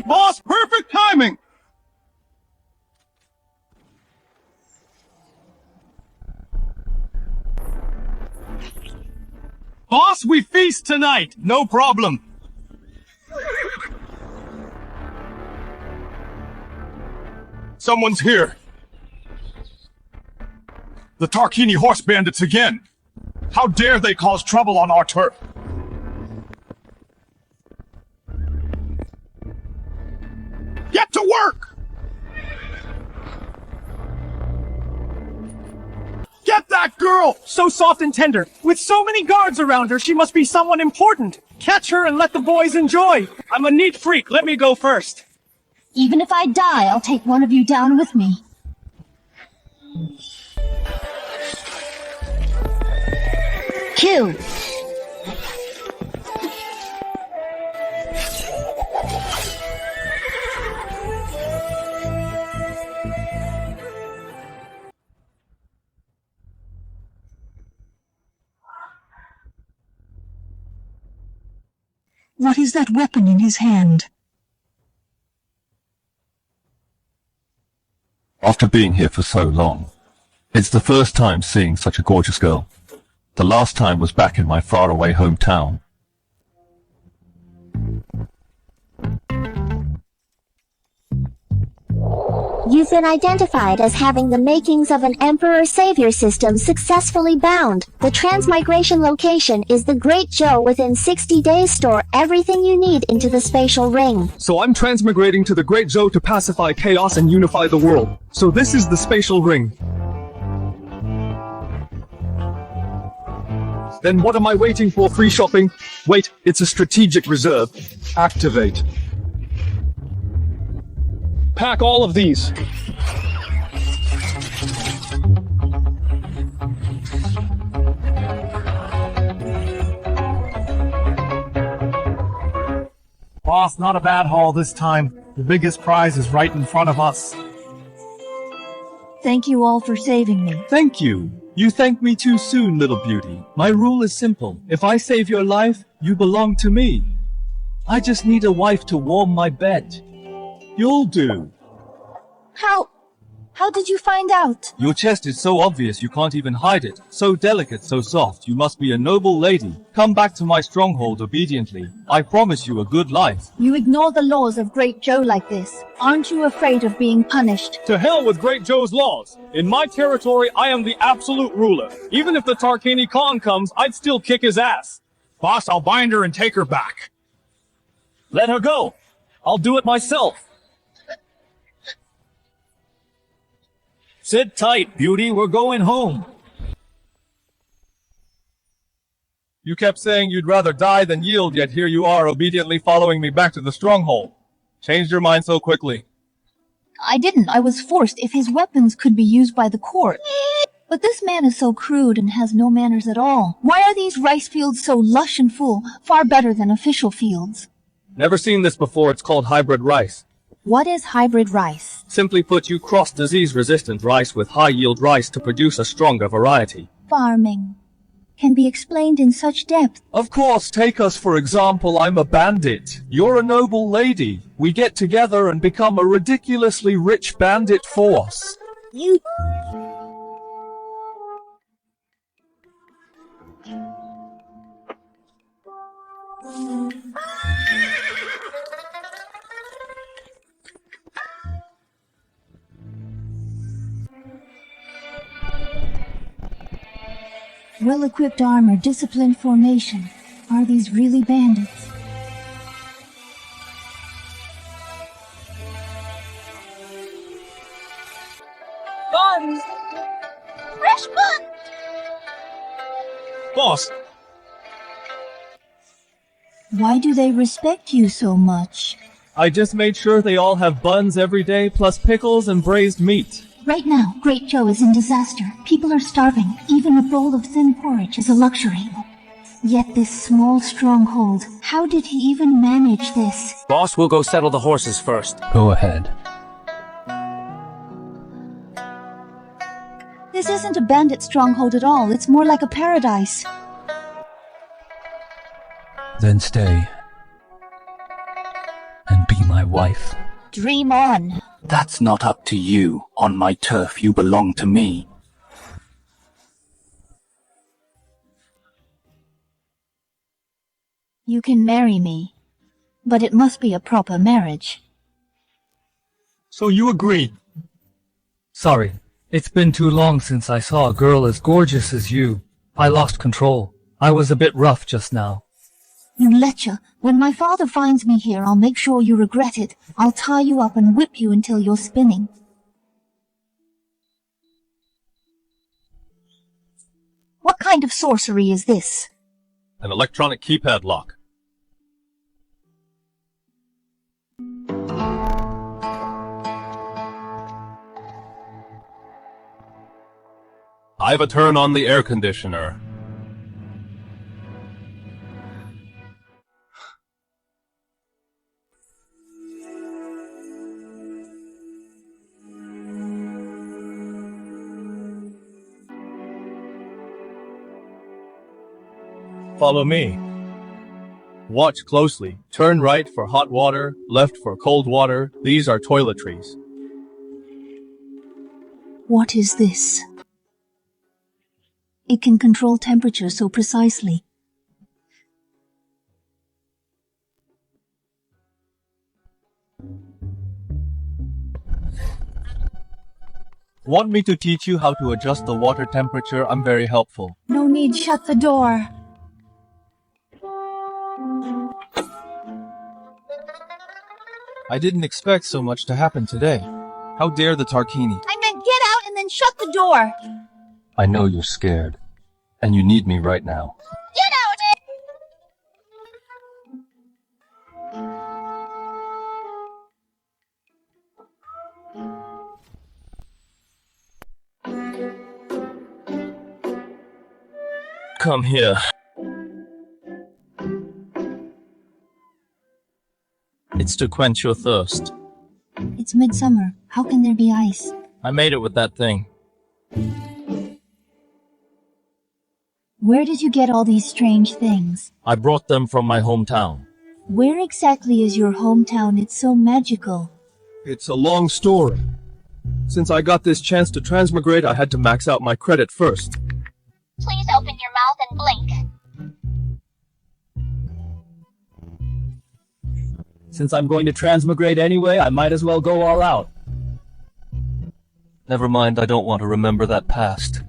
Boss, perfect timing! Boss, we feast tonight! No problem! Someone's here! The Tarquini horse bandits again! How dare they cause trouble on our turf! Get to work! Get that girl! So soft and tender. With so many guards around her, she must be someone important. Catch her and let the boys enjoy. I'm a neat freak. Let me go first. Even if I die, I'll take one of you down with me. Kill. What is that weapon in his hand? After being here for so long, it's the first time seeing such a gorgeous girl. The last time was back in my faraway hometown. You've been identified as having the makings of an Emperor Savior system successfully bound. The transmigration location is the Great Zhou. Within 60 days, store everything you need into the spatial ring. So I'm transmigrating to the Great Zhou to pacify chaos and unify the world. So this is the spatial ring. Then what am I waiting for? Free shopping? Wait, it's a strategic reserve. Activate. Pack all of these. Boss, not a bad haul this time. The biggest prize is right in front of us. Thank you all for saving me. Thank you. You thank me too soon, little beauty. My rule is simple. If I save your life, you belong to me. I just need a wife to warm my bed. You'll do. How did you find out? Your chest is so obvious you can't even hide it. So delicate, so soft, you must be a noble lady. Come back to my stronghold obediently. I promise you a good life. You ignore the laws of Great Zhou like this. Aren't you afraid of being punished? To hell with Great Zhou's laws. In my territory, I am the absolute ruler. Even if the Tarquini Khan comes, I'd still kick his ass. Boss, I'll bind her and take her back. Let her go. I'll do it myself. Sit tight, beauty. We're going home. You kept saying you'd rather die than yield, yet here you are obediently following me back to the stronghold. Changed your mind so quickly. I didn't. I was forced if his weapons could be used by the court. But this man is so crude and has no manners at all. Why are these rice fields so lush and full, far better than official fields? Never seen this before. It's called hybrid rice. What is hybrid rice? Simply put, you cross disease-resistant rice with high-yield rice to produce a stronger variety. Farming can be explained in such depth. Of course, take us for example. I'm a bandit. You're a noble lady. We get together and become a ridiculously rich bandit force. You... Well-equipped armor, disciplined formation. Are these really bandits? Buns! Fresh buns! Boss! Why do they respect you so much? I just made sure they all have buns every day, plus pickles and braised meat. Right now, Great Zhou is in disaster. People are starving. Even a bowl of thin porridge is a luxury. Yet this small stronghold, how did he even manage this? Boss, we'll go settle the horses first. Go ahead. This isn't a bandit stronghold at all. It's more like a paradise. Then stay. And be my wife. Dream on. That's not up to you. On my turf, you belong to me. You can marry me, but it must be a proper marriage. So you agreed? Sorry. It's been too long since I saw a girl as gorgeous as you. I lost control. I was a bit rough just now. You letcha. When my father finds me here, I'll make sure you regret it. I'll tie you up and whip you until you're spinning. What kind of sorcery is this? An electronic keypad lock. I've a turn on the air conditioner. Follow me. Watch closely. Turn right for hot water, left for cold water. These are toiletries. What is this? It can control temperature so precisely. Want me to teach you how to adjust the water temperature? I'm very helpful. No need, shut the door. I didn't expect so much to happen today. How dare the Tarquini? I meant get out and then shut the door. I know you're scared, and you need me right now. Get out! Come here. It's to quench your thirst. It's midsummer. How can there be ice? I made it with that thing. Where did you get all these strange things? I brought them from my hometown. Where exactly is your hometown? It's so magical. It's a long story. Since I got this chance to transmigrate, I had to max out my credit first. Please open your mouth and blink. Since I'm going to transmigrate anyway, I might as well go all out. Never mind, I don't want to remember that past.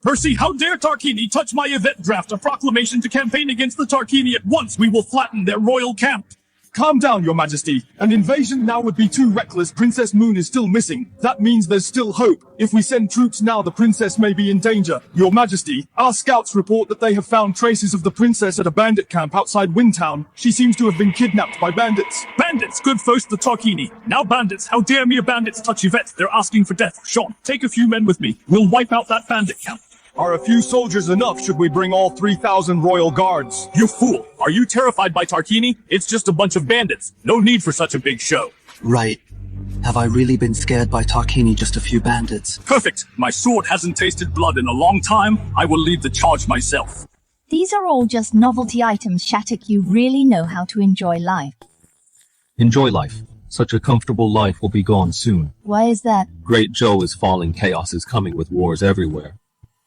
Percy, how dare Tarquini touch my Yvette draft, a proclamation to campaign against the Tarquini at once. We will flatten their royal camp. Calm down, your majesty. An invasion now would be too reckless. Princess Moon is still missing. That means there's still hope. If we send troops now, the princess may be in danger. Your majesty, our scouts report that they have found traces of the princess at a bandit camp outside Windtown. She seems to have been kidnapped by bandits. Bandits? Good first the Tarquini. Now bandits. How dare mere bandits touch Yvette? They're asking for death. Sean, take a few men with me. We'll wipe out that bandit camp. Are a few soldiers enough should we bring all 3,000 royal guards? You fool! Are you terrified by Tarquini? It's just a bunch of bandits. No need for such a big show. Right. Have I really been scared by Tarquini, just a few bandits? Perfect. My sword hasn't tasted blood in a long time. I will lead the charge myself. These are all just novelty items, Shattock. You really know how to enjoy life. Enjoy life. Such a comfortable life will be gone soon. Why is that? Great Zhou is falling, chaos is coming with wars everywhere.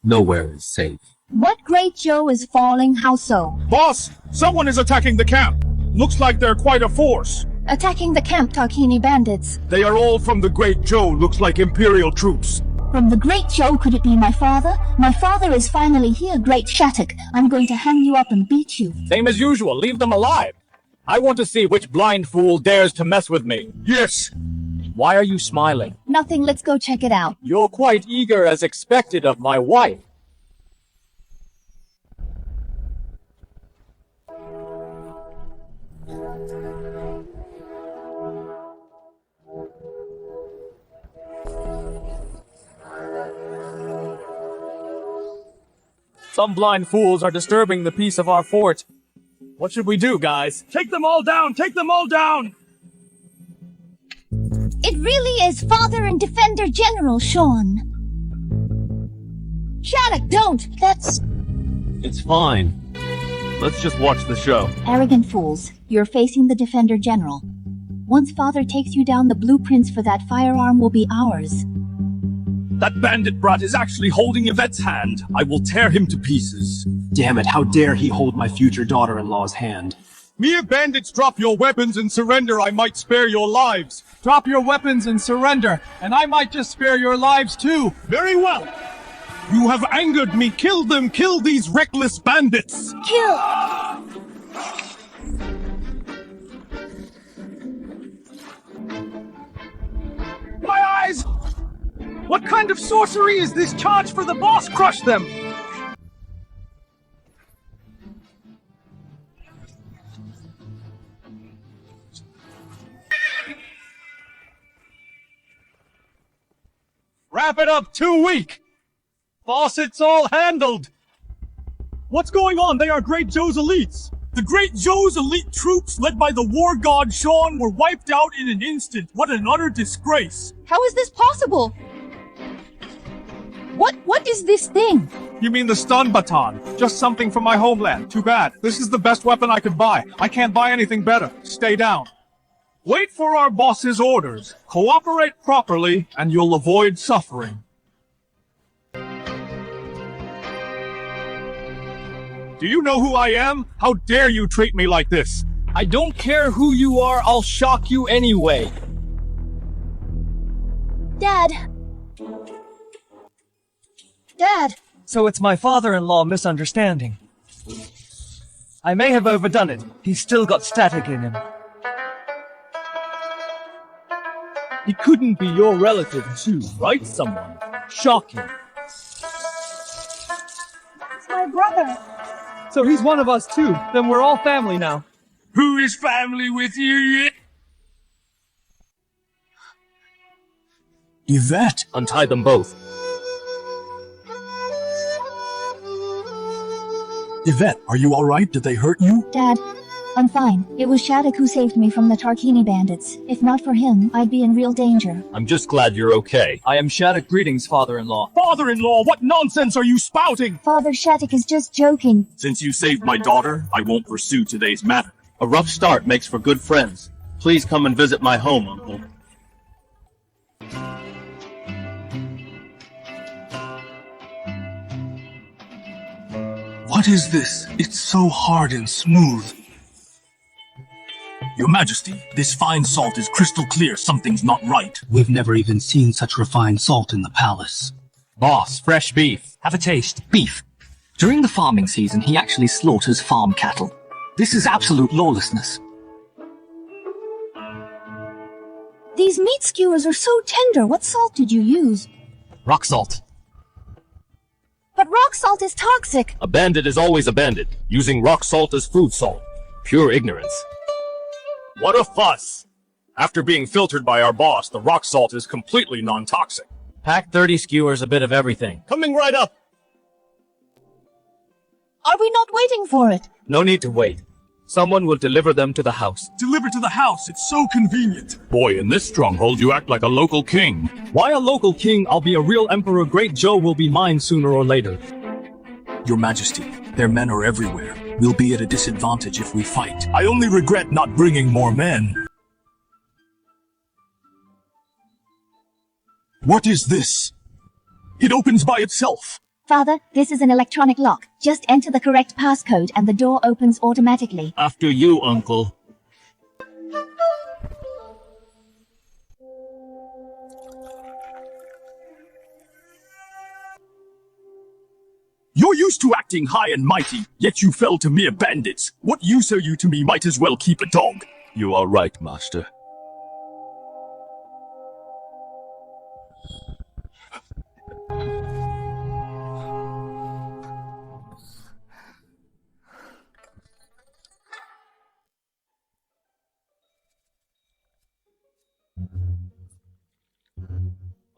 Nowhere is safe. What Great Zhou is falling? How so? Boss, someone is attacking the camp. Looks like they're quite a force. Attacking the camp, Tarquini bandits. They are all from the Great Zhou. Looks like Imperial troops. From the Great Zhou, could it be my father? My father is finally here, Great Shattock. I'm going to hang you up and beat you. Same as usual, leave them alive. I want to see which blind fool dares to mess with me. Yes. Why are you smiling? Nothing, let's go check it out. You're quite eager as expected of my wife. Some blind fools are disturbing the peace of our fort. What should we do, guys? Take them all down! Take them all down! It really is Father and Defender General Sean. Shattock, don't! That's... It's fine. Let's just watch the show. Arrogant fools, you're facing the Defender General. Once Father takes you down, the blueprints for that firearm will be ours. That bandit brat is actually holding Yvette's hand. I will tear him to pieces. Damn it, how dare he hold my future daughter-in-law's hand. Mere bandits, drop your weapons and surrender. I might spare your lives. Drop your weapons and surrender, and I might just spare your lives too. Very well. You have angered me. Kill them. Kill these reckless bandits. Kill! My eyes! What kind of sorcery is this? Charge for the boss! Crush them! Wrap it up, too weak! Boss, it's all handled! What's going on? They are Great Zhou's elites. The Great Zhou's elite troops, led by the war god Sean, were wiped out in an instant. What an utter disgrace. How is this possible? What is this thing? You mean the stun baton? Just something from my homeland. Too bad. This is the best weapon I could buy. I can't buy anything better. Stay down. Wait for our boss's orders. Cooperate properly, and you'll avoid suffering. Do you know who I am? How dare you treat me like this? I don't care who you are, I'll shock you anyway. Dad. Dad. So it's my father-in-law misunderstanding. I may have overdone it. He's still got static in him. He couldn't be your relative too, right? Someone. Shocking. It's my brother. So he's one of us too. Then we're all family now. Who is family with you? Yvette. Untie them both. Yvette, are you alright? Did they hurt you? Dad, I'm fine. It was Shattock who saved me from the Tarkini bandits. If not for him, I'd be in real danger. I'm just glad you're okay. I am Shattock. Greetings, father-in-law. Father-in-law, what nonsense are you spouting? Father Shattock is just joking. Since you saved my daughter, I won't pursue today's matter. A rough start makes for good friends. Please come and visit my home, Uncle. What is this? It's so hard and smooth. Your Majesty, this fine salt is crystal clear. Something's not right. We've never even seen such refined salt in the palace. Boss, fresh beef. Have a taste. Beef. During the farming season, he actually slaughters farm cattle. This is absolute lawlessness. These meat skewers are so tender. What salt did you use? Rock salt. But rock salt is toxic. A bandit is always a bandit, using rock salt as food salt. Pure ignorance. What a fuss! After being filtered by our boss, the rock salt is completely non-toxic. Pack 30 skewers, a bit of everything. Coming right up! Are we not waiting for it? No need to wait. Someone will deliver them to the house. Deliver to the house, it's so convenient. Boy, in this stronghold you act like a local king. Why a local king? I'll be a real emperor. Great Zhou will be mine sooner or later. Your Majesty, their men are everywhere. We'll be at a disadvantage if we fight. I only regret not bringing more men. What is this? It opens by itself. Father, this is an electronic lock. Just enter the correct passcode and the door opens automatically. After you, Uncle. You're used to acting high and mighty, yet you fell to mere bandits. What use are you to me? Might as well keep a dog. You are right, Master.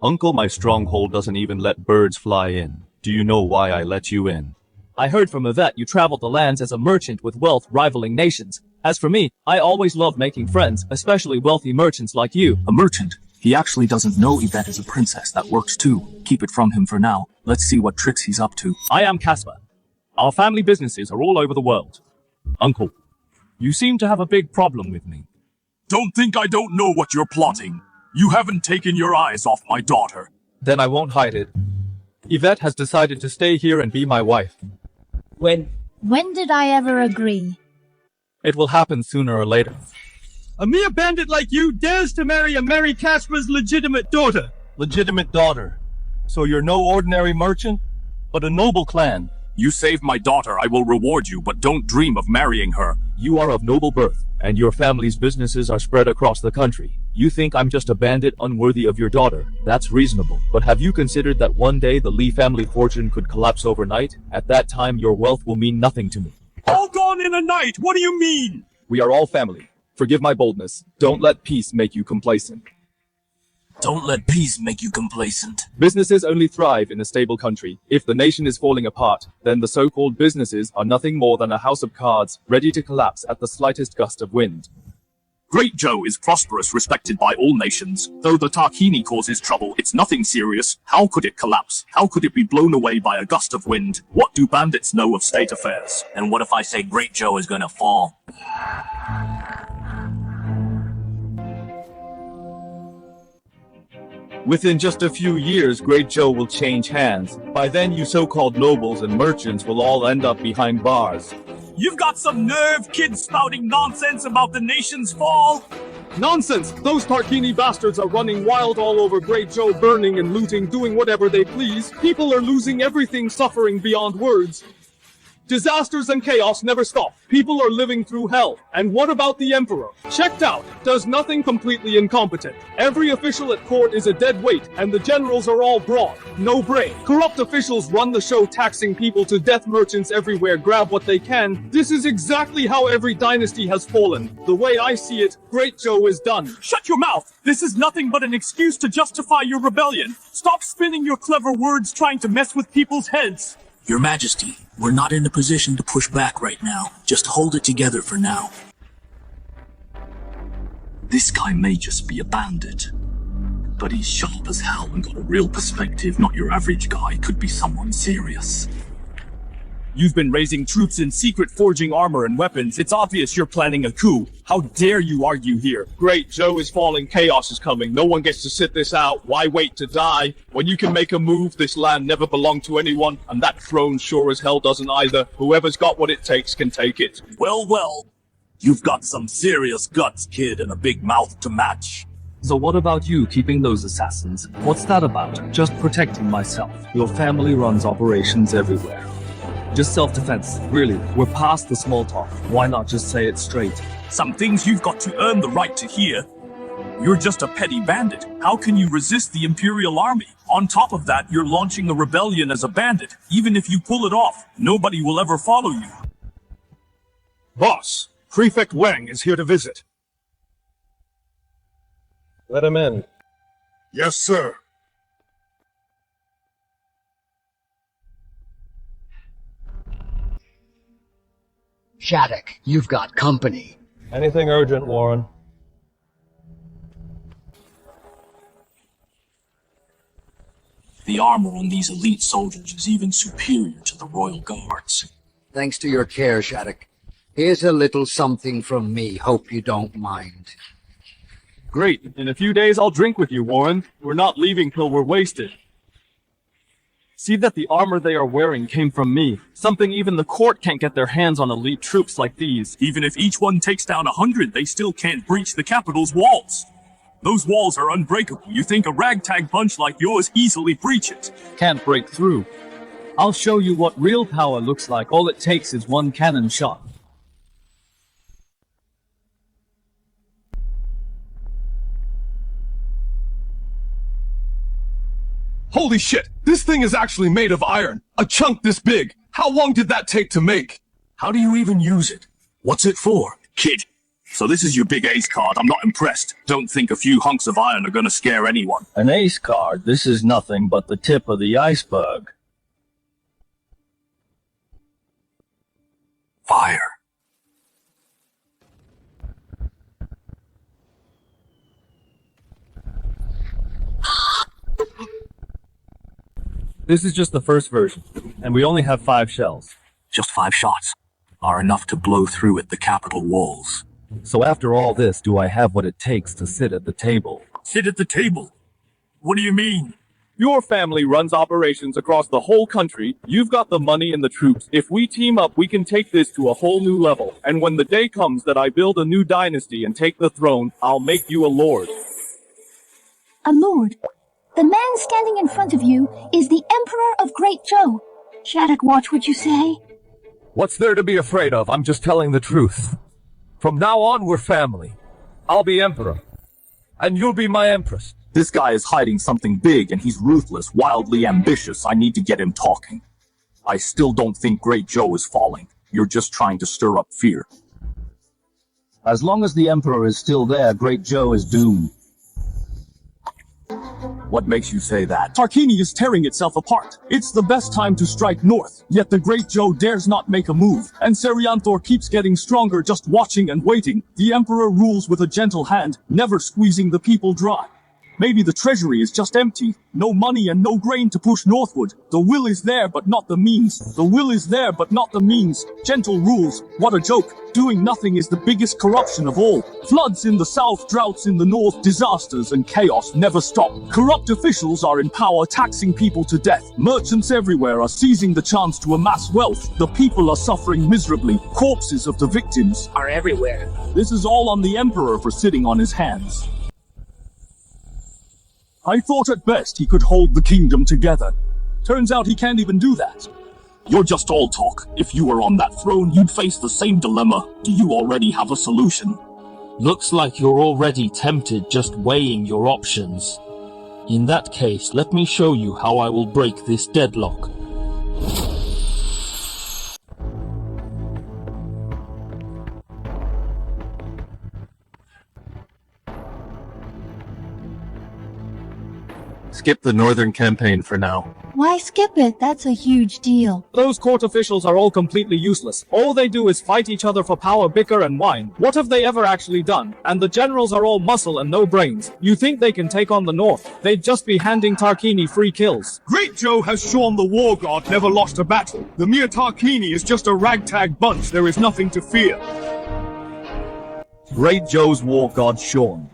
Uncle, my stronghold doesn't even let birds fly in. Do you know why I let you in? I heard from Yvette you traveled the lands as a merchant with wealth rivaling nations. As for me, I always loved making friends, especially wealthy merchants like you. A merchant? He actually doesn't know Yvette is a princess. That works too. Keep it from him for now. Let's see what tricks he's up to. I am Casper. Our family businesses are all over the world. Uncle, you seem to have a big problem with me. Don't think I don't know what you're plotting. You haven't taken your eyes off my daughter. Then I won't hide it. Yvette has decided to stay here and be my wife. When did I ever agree? It will happen sooner or later. A mere bandit like you dares to marry Emperor Casper's legitimate daughter. Legitimate daughter. So you're no ordinary merchant, but a noble clan. You save my daughter, I will reward you, but don't dream of marrying her. You are of noble birth, and your family's businesses are spread across the country. You think I'm just a bandit unworthy of your daughter. That's reasonable. But have you considered that one day the Lee family fortune could collapse overnight? At that time, your wealth will mean nothing to me. All gone in a night! What do you mean? We are all family. Forgive my boldness. Don't let peace make you complacent. Don't let peace make you complacent. Businesses only thrive in a stable country. If the nation is falling apart, then the so-called businesses are nothing more than a house of cards, ready to collapse at the slightest gust of wind. Great Zhou is prosperous, respected by all nations. Though the Tarkini causes trouble, it's nothing serious. How could it collapse? How could it be blown away by a gust of wind? What do bandits know of state affairs? And what if I say Great Zhou is gonna fall? Within just a few years, Great Zhou will change hands. By then, you so-called nobles and merchants will all end up behind bars. You've got some nerve, kids spouting nonsense about the nation's fall. Nonsense! Those Tarkini bastards are running wild all over Great Zhou, burning and looting, doing whatever they please. People are losing everything, suffering beyond words. Disasters and chaos never stop. People are living through hell. And what about the Emperor? Checked out. Does nothing, completely incompetent. Every official at court is a dead weight, and the generals are all broad. No brain. Corrupt officials run the show, taxing people to death. Merchants everywhere grab what they can. This is exactly how every dynasty has fallen. The way I see it, Great Zhou is done. Shut your mouth! This is nothing but an excuse to justify your rebellion. Stop spinning your clever words trying to mess with people's heads. Your Majesty, we're not in a position to push back right now. Just hold it together for now. This guy may just be a bandit, but he's sharp as hell and got a real perspective. Not your average guy, could be someone serious. You've been raising troops in secret, forging armor and weapons. It's obvious you're planning a coup. How dare you argue here? Great Zhou is falling, chaos is coming. No one gets to sit this out. Why wait to die? When you can make a move, this land never belonged to anyone, and that throne sure as hell doesn't either. Whoever's got what it takes can take it. Well. You've got some serious guts, kid, and a big mouth to match. So what about you keeping those assassins? What's that about? Just protecting myself. Your family runs operations everywhere. Just self-defense. Really, we're past the small talk. Why not just say it straight? Some things you've got to earn the right to hear. You're just a petty bandit. How can you resist the Imperial Army? On top of that, you're launching a rebellion as a bandit. Even if you pull it off, nobody will ever follow you. Boss, Prefect Wang is here to visit. Let him in. Yes, sir. Shattock, you've got company. Anything urgent, Warren? The armor on these elite soldiers is even superior to the Royal Guards. Thanks to your care, Shattock. Here's a little something from me. Hope you don't mind. Great. In a few days, I'll drink with you, Warren. We're not leaving till we're wasted. See that the armor they are wearing came from me. Something even the court can't get their hands on elite troops like these. Even if each one takes down 100, they still can't breach the capital's walls. Those walls are unbreakable. You think a ragtag bunch like yours easily breach it? Can't break through. I'll show you what real power looks like. All it takes is one cannon shot. Holy shit! This thing is actually made of iron! A chunk this big! How long did that take to make? How do you even use it? What's it for? Kid, so this is your big ace card. I'm not impressed. Don't think a few hunks of iron are gonna scare anyone. An ace card? This is nothing but the tip of the iceberg. Fire. This is just the first version, and we only have 5 shells. Just 5 shots. are enough to blow through at the capital walls. So after all this, do I have what it takes to sit at the table? Sit at the table? What do you mean? Your family runs operations across the whole country. You've got the money and the troops. If we team up, we can take this to a whole new level. And when the day comes that I build a new dynasty and take the throne, I'll make you a lord. A lord? The man standing in front of you is the Emperor of Great Zhou. Shattock, watch what you say. What's there to be afraid of? I'm just telling the truth. From now on, we're family. I'll be emperor. And you'll be my empress. This guy is hiding something big and he's ruthless, wildly ambitious. I need to get him talking. I still don't think Great Zhou is falling. You're just trying to stir up fear. As long as the Emperor is still there, Great Zhou is doomed. What makes you say that? Tarkini is tearing itself apart. It's the best time to strike north, yet the Great Zhou dares not make a move. And Serianthor keeps getting stronger just watching and waiting. The Emperor rules with a gentle hand, never squeezing the people dry. Maybe the treasury is just empty. No money and no grain to push northward. The will is there, but not the means. The will is there, but not the means. Gentle rules. What a joke. Doing nothing is the biggest corruption of all. Floods in the south, droughts in the north, disasters and chaos never stop. Corrupt officials are in power, taxing people to death. Merchants everywhere are seizing the chance to amass wealth. The people are suffering miserably. Corpses of the victims are everywhere. This is all on the Emperor for sitting on his hands. I thought at best he could hold the kingdom together. Turns out he can't even do that. You're just all talk. If you were on that throne, you'd face the same dilemma. Do you already have a solution? Looks like you're already tempted, just weighing your options. In that case, let me show you how I will break this deadlock. Skip the northern campaign for now. Why skip it? That's a huge deal. Those court officials are all completely useless. All they do is fight each other for power, bicker and whine. What have they ever actually done? And the generals are all muscle and no brains. You think they can take on the north? They'd just be handing Tarkini free kills. Great Zhou has shown the war god never lost a battle. The mere Tarkini is just a ragtag bunch. There is nothing to fear. Great Zhou's war god Sean.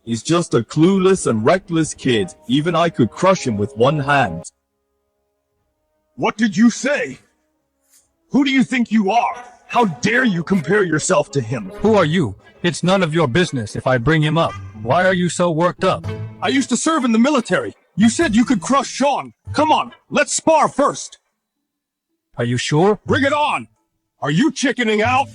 He's just a clueless and reckless kid. Even I could crush him with one hand. What did you say? Who do you think you are? How dare you compare yourself to him? Who are you? It's none of your business if I bring him up. Why are you so worked up? I used to serve in the military. You said you could crush Sean. Come on, let's spar first. Are you sure? Bring it on. Are you chickening out?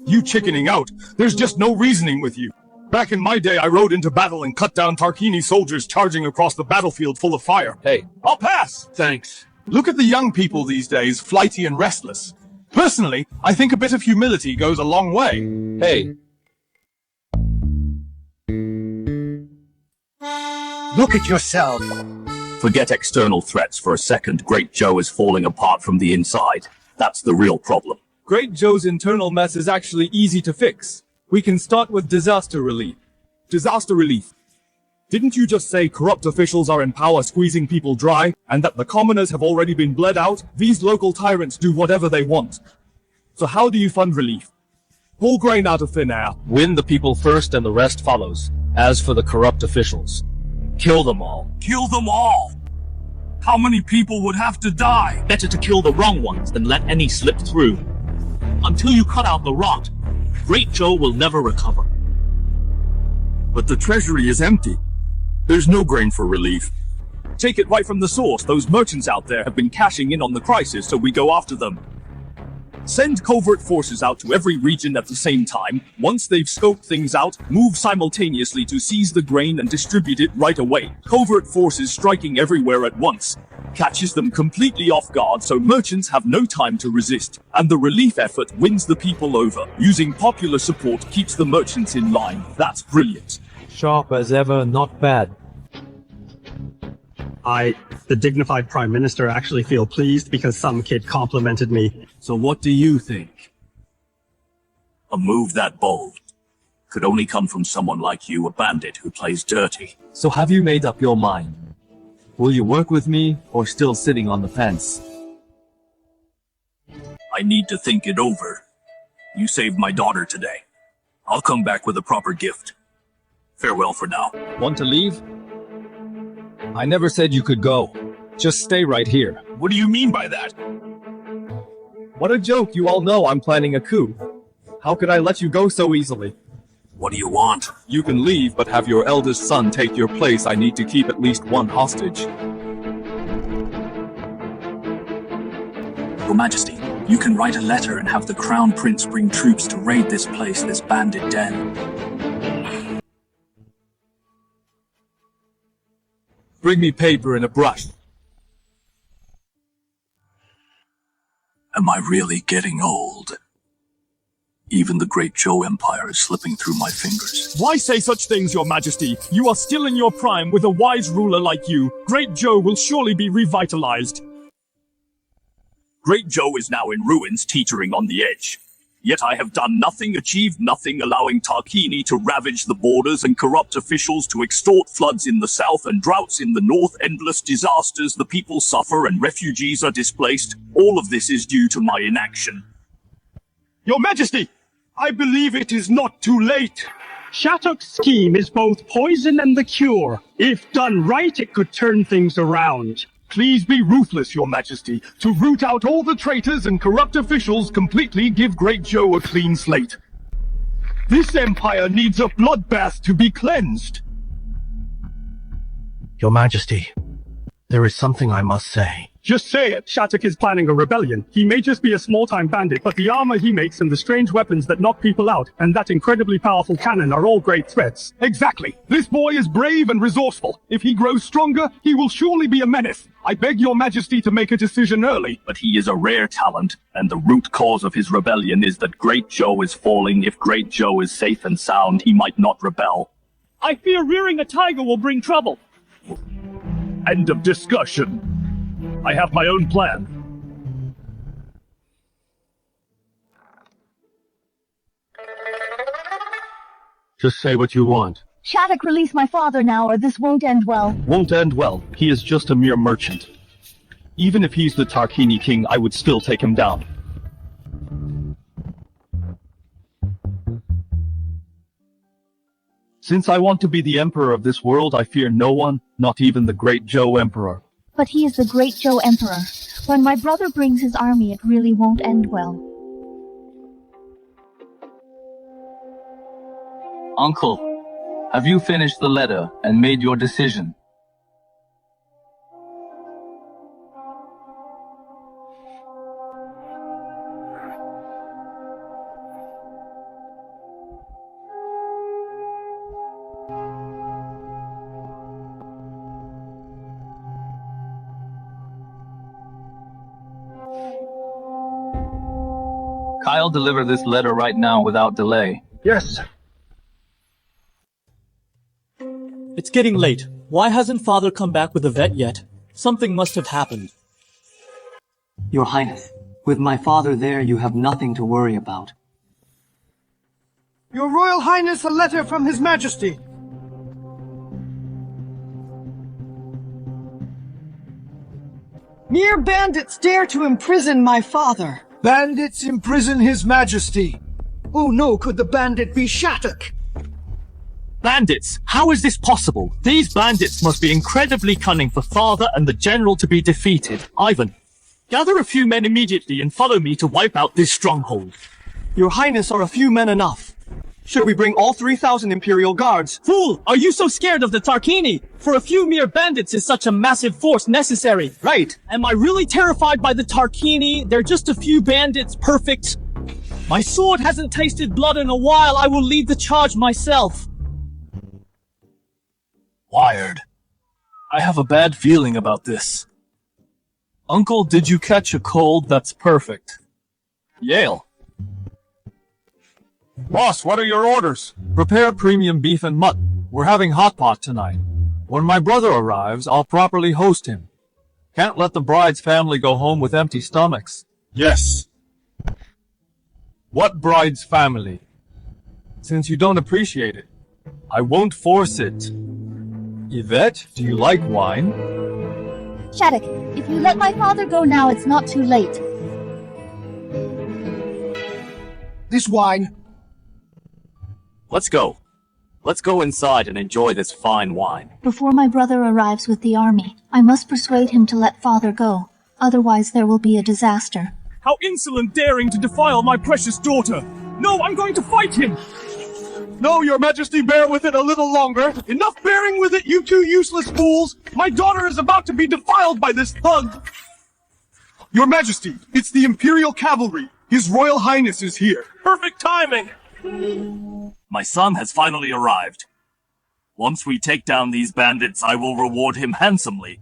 You chickening out? There's just no reasoning with you. Back in my day, I rode into battle and cut down Tarkini soldiers charging across the battlefield full of fire. Hey. I'll pass! Thanks. Look at the young people these days, flighty and restless. Personally, I think a bit of humility goes a long way. Hey. Look at yourself. Forget external threats for a second. Great Zhou is falling apart from the inside. That's the real problem. Great Zhou's internal mess is actually easy to fix. We can start with disaster relief. Disaster relief. Didn't you just say corrupt officials are in power squeezing people dry, and that the commoners have already been bled out? These local tyrants do whatever they want. So how do you fund relief? Pull grain out of thin air. Win the people first and the rest follows. As for the corrupt officials, kill them all. Kill them all! How many people would have to die? Better to kill the wrong ones than let any slip through. Until you cut out the rot, Great Zhou will never recover. But the treasury is empty. There's no grain for relief. Take it right from the source. Those merchants out there have been cashing in on the crisis, so we go after them. Send covert forces out to every region at the same time. Once they've scoped things out, move simultaneously to seize the grain and distribute it right away. Covert forces striking everywhere at once catches them completely off guard, so merchants have no time to resist. And the relief effort wins the people over. Using popular support keeps the merchants in line. That's brilliant. Sharp as ever, not bad. I, the dignified Prime Minister, actually feel pleased because some kid complimented me. So what do you think? A move that bold could only come from someone like you, a bandit who plays dirty. So have you made up your mind? Will you work with me, or still sitting on the fence? I need to think it over. You saved my daughter today. I'll come back with a proper gift. Farewell for now. Want to leave? I never said you could go. Just stay right here. What do you mean by that? What a joke, you all know I'm planning a coup. How could I let you go so easily? What do you want? You can leave, but have your eldest son take your place. I need to keep at least one hostage. Your Majesty, you can write a letter and have the Crown Prince bring troops to raid this place, this bandit den. Bring me paper and a brush. Am I really getting old? Even the Great Zhou Empire is slipping through my fingers. Why say such things, Your Majesty? You are still in your prime with a wise ruler like you. Great Zhou will surely be revitalized. Great Zhou is now in ruins, teetering on the edge. Yet I have done nothing, achieved nothing, allowing Tarquini to ravage the borders and corrupt officials to extort floods in the south and droughts in the north, endless disasters, the people suffer and refugees are displaced. All of this is due to my inaction. Your Majesty, I believe it is not too late. Shattock's scheme is both poison and the cure. If done right, it could turn things around. Please be ruthless, Your Majesty. To root out all the traitors and corrupt officials, completely give Great Zhou a clean slate. This empire needs a bloodbath to be cleansed. Your Majesty, there is something I must say. Just say it. Shattock is planning a rebellion. He may just be a small-time bandit, but the armor he makes and the strange weapons that knock people out, and that incredibly powerful cannon are all great threats. Exactly. This boy is brave and resourceful. If he grows stronger, he will surely be a menace. I beg Your Majesty to make a decision early. But he is a rare talent, and the root cause of his rebellion is that Great Zhou is falling. If Great Zhou is safe and sound, he might not rebel. I fear rearing a tiger will bring trouble. End of discussion. I have my own plan. Just say what you want. Shattock, release my father now, or this won't end well. Won't end well. He is just a mere merchant. Even if he's the Tarquini king, I would still take him down. Since I want to be the emperor of this world, I fear no one, not even the Great Zhou Emperor. But he is the Great Zhou Emperor. When my brother brings his army, it really won't end well. Uncle, have you finished the letter and made your decision? I'll deliver this letter right now without delay. Yes. It's getting late. Why hasn't Father come back with Yvette yet? Something must have happened. Your Highness, with my father there, you have nothing to worry about. Your Royal Highness, a letter from His Majesty. Mere bandits dare to imprison my father. Bandits imprison His Majesty. Oh no, could the bandit be Shattock? Bandits? How is this possible? These bandits must be incredibly cunning for Father and the General to be defeated. Ivan, gather a few men immediately and follow me to wipe out this stronghold. Your Highness, are a few men enough? Should we bring all 3,000 Imperial Guards? Fool! Are you so scared of the Tarquini? For a few mere bandits is such a massive force necessary. Right. Am I really terrified by the Tarquini? They're just a few bandits, perfect. My sword hasn't tasted blood in a while. I will lead the charge myself. Wired. I have a bad feeling about this. Uncle, did you catch a cold? That's perfect. Yale. Boss, what are your orders? Prepare premium beef and mutton. We're having hot pot tonight. When my brother arrives, I'll properly host him. Can't let the bride's family go home with empty stomachs. Yes. What bride's family? Since you don't appreciate it, I won't force it. Yvette, do you like wine? Shattock, if you let my father go now, it's not too late. This wine. Let's go. Let's go inside and enjoy this fine wine. Before my brother arrives with the army, I must persuade him to let father go. Otherwise there will be a disaster. How insolent daring to defile my precious daughter! No, I'm going to fight him! No, your majesty, bear with it a little longer. Enough bearing with it, you two useless fools! My daughter is about to be defiled by this thug! Your majesty, it's the Imperial Cavalry. His Royal Highness is here. Perfect timing! My son has finally arrived. Once we take down these bandits, I will reward him handsomely.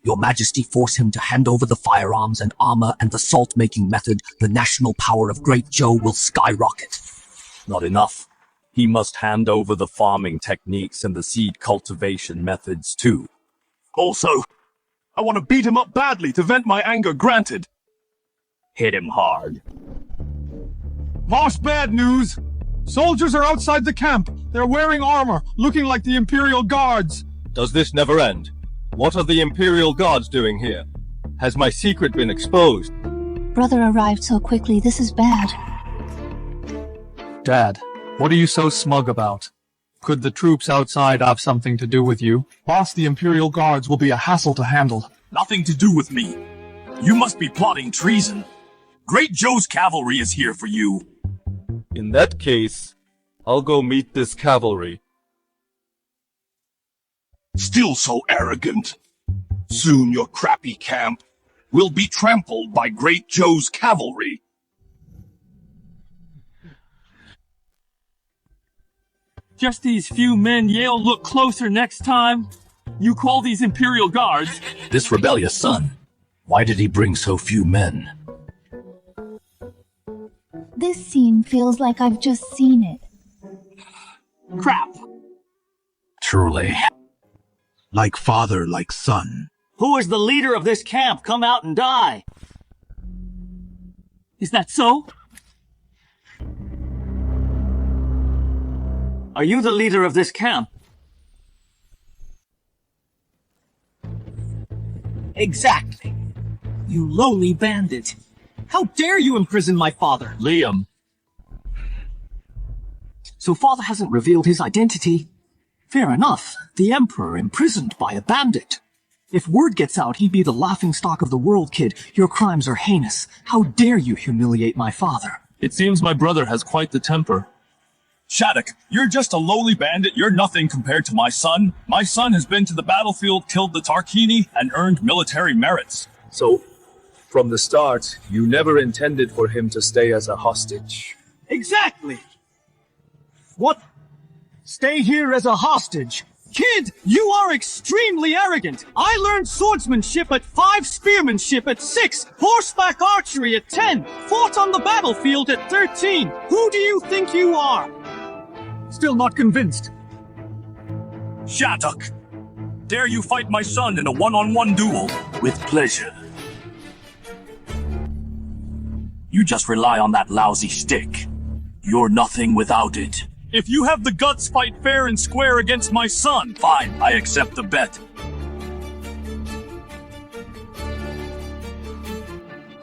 Your Majesty, force him to hand over the firearms and armor and the salt-making method. The national power of Great Zhou will skyrocket. Not enough. He must hand over the farming techniques and the seed cultivation methods too. Also, I want to beat him up badly to vent my anger, granted. Hit him hard. Most bad news! Soldiers are outside the camp. They're wearing armor, looking like the Imperial Guards. Does this never end? What are the Imperial Guards doing here? Has my secret been exposed? Brother arrived so quickly, this is bad. Dad, what are you so smug about? Could the troops outside have something to do with you? Boss, the Imperial Guards will be a hassle to handle. Nothing to do with me. You must be plotting treason. Great Zhou's cavalry is here for you. In that case, I'll go meet this cavalry. Still so arrogant. Soon your crappy camp will be trampled by Great Zhou's cavalry. Just these few men, Yale, look closer next time. You call these Imperial Guards? This rebellious son, why did he bring so few men? This scene feels like I've just seen it. Crap. Truly. Like father, like son. Who is the leader of this camp? Come out and die. Is that so? Are you the leader of this camp? Exactly. You lowly bandit. How dare you imprison my father? Liam. So father hasn't revealed his identity. Fair enough. The Emperor imprisoned by a bandit. If word gets out, he'd be the laughingstock of the world, kid. Your crimes are heinous. How dare you humiliate my father? It seems my brother has quite the temper. Shattock, you're just a lowly bandit. You're nothing compared to my son. My son has been to the battlefield, killed the Tarquini, and earned military merits. So, from the start, you never intended for him to stay as a hostage. Exactly. What? Stay here as a hostage? Kid, you are extremely arrogant. I learned swordsmanship at 5, spearmanship at 6, horseback archery at 10, fought on the battlefield at 13. Who do you think you are? Still not convinced. Shattock, dare you fight my son in a one-on-one duel? With pleasure. You just rely on that lousy stick. You're nothing without it. If you have the guts, fight fair and square against my son. Fine, I accept the bet.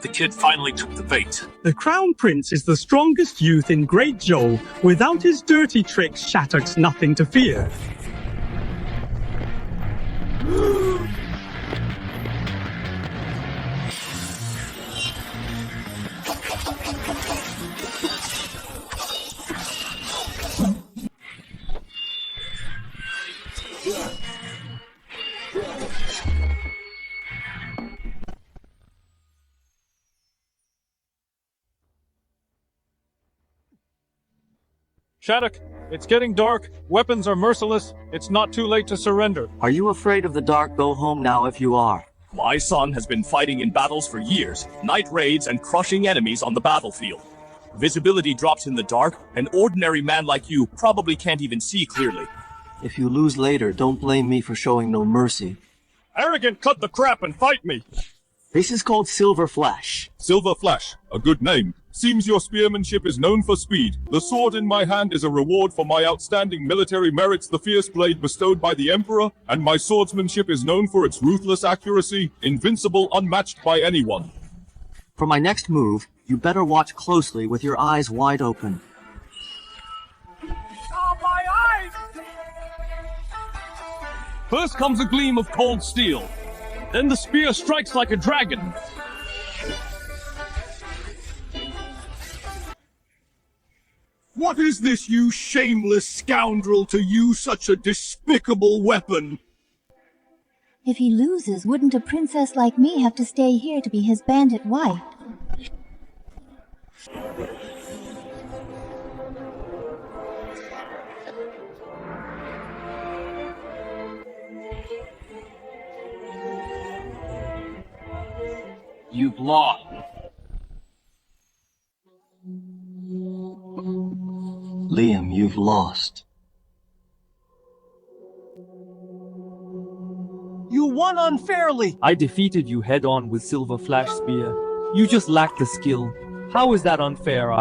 The kid finally took the bait. The Crown Prince is the strongest youth in Great Zhou. Without his dirty tricks, Shattock's nothing to fear. Shattock, it's getting dark. Weapons are merciless. It's not too late to surrender. Are you afraid of the dark? Go home now if you are. My son has been fighting in battles for years, night raids and crushing enemies on the battlefield. Visibility drops in the dark. An ordinary man like you probably can't even see clearly. If you lose later, don't blame me for showing no mercy. Arrogant, cut the crap and fight me. This is called Silver Flash. Silver Flash, a good name. Seems your spearmanship is known for speed. The sword in my hand is a reward for my outstanding military merits, the fierce blade bestowed by the Emperor, and my swordsmanship is known for its ruthless accuracy, invincible, unmatched by anyone. For my next move, you better watch closely with your eyes wide open. Oh, my eyes! First comes a gleam of cold steel. Then the spear strikes like a dragon. What is this, you shameless scoundrel, to use such a despicable weapon? If he loses, wouldn't a princess like me have to stay here to be his bandit wife? You've lost. Liam, you've lost. You won unfairly! I defeated you head-on with Silver Flash Spear. You just lack the skill. How is that unfair?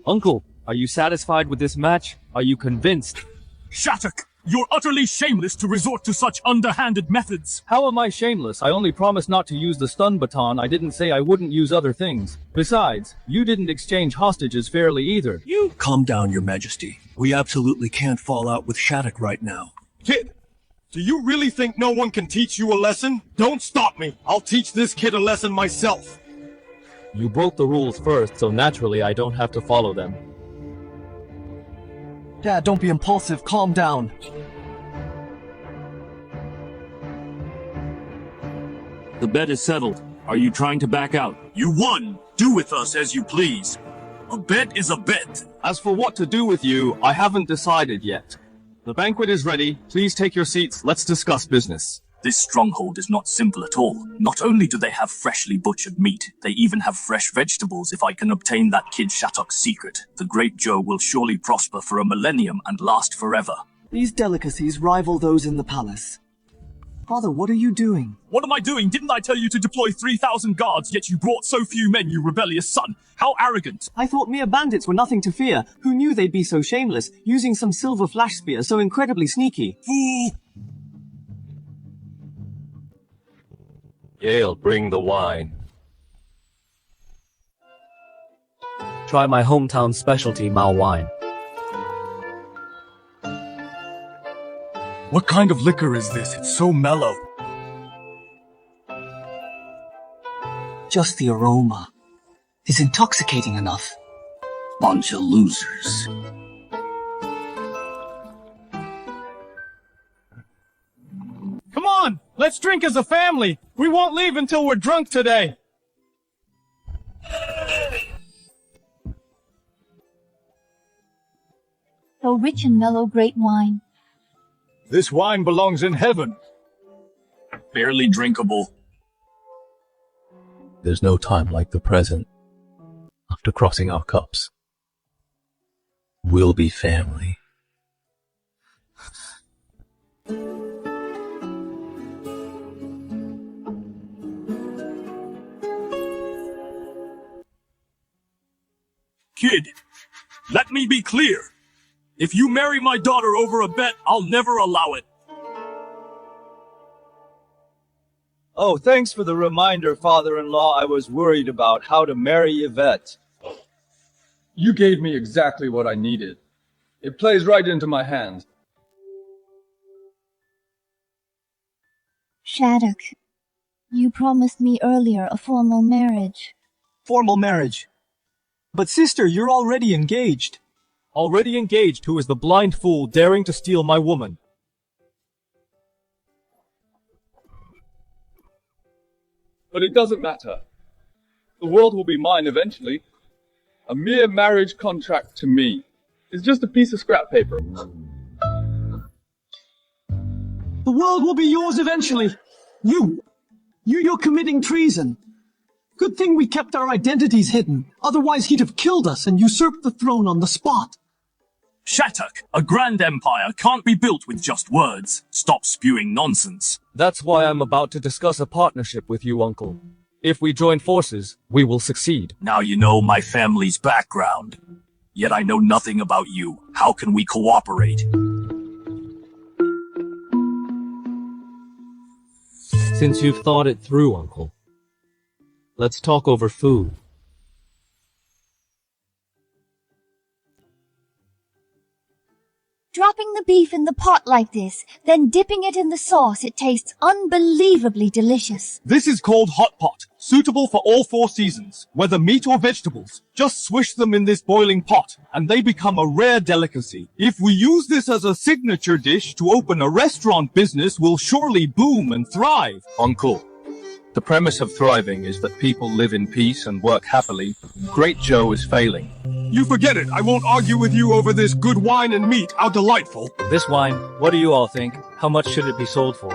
Uncle, are you satisfied with this match? Are you convinced? Shattock, you're utterly shameless to resort to such underhanded methods. How am I shameless? I only promised not to use the stun baton. I didn't say I wouldn't use other things. Besides, you didn't exchange hostages fairly either. Calm down, Your Majesty. We absolutely can't fall out with Shattock right now. Kid, do you really think no one can teach you a lesson? Don't stop me. I'll teach this kid a lesson myself. You broke the rules first, so naturally I don't have to follow them. Dad, don't be impulsive. Calm down. The bet is settled. Are you trying to back out? You won! Do with us as you please. A bet is a bet. As for what to do with you, I haven't decided yet. The banquet is ready. Please take your seats. Let's discuss business. This stronghold is not simple at all. Not only do they have freshly butchered meat, they even have fresh vegetables. If I can obtain that kid Shattock's secret, the Great Zhou will surely prosper for a millennium and last forever. These delicacies rival those in the palace. Father, what are you doing? What am I doing? Didn't I tell you to deploy 3,000 guards, yet you brought so few men, you rebellious son? How arrogant! I thought mere bandits were nothing to fear. Who knew they'd be so shameless, using some silver flash spear so incredibly sneaky? Fool! Yale, bring the wine. Try my hometown specialty, Mao wine. What kind of liquor is this? It's so mellow. Just the aroma is intoxicating enough. Bunch of losers. Come on! Let's drink as a family! We won't leave until we're drunk today! So rich and mellow great wine. This wine belongs in heaven. Barely drinkable. There's no time like the present. After crossing our cups, we'll be family. Kid, let me be clear. If you marry my daughter over a bet, I'll never allow it. Oh, thanks for the reminder, father-in-law. I was worried about how to marry Yvette. You gave me exactly what I needed. It plays right into my hands. Shattock, you promised me earlier a formal marriage. Formal marriage. But sister, you're already engaged. Already engaged? Who is the blind fool daring to steal my woman? But it doesn't matter. The world will be mine eventually. A mere marriage contract to me is just a piece of scrap paper. The world will be yours eventually. You're committing treason. Good thing we kept our identities hidden. Otherwise he'd have killed us and usurped the throne on the spot. Shattock, a grand empire can't be built with just words. Stop spewing nonsense. That's why I'm about to discuss a partnership with you, Uncle. If we join forces, we will succeed. Now you know my family's background. Yet I know nothing about you. How can we cooperate? Since you've thought it through, Uncle, let's talk over food. Dropping the beef in the pot like this, then dipping it in the sauce, it tastes unbelievably delicious. This is called hot pot, suitable for all 4 seasons, whether meat or vegetables. Just swish them in this boiling pot, and they become a rare delicacy. If we use this as a signature dish to open a restaurant business, we'll surely boom and thrive. Uncle, the premise of thriving is that people live in peace and work happily. Great Zhou is failing. You forget it. I won't argue with you over this good wine and meat. How delightful. This wine, what do you all think? How much should it be sold for?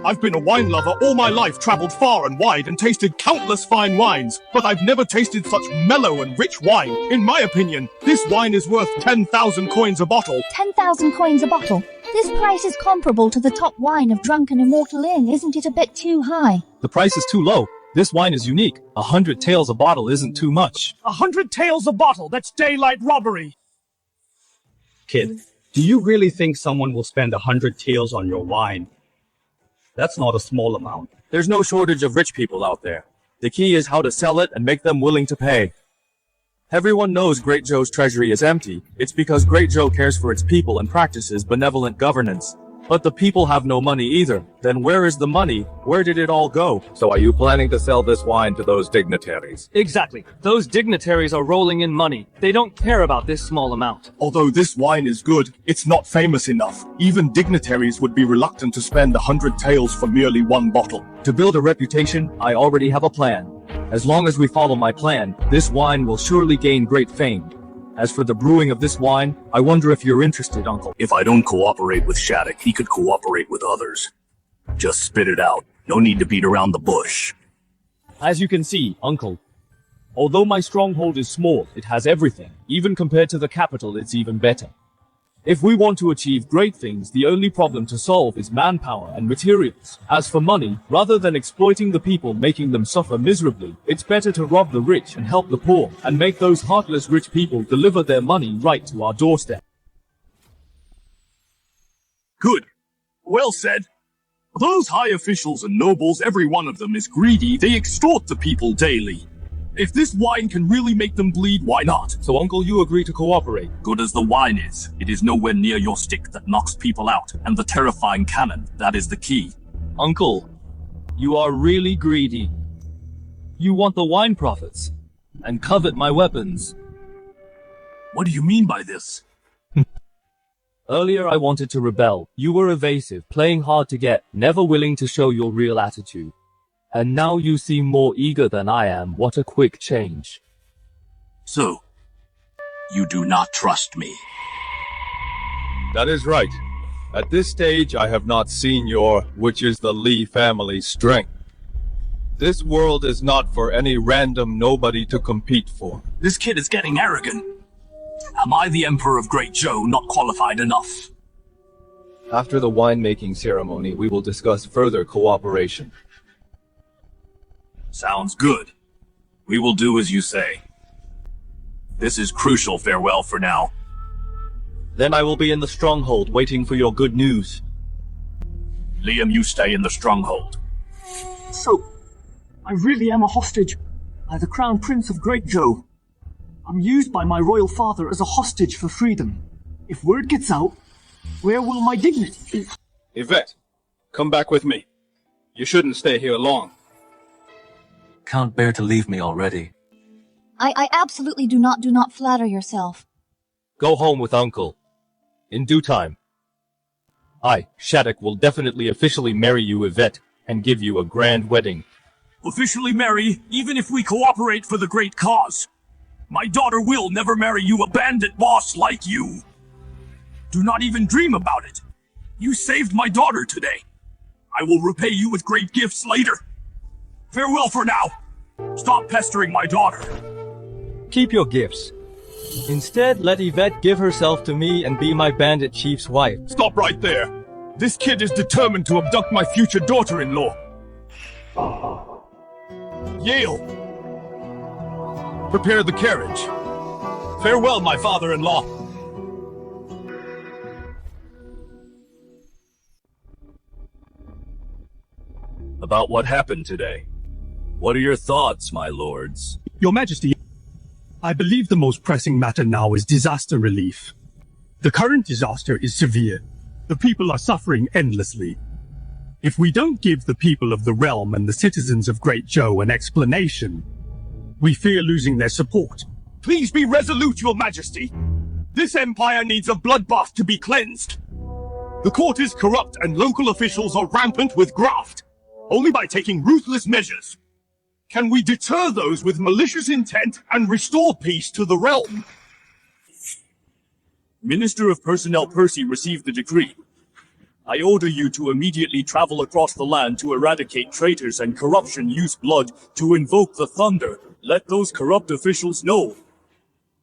I've been a wine lover all my life, traveled far and wide, and tasted countless fine wines, but I've never tasted such mellow and rich wine. In my opinion, this wine is worth 10,000 coins a bottle. 10,000 coins a bottle? This price is comparable to the top wine of Drunken Immortal Inn. Isn't it a bit too high? The price is too low. This wine is unique. 100 taels a bottle isn't too much. 100 taels a bottle? That's daylight robbery. Kid, do you really think someone will spend 100 taels on your wine? That's not a small amount. There's no shortage of rich people out there. The key is how to sell it and make them willing to pay. Everyone knows Great Zhou's treasury is empty. It's because Great Zhou cares for its people and practices benevolent governance. But the people have no money either. Then where is the money? Where did it all go? So are you planning to sell this wine to those dignitaries? Exactly. Those dignitaries are rolling in money. They don't care about this small amount. Although this wine is good, it's not famous enough. Even dignitaries would be reluctant to spend 100 taels for merely 1 bottle. To build a reputation, I already have a plan. As long as we follow my plan, this wine will surely gain great fame. As for the brewing of this wine, I wonder if you're interested, Uncle. If I don't cooperate with Shattock, he could cooperate with others. Just spit it out. No need to beat around the bush. As you can see, Uncle, although my stronghold is small, it has everything. Even compared to the capital, it's even better. If we want to achieve great things, the only problem to solve is manpower and materials. As for money, rather than exploiting the people, making them suffer miserably, it's better to rob the rich and help the poor, and make those heartless rich people deliver their money right to our doorstep. Good. Well said. Those high officials and nobles, every one of them is greedy. They extort the people daily. If this wine can really make them bleed, why not? So, Uncle, you agree to cooperate? Good as the wine is, it is nowhere near your stick that knocks people out, and the terrifying cannon, that is the key. Uncle, you are really greedy. You want the wine profits, and covet my weapons. What do you mean by this? Earlier I wanted to rebel. You were evasive, playing hard to get, never willing to show your real attitude. And now you seem more eager than I am. What a quick change. So, you do not trust me. That is right. At this stage, I have not seen your, which is the Li family's strength. This world is not for any random nobody to compete for. This kid is getting arrogant. Am I the Emperor of Great Zhou not qualified enough? After the winemaking ceremony, we will discuss further cooperation. Sounds good. We will do as you say. This is crucial. Farewell for now. Then I will be in the stronghold waiting for your good news. Liam, you stay in the stronghold. So, I really am a hostage by the Crown Prince of Great Zhou. I'm used by my royal father as a hostage for freedom. If word gets out, where will my dignity be? Yvette, come back with me. You shouldn't stay here long. Can't bear to leave me already. I absolutely do not flatter yourself. Go home with Uncle. In due time. I, Shattock, will definitely officially marry you, Yvette, and give you a grand wedding. Officially marry, even if we cooperate for the great cause. My daughter will never marry you, a bandit boss like you. Do not even dream about it. You saved my daughter today. I will repay you with great gifts later. Farewell for now. Stop pestering my daughter. Keep your gifts. Instead, let Yvette give herself to me and be my bandit chief's wife. Stop right there. This kid is determined to abduct my future daughter-in-law. Yield! Prepare the carriage. Farewell, my father-in-law. About what happened today. What are your thoughts, my lords? Your Majesty, I believe the most pressing matter now is disaster relief. The current disaster is severe. The people are suffering endlessly. If we don't give the people of the realm and the citizens of Great Zhou an explanation, we fear losing their support. Please be resolute, Your Majesty. This empire needs a bloodbath to be cleansed. The court is corrupt and local officials are rampant with graft. Only by taking ruthless measures can we deter those with malicious intent and restore peace to the realm. Minister of Personnel Percy received the decree. I order you to immediately travel across the land to eradicate traitors and corruption. Use blood to invoke the thunder. Let those corrupt officials know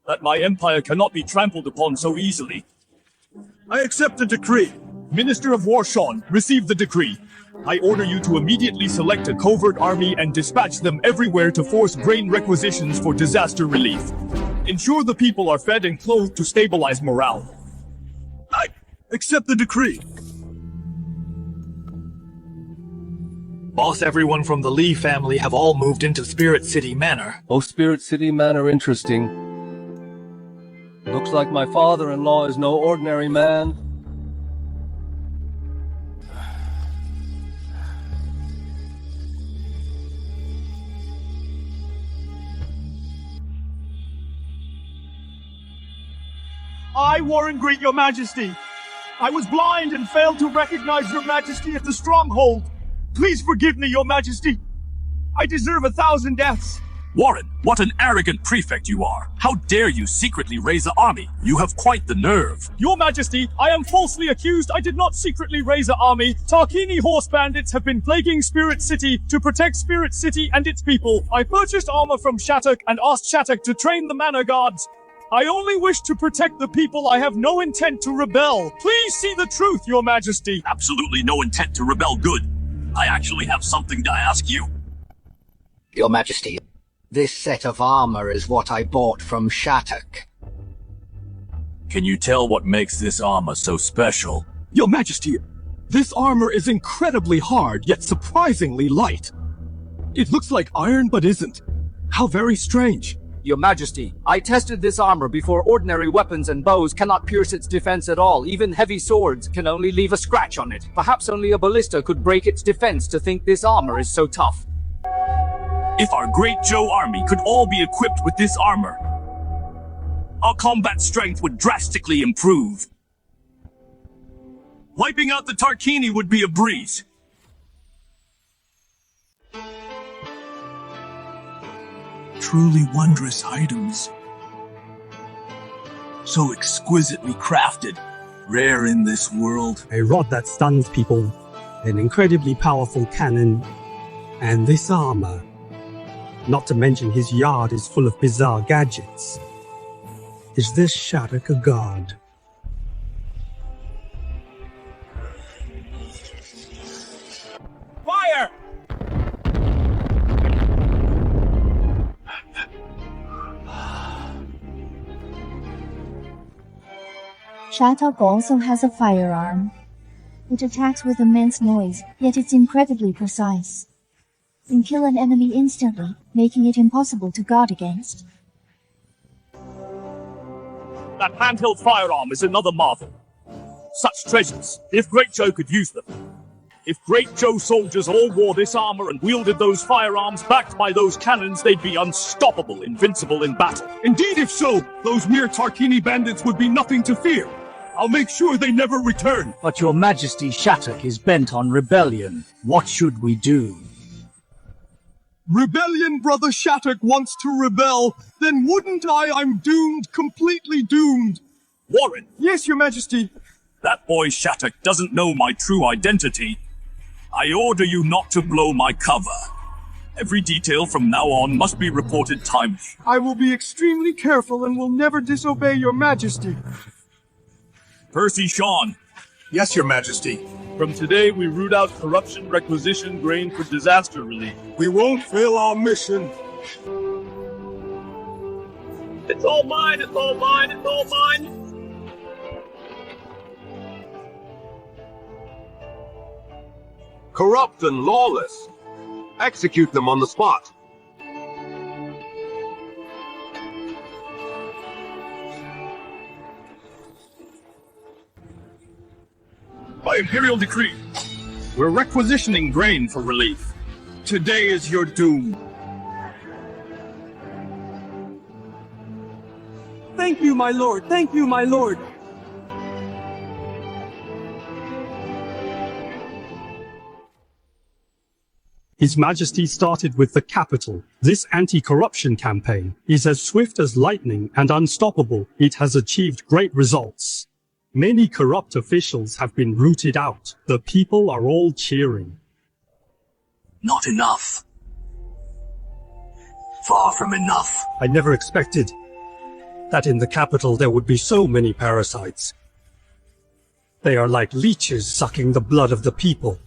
that my empire cannot be trampled upon so easily. I accept the decree. Minister of War Sean received the decree. I order you to immediately select a covert army and dispatch them everywhere to force grain requisitions for disaster relief. Ensure the people are fed and clothed to stabilize morale. I accept the decree. Boss, everyone from the Li family have all moved into Spirit City Manor. Oh, Spirit City Manor, interesting. Looks like my father-in-law is no ordinary man. I, Warren, greet Your Majesty. I was blind and failed to recognize Your Majesty at the stronghold. Please forgive me, Your Majesty. I deserve 1,000 deaths. Warren, what an arrogant prefect you are. How dare you secretly raise an army? You have quite the nerve. Your Majesty, I am falsely accused. I did not secretly raise an army. Tarkini horse bandits have been plaguing Spirit City to protect Spirit City and its people. I purchased armor from Shattock and asked Shattock to train the manor guards. I only wish to protect the people. I have no intent to rebel. Please see the truth, Your Majesty. Absolutely no intent to rebel. Good. I actually have something to ask you. Your Majesty, this set of armor is what I bought from Shattock. Can you tell what makes this armor so special? Your Majesty, this armor is incredibly hard, yet surprisingly light. It looks like iron, but isn't. How very strange. Your Majesty, I tested this armor before. Ordinary weapons and bows cannot pierce its defense at all. Even heavy swords can only leave a scratch on it. Perhaps only a ballista could break its defense. To think this armor is so tough. If our Great Zhou army could all be equipped with this armor, our combat strength would drastically improve. Wiping out the Tarkini would be a breeze. Truly wondrous items. So exquisitely crafted. Rare in this world. A rod that stuns people, an incredibly powerful cannon, and this armor. Not to mention his yard is full of bizarre gadgets. Is this Shattock a god? Fire! Shattock also has a firearm. It attacks with immense noise, yet it's incredibly precise. It can kill an enemy instantly, making it impossible to guard against. That handheld firearm is another marvel. Such treasures, if Great Zhou could use them. If Great Zhou soldiers all wore this armor and wielded those firearms backed by those cannons, they'd be unstoppable, invincible in battle. Indeed, if so, those mere Tarkini bandits would be nothing to fear. I'll make sure they never return. But Your Majesty, Shattock is bent on rebellion. What should we do? Rebellion, Brother Shattock wants to rebel. Then wouldn't I? I'm doomed, completely doomed. Warren! Yes, Your Majesty. That boy Shattock doesn't know my true identity. I order you not to blow my cover. Every detail from now on must be reported timely. I will be extremely careful and will never disobey Your Majesty. Percy Sean. Yes, Your Majesty. From today, we root out corruption, requisition grain for disaster relief. We won't fail our mission. It's all mine, it's all mine, it's all mine! Corrupt and lawless. Execute them on the spot. By imperial decree, we're requisitioning grain for relief. Today is your doom. Thank you, my lord. Thank you, my lord. His Majesty started with the capital. This anti-corruption campaign is as swift as lightning and unstoppable. It has achieved great results. Many corrupt officials have been rooted out. The people are all cheering. Not enough. Far from enough. I never expected that in the capital there would be so many parasites. They are like leeches sucking the blood of the people,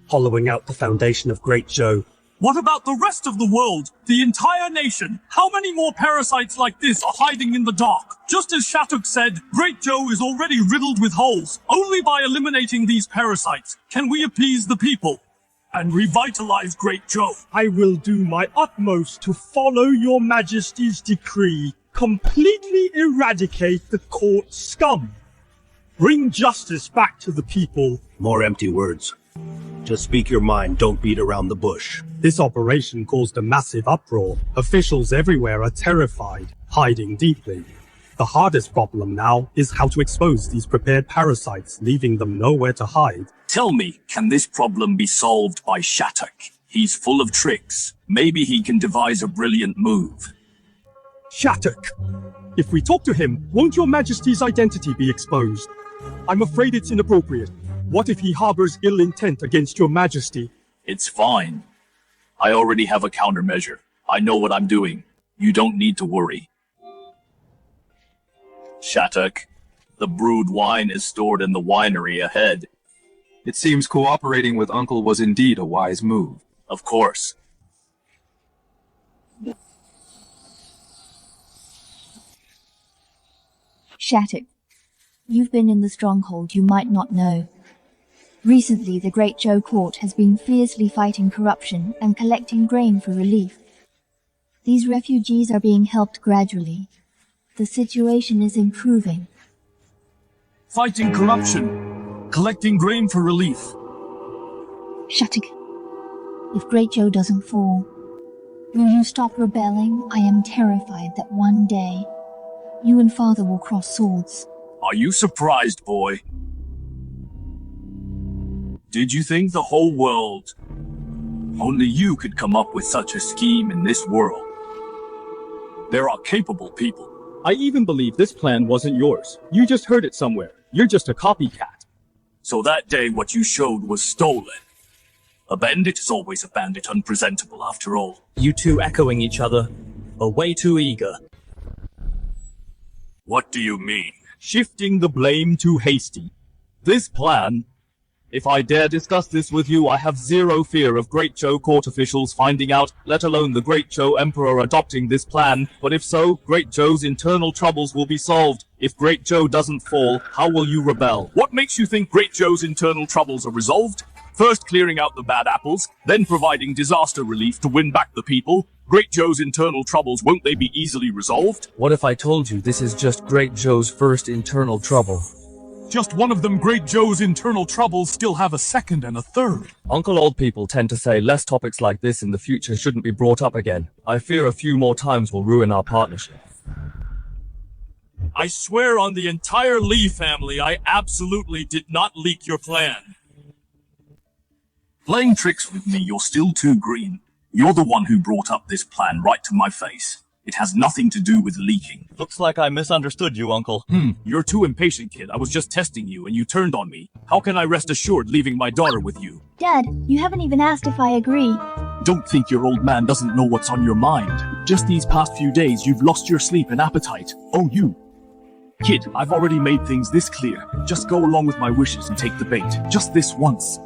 hollowing out the foundation of Great Zhou. What about the rest of the world? The entire nation? How many more parasites like this are hiding in the dark? Just as Shattock said, Great Zhou is already riddled with holes. Only by eliminating these parasites can we appease the people and revitalize Great Zhou. I will do my utmost to follow your Majesty's decree. Completely eradicate the court scum. Bring justice back to the people. More empty words. Just speak your mind, don't beat around the bush. This operation caused a massive uproar. Officials everywhere are terrified, hiding deeply. The hardest problem now is how to expose these prepared parasites, leaving them nowhere to hide. Tell me, can this problem be solved by Shattock? He's full of tricks. Maybe he can devise a brilliant move. Shattock, if we talk to him, won't your Majesty's identity be exposed? I'm afraid it's inappropriate. What if he harbors ill intent against your Majesty? It's fine. I already have a countermeasure. I know what I'm doing. You don't need to worry. Shattock, the brewed wine is stored in the winery ahead. It seems cooperating with Uncle was indeed a wise move. Of course. Shattock, you've been in the stronghold you might not know. Recently, the Great Zhou court has been fiercely fighting corruption and collecting grain for relief. These refugees are being helped gradually. The situation is improving. Fighting corruption, collecting grain for relief. Shattock, if Great Zhou doesn't fall, will you stop rebelling? I am terrified that one day, you and Father will cross swords. Are you surprised, boy? Did you think the whole world, only you could come up with such a scheme in this world? There are capable people. I even believe this plan wasn't yours. You just heard it somewhere. You're just a copycat. So that day what you showed was stolen. A bandit is always a bandit, unpresentable after all. You two echoing each other are way too eager. What do you mean? Shifting the blame too hasty. This plan, if I dare discuss this with you, I have zero fear of Great Zhou court officials finding out, let alone the Great Zhou Emperor adopting this plan. But if so, Great Zhou's internal troubles will be solved. If Great Zhou doesn't fall, how will you rebel? What makes you think Great Zhou's internal troubles are resolved? First clearing out the bad apples, then providing disaster relief to win back the people. Great Zhou's internal troubles, won't they be easily resolved? What if I told you this is just Great Zhou's first internal trouble? Just one of them Great Zhou's internal troubles still have a second and a third. Uncle old people tend to say less topics like this in the future shouldn't be brought up again. I fear a few more times will ruin our partnership. I swear on the entire Lee family, I absolutely did not leak your plan. Playing tricks with me, you're still too green. You're the one who brought up this plan right to my face. It has nothing to do with leaking. Looks like I misunderstood you, Uncle. You're too impatient, kid. I was just testing you, and you turned on me. How can I rest assured leaving my daughter with you? Dad, you haven't even asked if I agree. Don't think your old man doesn't know what's on your mind. Just these past few days, you've lost your sleep and appetite. Oh, you. Kid, I've already made things this clear. Just go along with my wishes and take the bait. Just this once.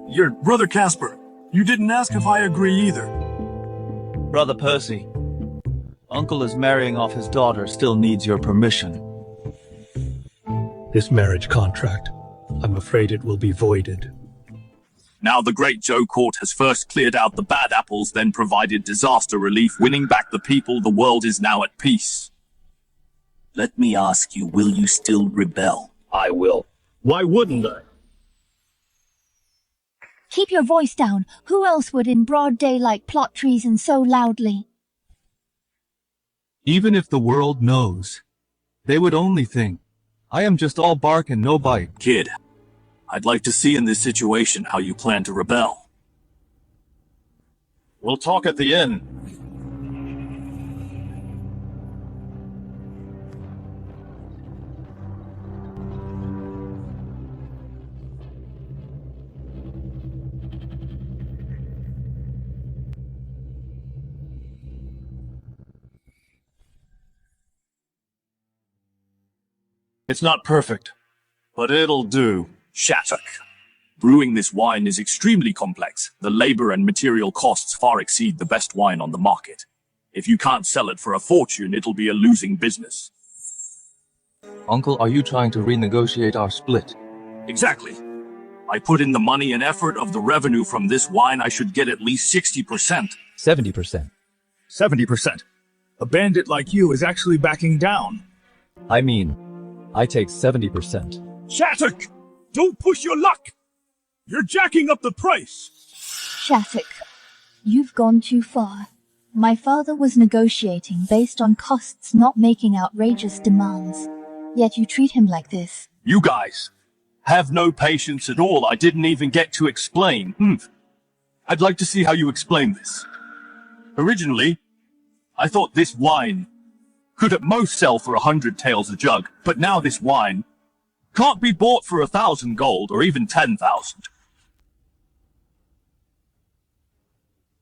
Your brother Casper, you didn't ask if I agree either. Brother Percy, Uncle is marrying off his daughter, still needs your permission. This marriage contract, I'm afraid it will be voided. Now the Great Zhou court has first cleared out the bad apples, then provided disaster relief, winning back the people. The world is now at peace. Let me ask you, will you still rebel? I will. Why wouldn't I? Keep your voice down. Who else would in broad daylight plot treason so loudly? Even if the world knows, they would only think, I am just all bark and no bite. Kid, I'd like to see in this situation how you plan to rebel. We'll talk at the inn. It's not perfect, but it'll do. Shattock. Brewing this wine is extremely complex. The labor and material costs far exceed the best wine on the market. If you can't sell it for a fortune, it'll be a losing business. Uncle, are you trying to renegotiate our split? Exactly. I put in the money and effort of the revenue from this wine. I should get at least 60%. 70%. 70%. A bandit like you is actually backing down. I mean, I take 70%. Shattock! Don't push your luck! You're jacking up the price! Shattock, you've gone too far. My father was negotiating based on costs, not making outrageous demands. Yet you treat him like this. You guys have no patience at all. I didn't even get to explain. I'd like to see how you explain this. Originally, I thought this wine could at most sell for 100 taels a jug, but now this wine can't be bought for 1,000 gold or even 10,000.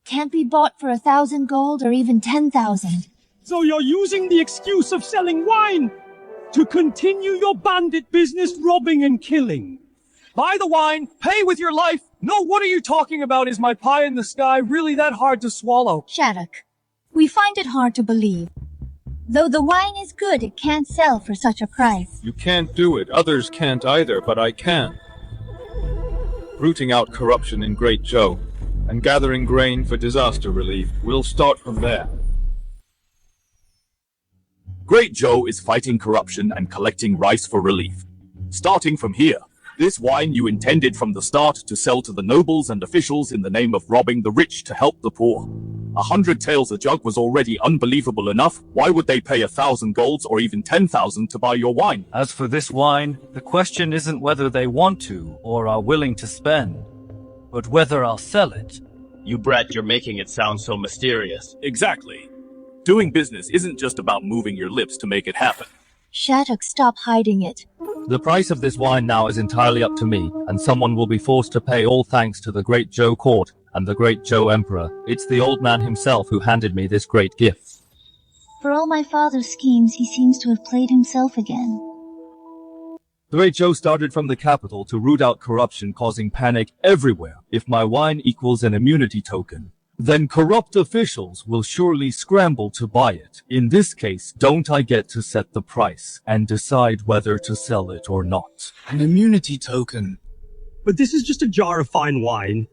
Can't be bought for 1,000 gold or even 10,000. So you're using the excuse of selling wine to continue your bandit business, robbing and killing. Buy the wine, pay with your life. No, what are you talking about? Is my pie in the sky really that hard to swallow? Shattock, we find it hard to believe. Though the wine is good, it can't sell for such a price. You can't do it. Others can't either, but I can. Rooting out corruption in Great Zhou and gathering grain for disaster relief. We'll start from there. Great Zhou is fighting corruption and collecting rice for relief. Starting from here, this wine you intended from the start to sell to the nobles and officials in the name of robbing the rich to help the poor. 100 taels a jug was already unbelievable enough. Why would they pay 1,000 golds or even 10,000 to buy your wine? As for this wine, the question isn't whether they want to or are willing to spend, but whether I'll sell it. You brat, you're making it sound so mysterious. Exactly. Doing business isn't just about moving your lips to make it happen. Shattock, stop hiding it. The price of this wine now is entirely up to me, and someone will be forced to pay, all thanks to the Great Zhou court and the Great Zhou Emperor. It's the old man himself who handed me this great gift. For all my father's schemes, he seems to have played himself again. The Great Zhou started from the capital to root out corruption, causing panic everywhere. If my wine equals an immunity token, then corrupt officials will surely scramble to buy it. In this case, don't I get to set the price and decide whether to sell it or not? An immunity token. But this is just a jar of fine wine.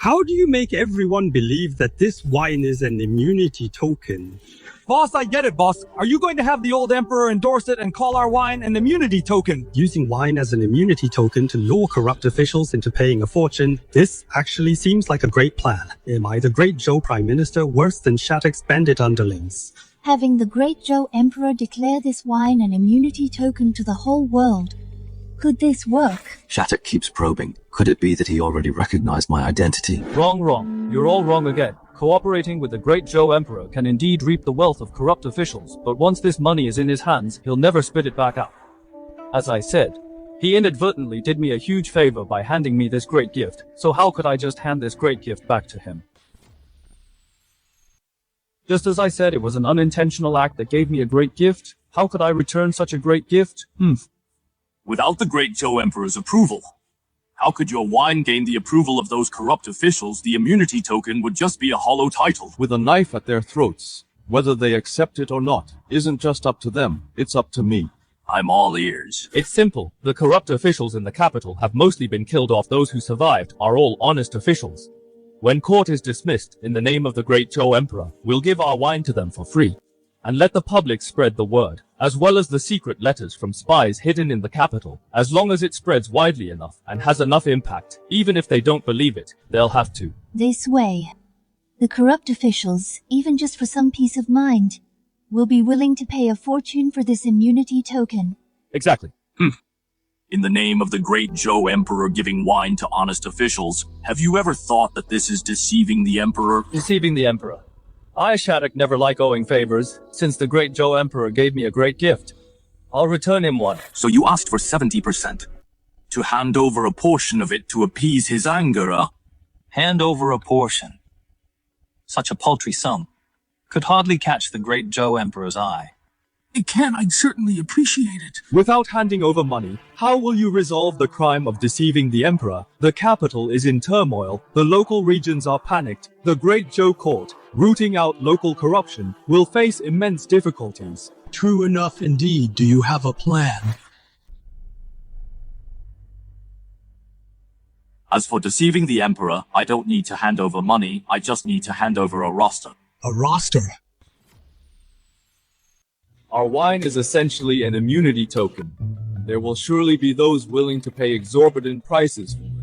How do you make everyone believe that this wine is an immunity token? Boss, I get it, boss. Are you going to have the old emperor endorse it and call our wine an immunity token? Using wine as an immunity token to lure corrupt officials into paying a fortune, this actually seems like a great plan. Am I the Great Zhou Prime Minister worse than Shattock's bandit underlings? Having the Great Zhou Emperor declare this wine an immunity token to the whole world. Could this work? Shattock keeps probing. Could it be that he already recognized my identity? Wrong. You're all wrong again. Cooperating with the Great Zhou Emperor can indeed reap the wealth of corrupt officials, but once this money is in his hands, he'll never spit it back out. As I said, he inadvertently did me a huge favor by handing me this great gift, so how could I just hand this great gift back to him? Just as I said, it was an unintentional act that gave me a great gift. How could I return such a great gift? Without the Great Zhou Emperor's approval, how could your wine gain the approval of those corrupt officials? The immunity token would just be a hollow title. With a knife at their throats, whether they accept it or not, isn't just up to them, it's up to me. I'm all ears. It's simple. The corrupt officials in the capital have mostly been killed off. Those who survived are all honest officials. When court is dismissed, in the name of the Great Zhou Emperor, we'll give our wine to them for free. And let the public spread the word, as well as the secret letters from spies hidden in the capital. As long as it spreads widely enough and has enough impact, even if they don't believe it, they'll have to. This way, the corrupt officials, even just for some peace of mind, will be willing to pay a fortune for this immunity token. Exactly. In the name of the Great Zhou Emperor giving wine to honest officials, have you ever thought that this is deceiving the Emperor? Deceiving the Emperor. I, Shattock, never like owing favors, since the Great Zhou Emperor gave me a great gift. I'll return him one. So you asked for 70%. To hand over a portion of it to appease his anger, Hand over a portion. Such a paltry sum could hardly catch the Great Zhou Emperor's eye. It can, I'd certainly appreciate it. Without handing over money, how will you resolve the crime of deceiving the Emperor? The capital is in turmoil, the local regions are panicked, the Great Zhou court, rooting out local corruption, will face immense difficulties. True enough indeed. Do you have a plan? As for deceiving the Emperor, I don't need to hand over money, I just need to hand over a roster. A roster? Our wine is essentially an immunity token. There will surely be those willing to pay exorbitant prices for it.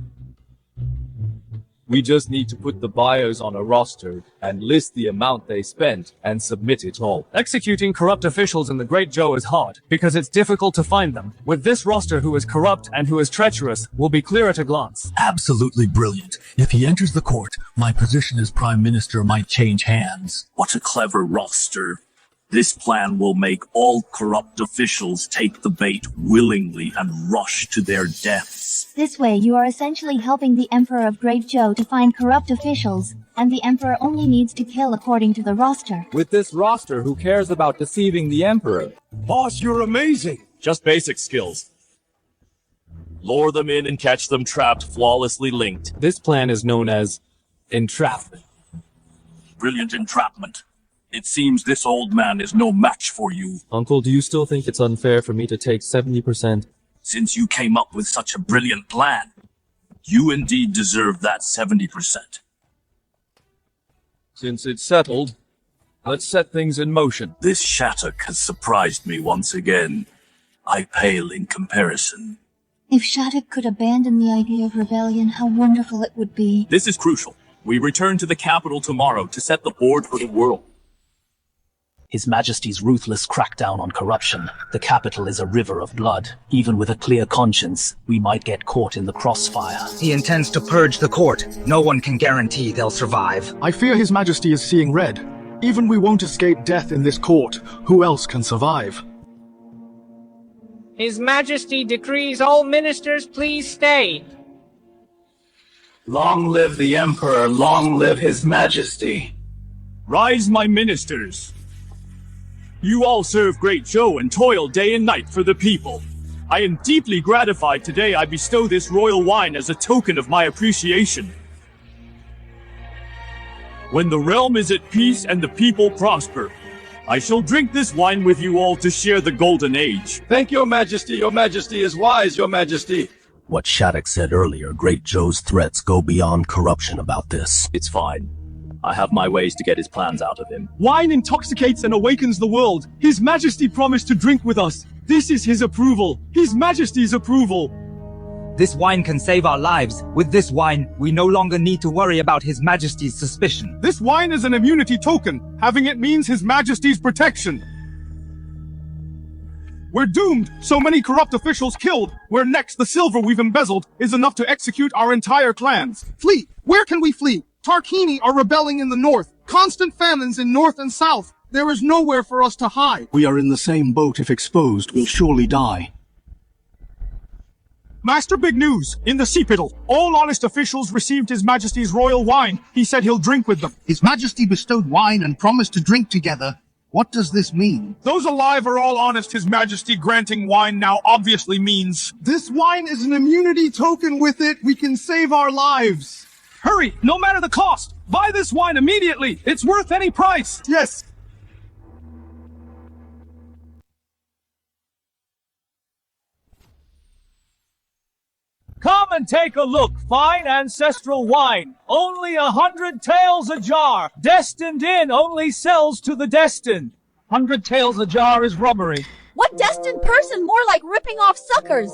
We just need to put the buyers on a roster and list the amount they spent and submit it all. Executing corrupt officials in the Great Zhou is hard, because it's difficult to find them. With this roster, who is corrupt and who is treacherous will be clear at a glance. Absolutely brilliant. If he enters the court, my position as Prime Minister might change hands. What a clever roster. This plan will make all corrupt officials take the bait willingly and rush to their deaths. This way you are essentially helping the Emperor of Great Zhou to find corrupt officials, and the Emperor only needs to kill according to the roster. With this roster, who cares about deceiving the Emperor? Boss, you're amazing. Just basic skills. Lure them in and catch them trapped, flawlessly linked. This plan is known as entrapment. Brilliant entrapment. It seems this old man is no match for you. Uncle, do you still think it's unfair for me to take 70%? Since you came up with such a brilliant plan, you indeed deserve that 70%. Since it's settled, let's set things in motion. This Shattock has surprised me once again. I pale in comparison. If Shattock could abandon the idea of rebellion, how wonderful it would be. This is crucial. We return to the capital tomorrow to set the board for the world. His Majesty's ruthless crackdown on corruption. The capital is a river of blood. Even with a clear conscience, we might get caught in the crossfire. He intends to purge the court. No one can guarantee they'll survive. I fear His Majesty is seeing red. Even we won't escape death in this court. Who else can survive? His Majesty decrees all ministers please stay. Long live the Emperor, long live His Majesty. Rise, my ministers. You all serve Great Zhou and toil day and night for the people. I am deeply gratified today I bestow this royal wine as a token of my appreciation. When the realm is at peace and the people prosper, I shall drink this wine with you all to share the golden age. Thank your majesty. Your majesty is wise, your majesty. What Shattock said earlier, Great Zhou's threats go beyond corruption about this. It's fine. I have my ways to get his plans out of him. Wine intoxicates and awakens the world. His Majesty promised to drink with us. This is his approval. His Majesty's approval. This wine can save our lives. With this wine, we no longer need to worry about His Majesty's suspicion. This wine is an immunity token. Having it means His Majesty's protection. We're doomed. So many corrupt officials killed. We're next. The silver we've embezzled is enough to execute our entire clans. Flee! Where can we flee? Tarquini are rebelling in the north. Constant famines in north and south. There is nowhere for us to hide. We are in the same boat. If exposed, we'll surely die. Master, big news! In the Seapital, all honest officials received His Majesty's royal wine. He said he'll drink with them. His Majesty bestowed wine and promised to drink together. What does this mean? Those alive are all honest. His Majesty granting wine now obviously means... This wine is an immunity token. With it, we can save our lives. Hurry, no matter the cost! Buy this wine immediately! It's worth any price! Yes! Come and take a look. Fine ancestral wine. Only 100 taels a jar. Destined Inn only sells to the destined. 100 taels a jar is robbery. What destined person? More like ripping off suckers.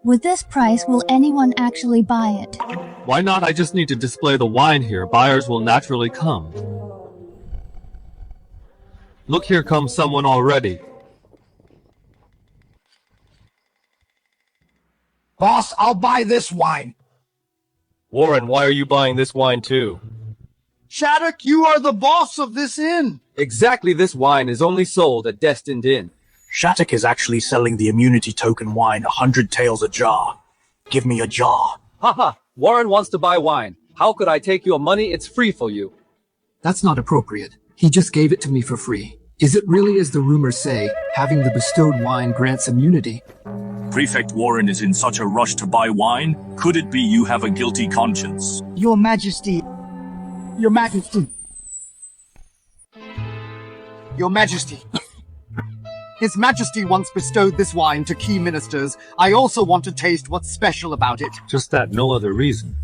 With this price, will anyone actually buy it? Why not? I just need to display the wine here. Buyers will naturally come. Look, here comes someone already. Boss, I'll buy this wine. Warren, why are you buying this wine too? Shattock, you are the boss of this inn. Exactly, this wine is only sold at Destined Inn. Shattock is actually selling the immunity token wine 100 taels a jar. Give me a jar. Haha, Warren wants to buy wine. How could I take your money? It's free for you. That's not appropriate. He just gave it to me for free. Is it really as the rumors say, having the bestowed wine grants immunity? Prefect Warren is in such a rush to buy wine. Could it be you have a guilty conscience? Your Majesty. Your Majesty. Your Majesty. His Majesty once bestowed this wine to key ministers. I also want to taste what's special about it. Just that, no other reason.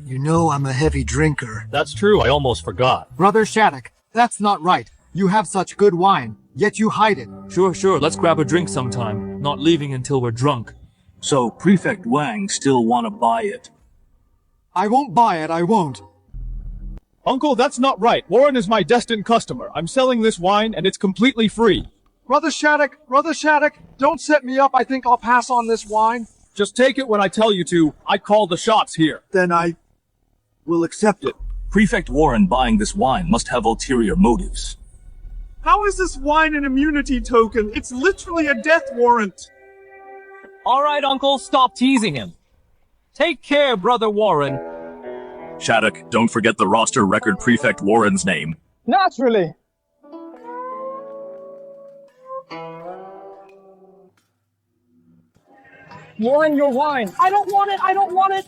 You know I'm a heavy drinker. That's true, I almost forgot. Brother Shattock, that's not right. You have such good wine, yet you hide it. Sure, let's grab a drink sometime. Not leaving until we're drunk. So Prefect Wang still want to buy it? I won't buy it, I won't. Uncle, that's not right. Warren is my destined customer. I'm selling this wine, and it's completely free. Brother Shattock, don't set me up. I think I'll pass on this wine. Just take it when I tell you to. I call the shots here. Then I will accept it. Prefect Warren buying this wine must have ulterior motives. How is this wine an immunity token? It's literally a death warrant. All right, Uncle, stop teasing him. Take care, Brother Warren. Shattock, don't forget the roster record Prefect Warren's name. Naturally. Warren, your wine. I don't want it.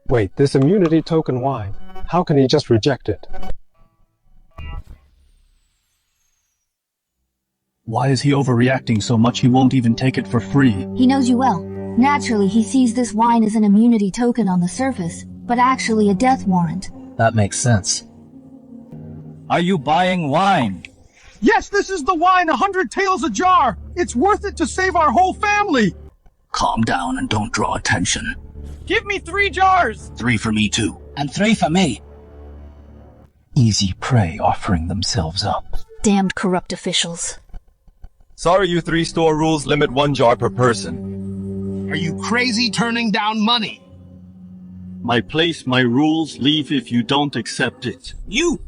Wait, this immunity token wine. How can he just reject it? Why is he overreacting so much he won't even take it for free? He knows you well. Naturally, he sees this wine as an immunity token on the surface, but actually a death warrant. That makes sense. Are you buying wine? Yes, this is the wine, 100 taels a jar. It's worth it to save our whole family. Calm down and don't draw attention. Give me 3 jars. 3 for me too. And 3 for me. Easy prey offering themselves up. Damned corrupt officials. Sorry, you 3-store rules limit 1 jar per person. Are you crazy turning down money? My place, my rules, leave if you don't accept it. You!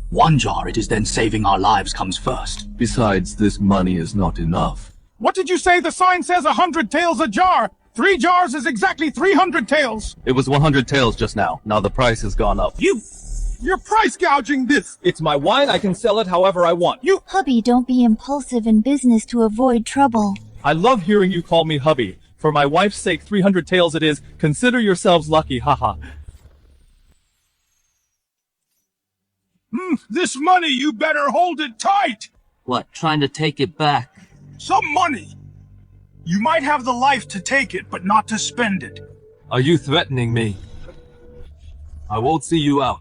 1 jar it is, then saving our lives comes first. Besides, this money is not enough. What did you say? The sign says 100 taels a jar. 3 jars is exactly 300 taels. It was 100 taels just now. Now the price has gone up. You're price gouging this. It's my wine. I can sell it however I want. Hubby, don't be impulsive in business to avoid trouble. I love hearing you call me hubby. For my wife's sake, 300 taels it is. Consider yourselves lucky, haha. This money, you better hold it tight. What, trying to take it back? Some money. You might have the life to take it, but not to spend it. Are you threatening me? I won't see you out.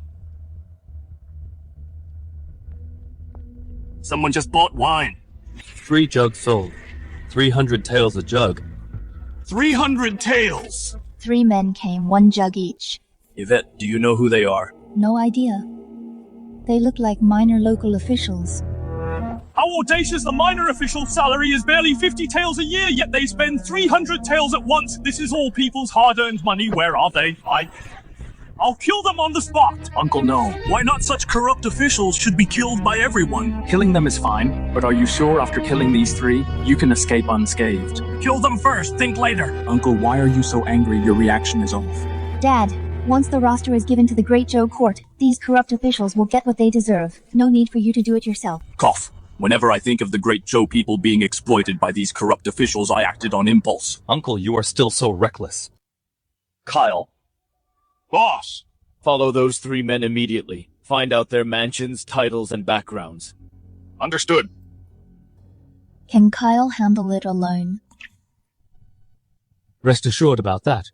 Someone just bought wine. 3 jugs sold. 300 taels a jug. 300 taels. 3 men came, 1 jug each. Yvette, do you know who they are? No idea. They look like minor local officials. How audacious! The minor official's salary is barely 50 taels a year, yet they spend 300 taels at once. This is all people's hard-earned money. Where are they? I'll kill them on the spot. Uncle, no. Why not? Such corrupt officials should be killed by everyone. Killing them is fine, but are you sure after killing these 3, you can escape unscathed? Kill them first, think later. Uncle, why are you so angry? Your reaction is off. Dad, Once the roster is given to the Great Zhou court, these corrupt officials will get what they deserve. No need for you to do it yourself. Cough. Whenever I think of the Great Zhou people being exploited by these corrupt officials, I acted on impulse. Uncle, you are still so reckless. Kyle, Boss! follow those 3 men immediately. Find out their mansions, titles, and backgrounds. Understood. Can Kyle handle it alone? Rest assured about that.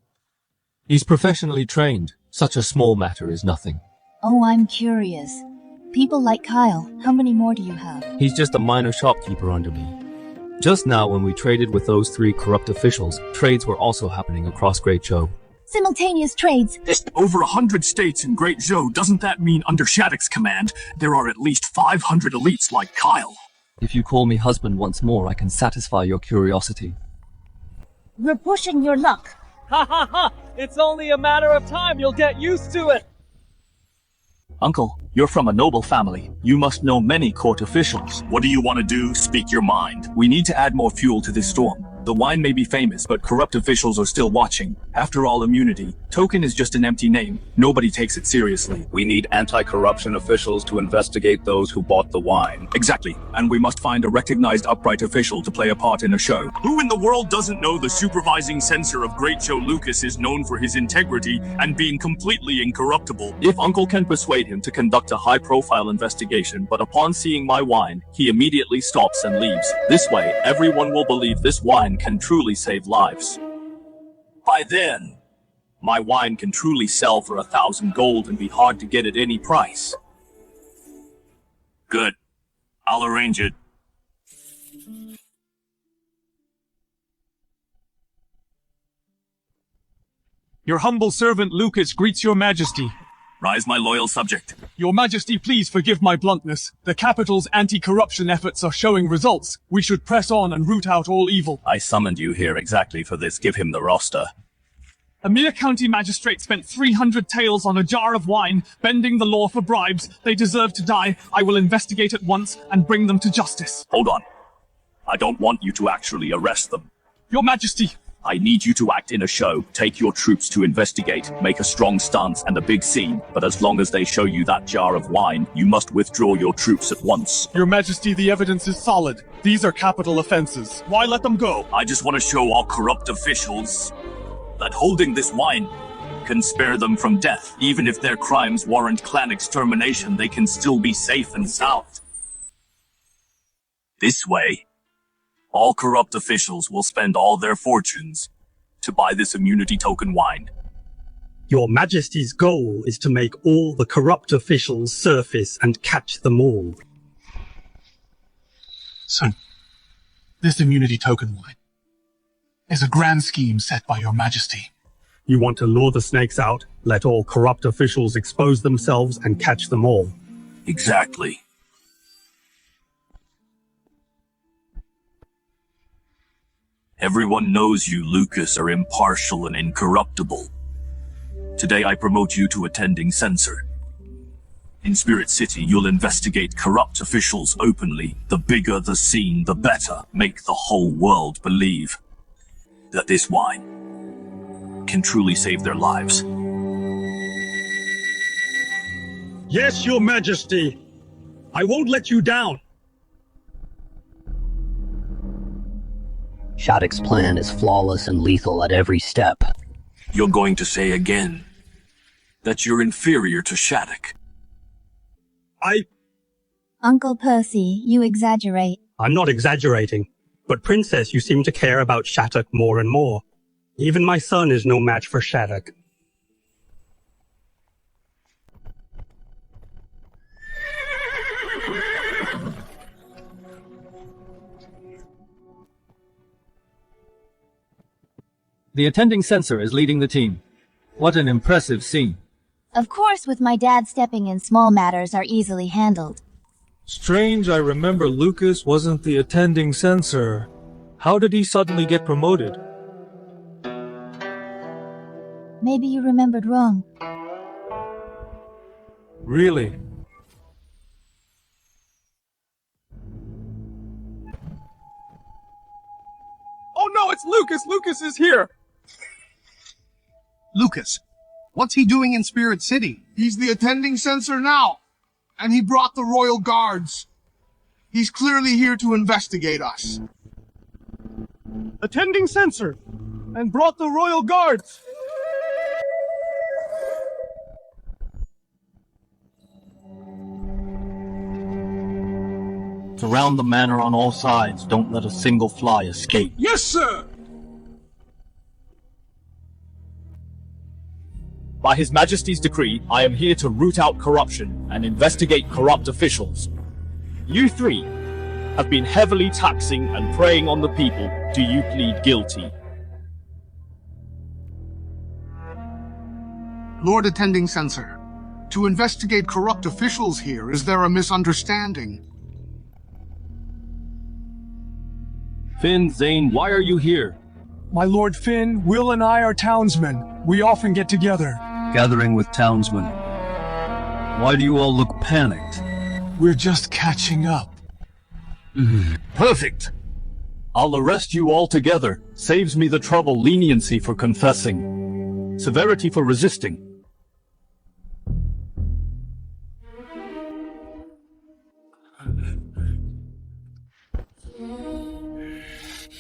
He's professionally trained. Such a small matter is nothing. Oh, I'm curious. People like Kyle, how many more do you have? He's just a minor shopkeeper under me. Just now, when we traded with those 3 corrupt officials, trades were also happening across Great Zhou. Simultaneous trades. Over 100 states in Great Zhou, doesn't that mean under Shattock's command, there are at least 500 elites like Kyle? If you call me husband once more, I can satisfy your curiosity. You're pushing your luck. Ha ha ha! It's only a matter of time, you'll get used to it! Uncle, you're from a noble family. You must know many court officials. What do you want to do? Speak your mind. We need to add more fuel to this storm. The wine may be famous, but corrupt officials are still watching. After all, immunity. Token is just an empty name. Nobody takes it seriously. We need anti-corruption officials to investigate those who bought the wine. Exactly. And we must find a recognized upright official to play a part in a show. Who in the world doesn't know the supervising censor of Great Zhou Lucas is known for his integrity and being completely incorruptible? If Uncle can persuade him to conduct a high-profile investigation, but upon seeing my wine, he immediately stops and leaves. This way, everyone will believe this wine can truly save lives. By then, my wine can truly sell for 1,000 gold and be hard to get at any price. Good. I'll arrange it. Your humble servant Lucas greets your majesty. Rise, my loyal subject. Your majesty, please forgive my bluntness. The capital's anti-corruption efforts are showing results. We should press on and root out all evil. I summoned you here exactly for this. Give him the roster. A mere county magistrate spent 300 taels on a jar of wine, bending the law for bribes. They deserve to die. I will investigate at once and bring them to justice. Hold on. I don't want you to actually arrest them. Your majesty. I need you to act in a show. Take your troops to investigate, make a strong stance and a big scene. But as long as they show you that jar of wine, you must withdraw your troops at once. Your majesty, the evidence is solid. These are capital offenses. Why let them go? I just want to show all corrupt officials that holding this wine can spare them from death. Even if their crimes warrant clan extermination, they can still be safe and sound. This way, all corrupt officials will spend all their fortunes to buy this immunity token wine. Your Majesty's goal is to make all the corrupt officials surface and catch them all. Son, this immunity token wine is a grand scheme set by your majesty. You want to lure the snakes out, let all corrupt officials expose themselves and catch them all. Exactly. Everyone knows you, Lucas, are impartial and incorruptible. Today I promote you to attending censor. In Spirit City, you'll investigate corrupt officials openly. The bigger the scene, the better. Make the whole world believe that this wine can truly save their lives. Yes, Your Majesty. I won't let you down. Shattock's plan is flawless and lethal at every step. You're going to say again that you're inferior to Shattock. Uncle Percy, you exaggerate. I'm not exaggerating. But Princess, you seem to care about Shattock more and more. Even my son is no match for Shattock. The attending censor is leading the team. What an impressive scene. Of course, with my dad stepping in, small matters are easily handled. Strange, I remember Lucas wasn't the attending censor. How did he suddenly get promoted? Maybe you remembered wrong. Really? Oh no, it's Lucas! Lucas is here! Lucas, What's he doing in Spirit City? He's the attending censor now, and he brought the royal guards. He's clearly here to investigate us. Attending censor, and brought the royal guards. Surround the manor on all sides. Don't let a single fly escape. Yes, sir! By His Majesty's decree, I am here to root out corruption and investigate corrupt officials. You three have been heavily taxing and preying on the people. Do you plead guilty? Lord Attending Censor, to investigate corrupt officials here, is there a misunderstanding? Finn, Zane, why are you here? My Lord Finn, Will and I are townsmen. We often get together. Gathering with townsmen. Why do you all look panicked? We're just catching up. Perfect! I'll arrest you all together. Saves me the trouble. Leniency for confessing. Severity for resisting.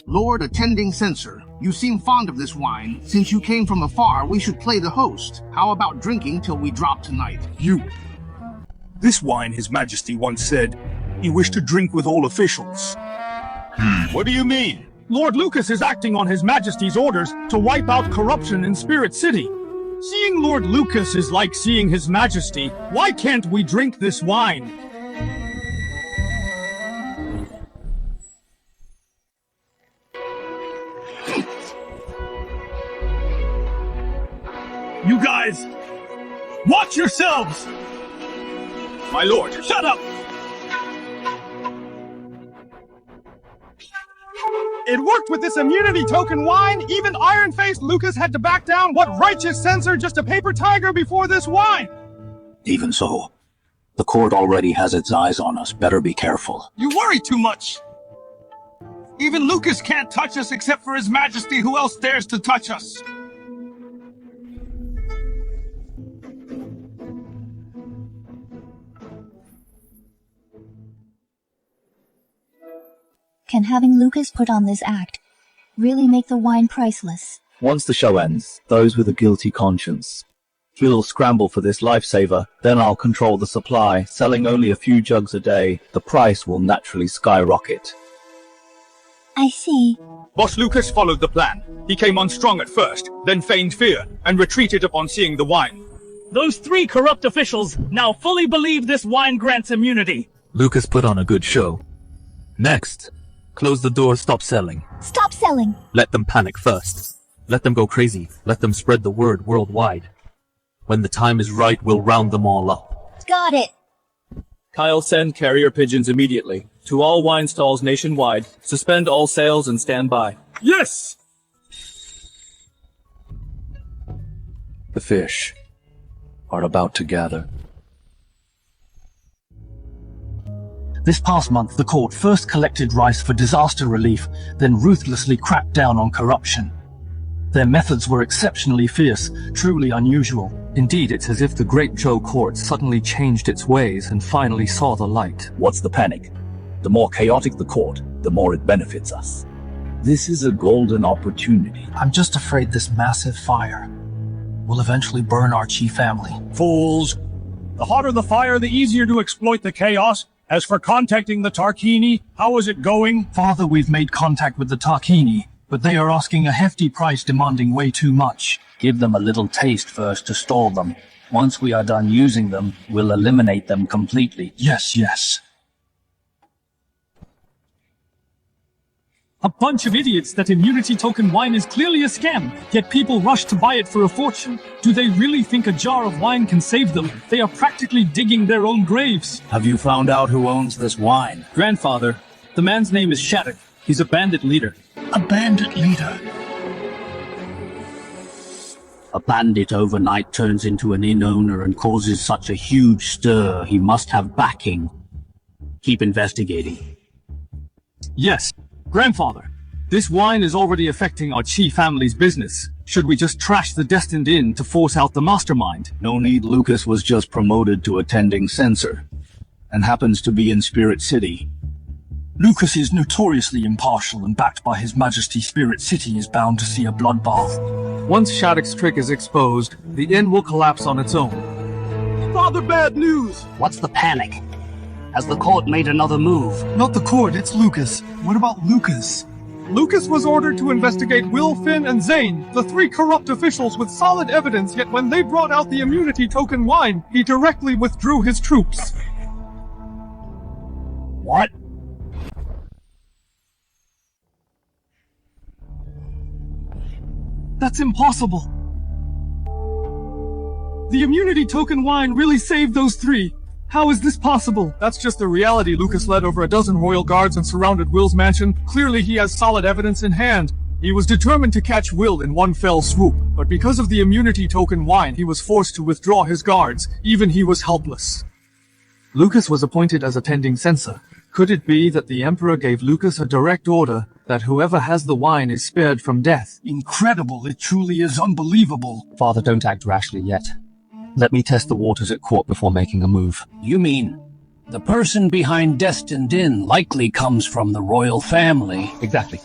Lord Attending Censor, you seem fond of this wine. Since you came from afar, we should play the host. How about drinking till we drop tonight? You. This wine, His Majesty once said, he wished to drink with all officials. What do you mean? Lord Lucas is acting on His Majesty's orders to wipe out corruption in Spirit City. Seeing Lord Lucas is like seeing His Majesty. Why can't we drink this wine? You guys, watch yourselves! My lord, shut up! It worked with this immunity token wine. Even iron-faced Lucas had to back down. What righteous censor, just a paper tiger before this wine? Even so, the court already has its eyes on us. Better be careful. You worry too much. Even Lucas can't touch us except for His Majesty. Who else dares to touch us? Can having Lucas put on this act really make the wine priceless? Once the show ends, those with a guilty conscience will scramble for this lifesaver. Then I'll control the supply. Selling only a few jugs a day, the price will naturally skyrocket. I see. Boss Lucas followed the plan. He came on strong at first, then feigned fear, and retreated upon seeing the wine. Those three corrupt officials now fully believe this wine grants immunity. Lucas put on a good show. Next, close the door, stop selling. Stop selling! Let them panic first. Let them go crazy. Let them spread the word worldwide. When the time is right, we'll round them all up. Got it! Kyle, send carrier pigeons immediately to all wine stalls nationwide. Suspend all sales and stand by. Yes! The fish are about to gather. This past month, the court first collected rice for disaster relief, then ruthlessly cracked down on corruption. Their methods were exceptionally fierce, truly unusual. Indeed, it's as if the Great Zhou court suddenly changed its ways and finally saw the light. What's the panic? The more chaotic the court, the more it benefits us. This is a golden opportunity. I'm just afraid this massive fire will eventually burn our chief family. Fools! The hotter the fire, the easier to exploit the chaos. As for contacting the Tarquini, how is it going? Father, we've made contact with the Tarquini, but they are asking a hefty price, demanding way too much. Give them a little taste first to stall them. Once we are done using them, we'll eliminate them completely. Yes, yes. A bunch of idiots. That immunity token wine is clearly a scam, yet people rush to buy it for a fortune. Do they really think a jar of wine can save them? They are practically digging their own graves. Have you found out who owns this wine? Grandfather, the man's name is Shattock. He's a bandit leader. A bandit leader? A bandit overnight turns into an inn owner and causes such a huge stir. He must have backing. Keep investigating. Yes. Grandfather, This wine is already affecting our Qi family's business. Should we just trash the Destined Inn to force out the mastermind? No need. Lucas was just promoted to attending censor, and happens to be in Spirit City. Lucas is notoriously impartial, and backed by His Majesty, Spirit City is bound to see a bloodbath. Once Shattock's trick is exposed, the inn will collapse on its own. Father, bad news! What's the panic? Has the court made another move? Not the court, it's Lucas. What about Lucas? Lucas was ordered to investigate Will, Finn, and Zane, the 3 corrupt officials with solid evidence, yet when they brought out the immunity token wine, he directly withdrew his troops. What? That's impossible. The immunity token wine really saved those 3. How is this possible? That's just the reality. Lucas led over a dozen royal guards and surrounded Will's mansion. Clearly he has solid evidence in hand. He was determined to catch Will in one fell swoop, but because of the immunity token wine, he was forced to withdraw his guards. Even he was helpless. Lucas was appointed as attending censor. Could it be that the Emperor gave Lucas a direct order that whoever has the wine is spared from death? Incredible, it truly is unbelievable. Father, don't act rashly yet. Let me test the waters at court before making a move. You mean, the person behind Destined Inn likely comes from the royal family? Exactly.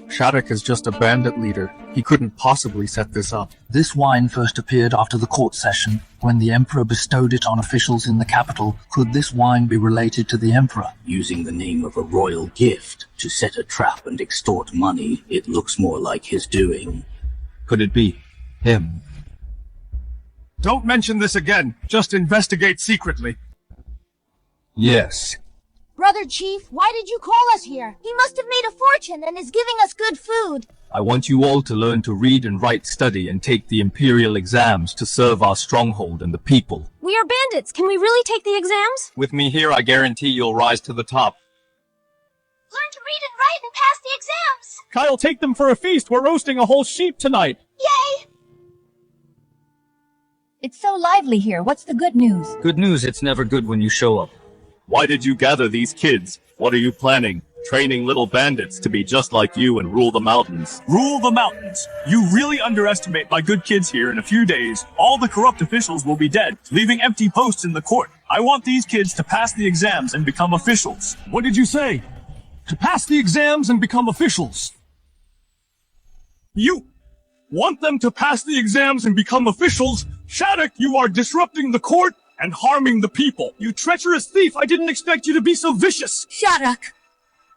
Shattock is just a bandit leader. He couldn't possibly set this up. This wine first appeared after the court session, when the Emperor bestowed it on officials in the capital. Could this wine be related to the Emperor? Using the name of a royal gift to set a trap and extort money, it looks more like his doing. Could it be him? Don't mention this again. Just investigate secretly. Yes. Brother Chief, why did you call us here? He must have made a fortune and is giving us good food. I want you all to learn to read and write, study, and take the imperial exams to serve our stronghold and the people. We are bandits. Can we really take the exams? With me here, I guarantee you'll rise to the top. Learn to read and write and pass the exams. Kyle, take them for a feast. We're roasting a whole sheep tonight. Yay! It's so lively here. What's the good news? Good news, it's never good when you show up. Why did you gather these kids? What are you planning? Training little bandits to be just like you and rule the mountains. Rule the mountains. You really underestimate my good kids here. In a few days, all the corrupt officials will be dead, leaving empty posts in the court. I want these kids to pass the exams and become officials. What did you say? To pass the exams and become officials. You want them to pass the exams and become officials? Shattock, you are disrupting the court and harming the people. You treacherous thief, I didn't expect you to be so vicious. Shattock,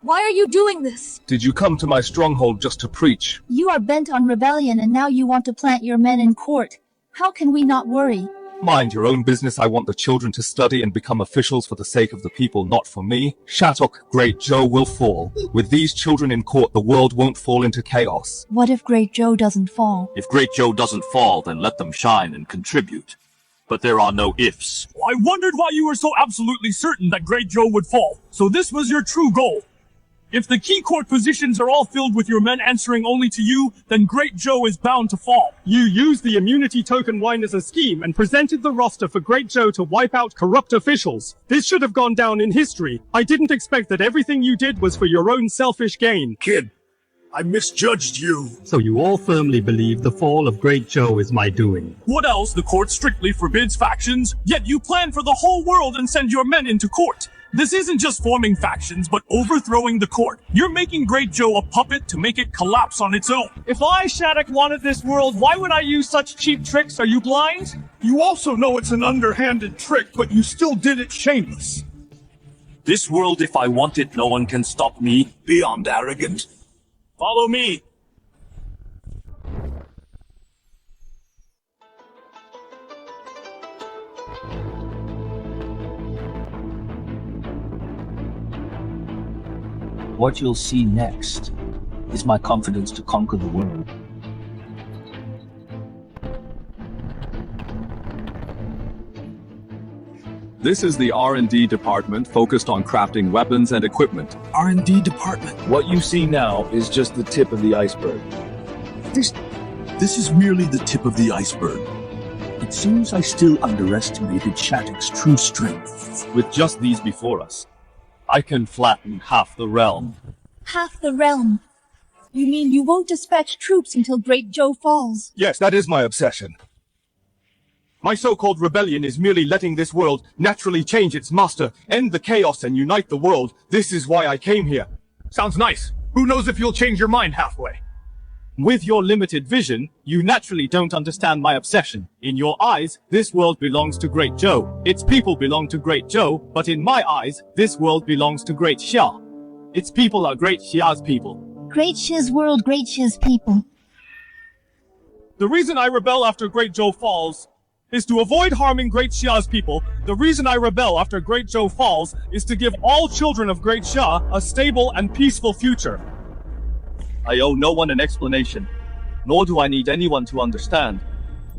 why are you doing this? Did you come to my stronghold just to preach? You are bent on rebellion and now you want to plant your men in court. How can we not worry? Mind your own business. I want the children to study and become officials for the sake of the people, not for me. Shattock, Great Zhou will fall. With these children in court, the world won't fall into chaos. What if Great Zhou doesn't fall? If Great Zhou doesn't fall, then let them shine and contribute. But there are no ifs. I wondered why you were so absolutely certain that Great Zhou would fall. So this was your true goal. If the key court positions are all filled with your men answering only to you, then Great Zhou is bound to fall. You used the immunity token wine as a scheme and presented the roster for Great Zhou to wipe out corrupt officials. This should have gone down in history. I didn't expect that everything you did was for your own selfish gain. Kid, I misjudged you. So you all firmly believe the fall of Great Zhou is my doing. What else? The court strictly forbids factions, yet you plan for the whole world and send your men into court. This isn't just forming factions, but overthrowing the court. You're making Great Zhou a puppet to make it collapse on its own. If I, Shattock, wanted this world, why would I use such cheap tricks? Are you blind? You also know it's an underhanded trick, but you still did it shameless. This world, if I want it, no one can stop me. Beyond arrogant. Follow me. What you'll see next is my confidence to conquer the world. This is the R&D department focused on crafting weapons and equipment. R&D department. What you see now is just the tip of the iceberg. This is merely the tip of the iceberg. It seems I still underestimated Shattock's true strength. With just these before us, I can flatten half the realm. Half the realm. You mean you won't dispatch troops until Great Zhou falls? Yes, that is my obsession. My so-called rebellion is merely letting this world naturally change its master, end the chaos and unite the world. This is why I came here. Sounds nice. Who knows if you'll change your mind halfway? With your limited vision, you naturally don't understand my obsession. In your eyes, this world belongs to Great Zhou. Its people belong to Great Zhou, but in my eyes, this world belongs to Great Xia. Its people are Great Xia's people. Great Shiz world, Great Shiz people. The reason I rebel after Great Zhou falls is to avoid harming Great Xia's people. The reason I rebel after Great Zhou falls is to give all children of Great Xia a stable and peaceful future. I owe no one an explanation, nor do I need anyone to understand.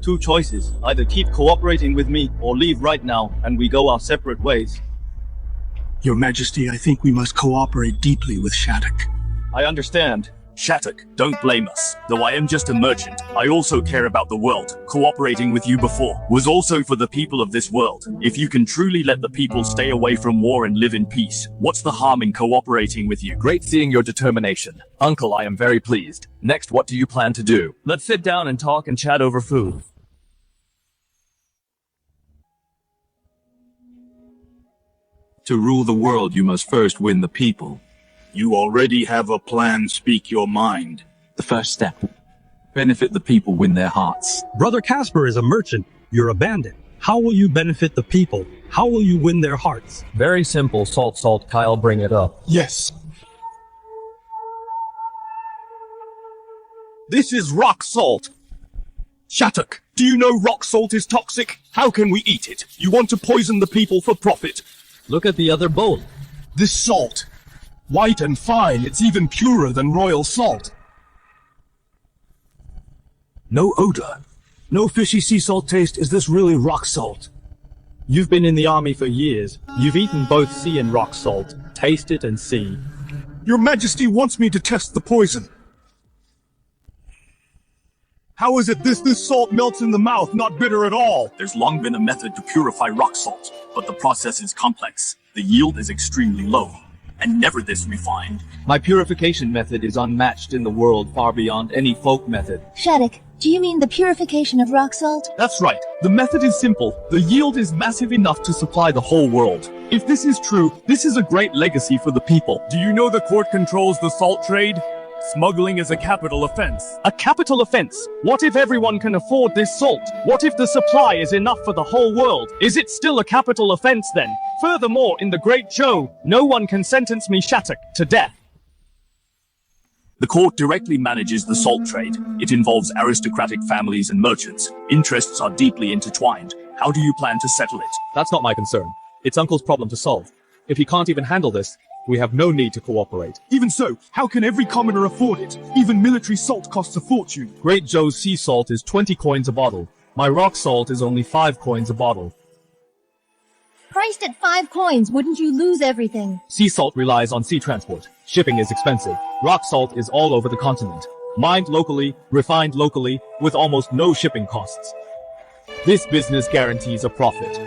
Two choices, either keep cooperating with me or leave right now and we go our separate ways. Your Majesty, I think we must cooperate deeply with Shattock. I understand. Shattock, don't blame us. Though I am just a merchant, I also care about the world. Cooperating with you before was also for the people of this world. If you can truly let the people stay away from war and live in peace, what's the harm in cooperating with you? Great seeing your determination. Uncle, I am very pleased. Next, what do you plan to do? Let's sit down and talk and chat over food. To rule the world, you must first win the people. You already have a plan, speak your mind. The first step. Benefit the people, win their hearts. Brother Casper is a merchant. You're a bandit. How will you benefit the people? How will you win their hearts? Very simple, Salt, Kyle, bring it up. Yes. This is rock salt. Shattock, do you know rock salt is toxic? How can we eat it? You want to poison the people for profit. Look at the other bowl. This salt, white and fine, it's even purer than royal salt. No odor, no fishy sea salt taste. Is this really rock salt? You've been in the army for years. You've eaten both sea and rock salt. Taste it and see. Your Majesty wants me to test the poison. How is it this salt melts in the mouth, not bitter at all? There's long been a method to purify rock salt, but the process is complex. The yield is extremely low, and never this refined. My purification method is unmatched in the world, far beyond any folk method. Shattock, do you mean the purification of rock salt? That's right. The method is simple. The yield is massive enough to supply the whole world. If this is true, this is a great legacy for the people. Do you know the court controls the salt trade? Smuggling is a capital offense. A capital offense? What if everyone can afford this salt? What if the supply is enough for the whole world? Is it still a capital offense then? Furthermore, in the Great Zhou, no one can sentence me, Shattock, to death. The court directly manages the salt trade. It involves aristocratic families and merchants. Interests are deeply intertwined. How do you plan to settle it? That's not my concern. It's Uncle's problem to solve. If he can't even handle this, we have no need to cooperate. Even so, how can every commoner afford it? Even military salt costs a fortune. Great Zhou's sea salt is 20 coins a bottle. My rock salt is only 5 coins a bottle. Priced at 5 coins, wouldn't you lose everything? Sea salt relies on sea transport. Shipping is expensive. Rock salt is all over the continent. Mined locally, refined locally, with almost no shipping costs. This business guarantees a profit.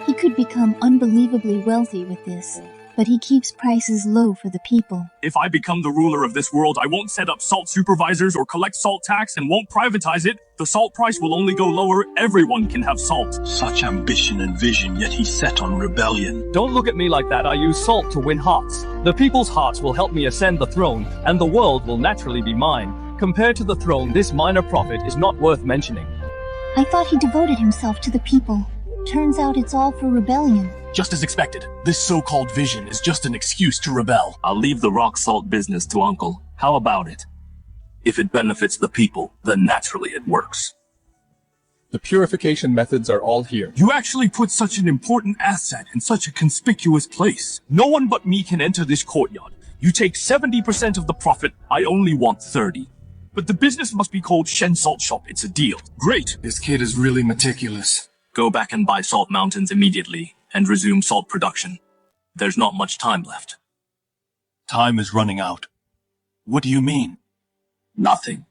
He could become unbelievably wealthy with this, but he keeps prices low for the people. If I become the ruler of this world, I won't set up salt supervisors or collect salt tax and won't privatize it. The salt price will only go lower. Everyone can have salt. Such ambition and vision, yet he's set on rebellion. Don't look at me like that. I use salt to win hearts. The people's hearts will help me ascend the throne, and the world will naturally be mine. Compared to the throne, this minor profit is not worth mentioning. I thought he devoted himself to the people. Turns out it's all for rebellion. Just as expected, this so-called vision is just an excuse to rebel. I'll leave the rock salt business to Uncle. How about it? If it benefits the people, then naturally it works. The purification methods are all here. You actually put such an important asset in such a conspicuous place. No one but me can enter this courtyard. You take 70% of the profit. I only want 30. But the business must be called Shen Salt Shop. It's a deal. Great. This kid is really meticulous. Go back and buy salt mountains immediately and resume salt production. There's not much time left. Time is running out. What do you mean? Nothing.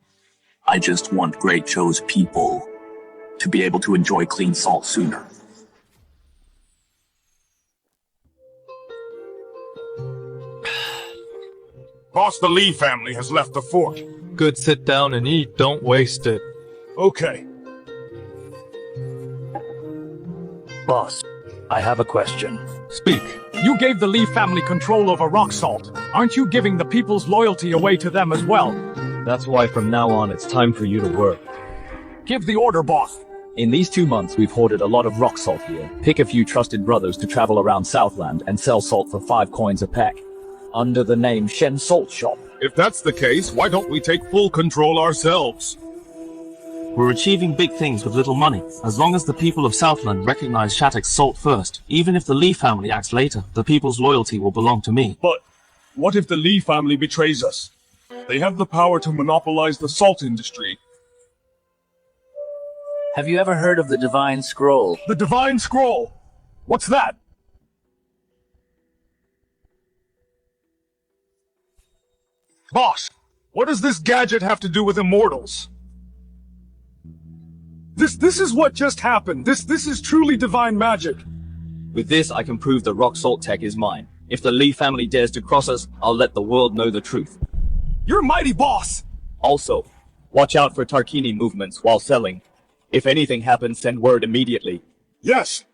I just want Great Zhou's people to be able to enjoy clean salt sooner. Boss, the Lee family has left the fort. Good, sit down and eat, don't waste it. Okay. Boss, I have a question. Speak. You gave the Lee family control over rock salt. Aren't you giving the people's loyalty away to them as well? That's why from now on it's time for you to work. Give the order, boss. In these 2 months, we've hoarded a lot of rock salt here. Pick a few trusted brothers to travel around Southland and sell salt for 5 coins a peck, under the name Shen Salt Shop. If that's the case, why don't we take full control ourselves? We're achieving big things with little money. As long as the people of Southland recognize Shattock's salt first, even if the Lee family acts later, the people's loyalty will belong to me. But what if the Lee family betrays us? They have the power to monopolize the salt industry. Have you ever heard of the Divine Scroll? The Divine Scroll? What's that? Boss, what does this gadget have to do with immortals? This is what just happened. This is truly divine magic. With this, I can prove the rock salt tech is mine. If the Lee family dares to cross us, I'll let the world know the truth. You're a mighty boss! Also, watch out for Tarkini movements while selling. If anything happens, send word immediately. Yes!